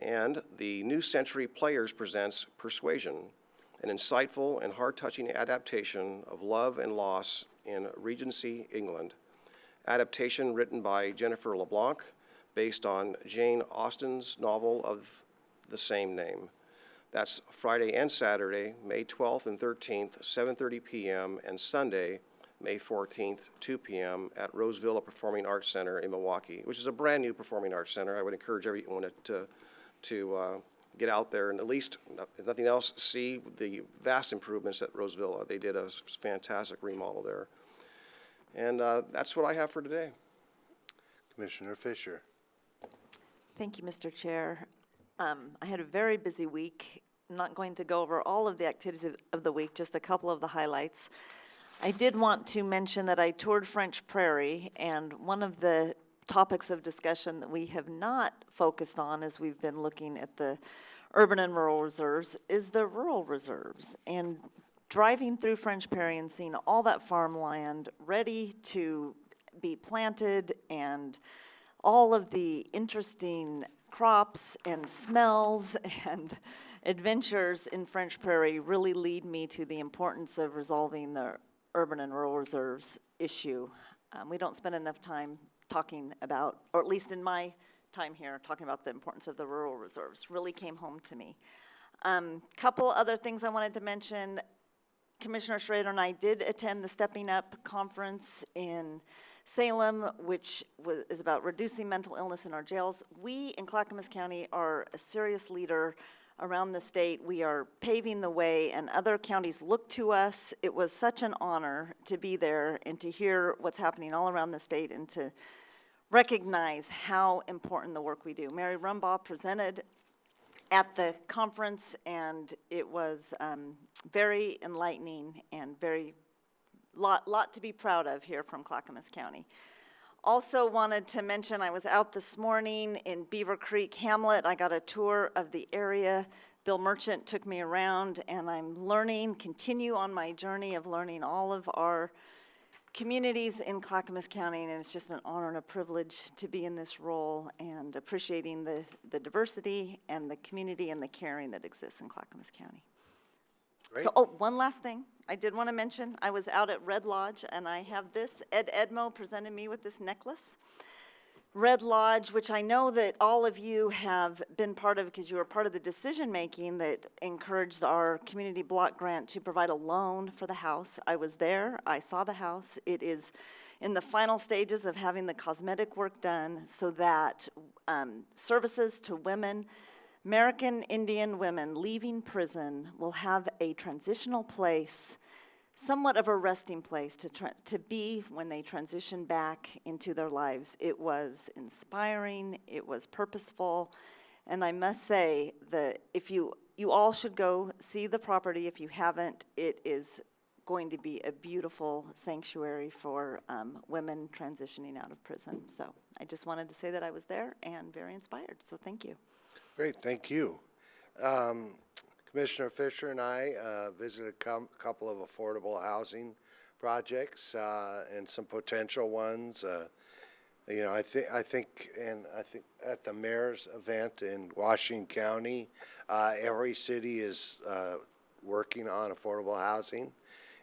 And the New Century Players presents Persuasion, an insightful and heart-touching adaptation of love and loss in Regency, England. Adaptation written by Jennifer LeBlanc, based on Jane Austen's novel of the same name. That's Friday and Saturday, May 12th and 13th, 7:30 p.m., and Sunday, May 14th, 2 p.m. at Roseville Performing Arts Center in Milwaukee, which is a brand-new performing arts center. I would encourage everyone to get out there and at least, if nothing else, see the vast improvements at Roseville. They did a fantastic remodel there. And that's what I have for today. Commissioner Fisher. Thank you, Mr. Chair. I had a very busy week. I'm not going to go over all of the activities of the week, just a couple of the highlights. I did want to mention that I toured French Prairie, and one of the topics of discussion that we have not focused on as we've been looking at the urban and rural reserves is the rural reserves. And driving through French Prairie and seeing all that farmland ready to be planted and all of the interesting crops and smells and adventures in French Prairie really lead me to the importance of resolving the urban and rural reserves issue. We don't spend enough time talking about, or at least in my time here, talking about the importance of the rural reserves. Really came home to me. Couple other things I wanted to mention. Commissioner Schrader and I did attend the Stepping Up conference in Salem, which is about reducing mental illness in our jails. We in Clackamas County are a serious leader around the state. We are paving the way, and other counties look to us. It was such an honor to be there and to hear what's happening all around the state and to recognize how important the work we do. Mary Rumbaugh presented at the conference, and it was very enlightening and very lot to be proud of here from Clackamas County. Also wanted to mention I was out this morning in Beaver Creek Hamlet. I got a tour of the area. Bill Merchant took me around, and I'm continue on my journey of learning all of our communities in Clackamas County, and it's just an honor and a privilege to be in this role and appreciating the diversity and the community and the caring that exists in Clackamas County. Great. So, one last thing I did want to mention. I was out at Red Lodge, and I have this. Ed Edmo presented me with this necklace. Red Lodge, which I know that all of you have been part of because you were part of the decision-making that encouraged our community block grant to provide a loan for the house. I was there. I saw the house. It is in the final stages of having the cosmetic work done so that services to women, American Indian women leaving prison, will have a transitional place, somewhat of a resting place to be when they transition back into their lives. It was inspiring, it was purposeful, and I must say that if you all should go see the property if you haven't. It is going to be a beautiful sanctuary for women transitioning out of prison. So I just wanted to say that I was there and very inspired, so thank you. Great, thank you. Commissioner Fisher and I visited a couple of affordable housing projects and some potential ones. You know, I think at the mayor's event in Washington County, every city is working on affordable housing,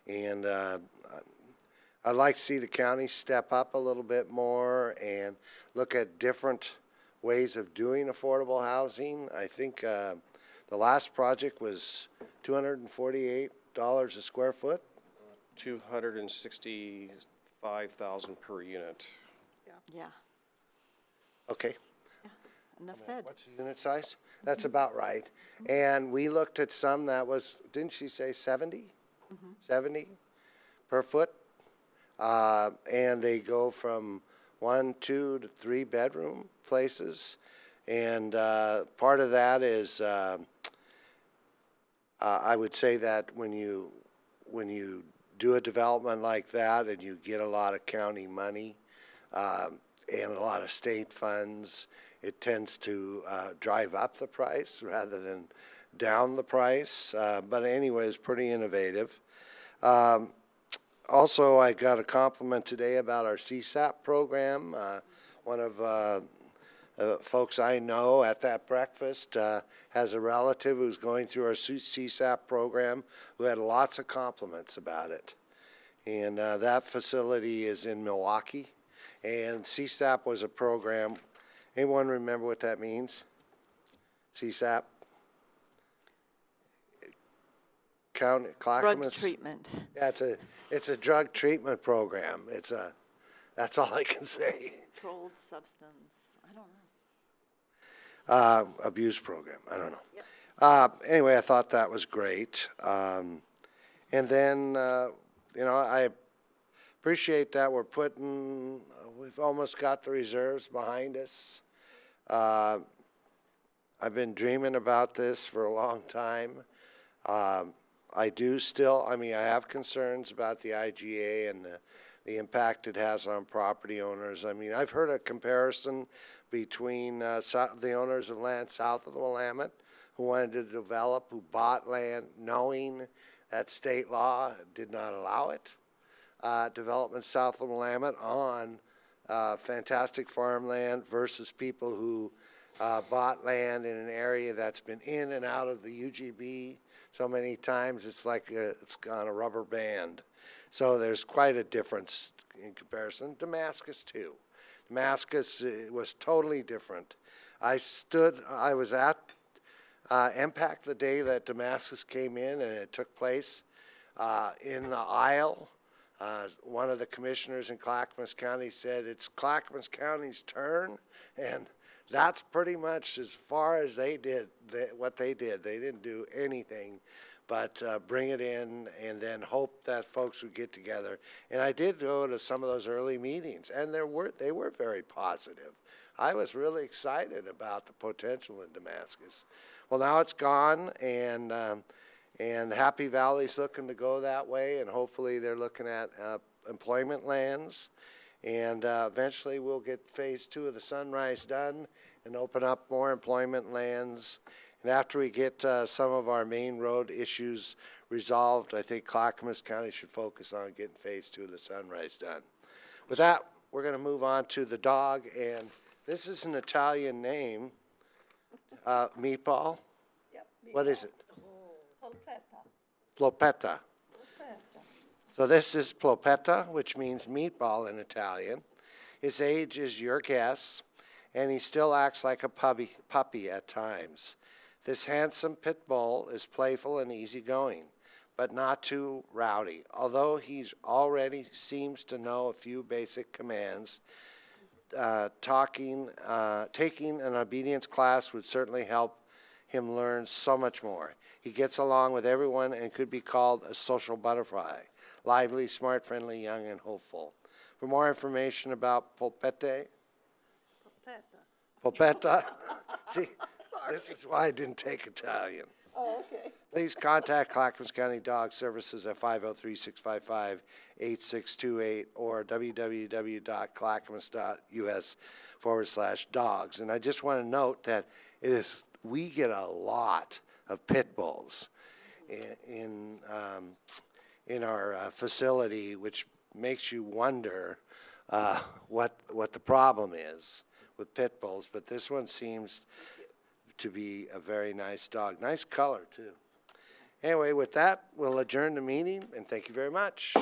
and I'd like to see the county step up a little bit more and look at different ways of doing affordable housing. I think the last project was $248 a square foot. $265,000 per unit. Yeah. Okay. Yeah. Enough said. What's the unit size? That's about right. And we looked at some that was, didn't she say 70? 70 per foot? And they go from 1, 2 to 3 bedroom places. And part of that is, I would say that when you when you do a development like that and you get a lot of county money and a lot of state funds, it tends to drive up the price rather than down the price. But anyway, it's pretty innovative. Also, I got a compliment today about our CSAP program. One of folks I know at that breakfast has a relative who's going through our CSAP program who had lots of compliments about it. And that facility is in Milwaukee. And CSAP was a program. Anyone remember what that means? CSAP? Drug treatment. Yeah, it's a drug treatment program. That's all I can say. Controlled substance, I don't know. Abuse program, I don't know. Yep. Anyway, I thought that was great. And then, I appreciate that we've almost got the reserves behind us. I've been dreaming about this for a long time. I have concerns about the IGA and the impact it has on property owners. I mean, I've heard a comparison between the owners of land south of the Willamette who wanted to develop, who bought land knowing that state law did not allow it. Development south of the Willamette on fantastic farmland versus people who bought land in an area that's been in and out of the UGB so many times it's like it's on a rubber band. So there's quite a difference in comparison. Damascus too. Damascus was totally different. I was at MPAC the day that Damascus came in, and it took place in the aisle. One of the commissioners in Clackamas County said it's Clackamas County's turn, and that's pretty much as far as they did what they did. They didn't do anything but bring it in and then hope that folks would get together. And I did go to some of those early meetings, and they were very positive. I was really excited about the potential in Damascus. Well, now it's gone, and Happy Valley's looking to go that way, and hopefully they're looking at employment lands. And eventually we'll get phase 2 of the Sunrise done and open up more employment lands. And after we get some of our main road issues resolved, I think Clackamas County should focus on getting phase 2 of the Sunrise done. With that, we're going to move on to the dog. And this is an Italian name. Meatball? Yep. What is it? Polpetta. Polpetta. So this is Polpetta, which means meatball in Italian. His age is your guess, and he still acts like a puppy at times. This handsome pit bull is playful and easygoing, but not too rowdy. Although he already seems to know a few basic commands, taking an obedience class would certainly help him learn so much more. He gets along with everyone and could be called a social butterfly. Lively, smart, friendly, young, and hopeful. For more information about Polpetta, see, this is why I didn't take Italian. Oh, okay. Please contact Clackamas County Dog Services at 503-655-8628 or www.clackamas.us/dogs. And I just want to note that we get a lot of pit bulls in our facility, which makes you wonder what the problem is with pit bulls. But this one seems to be a very nice dog. Nice color, too. Anyway, with that, we'll adjourn the meeting, and thank you very much.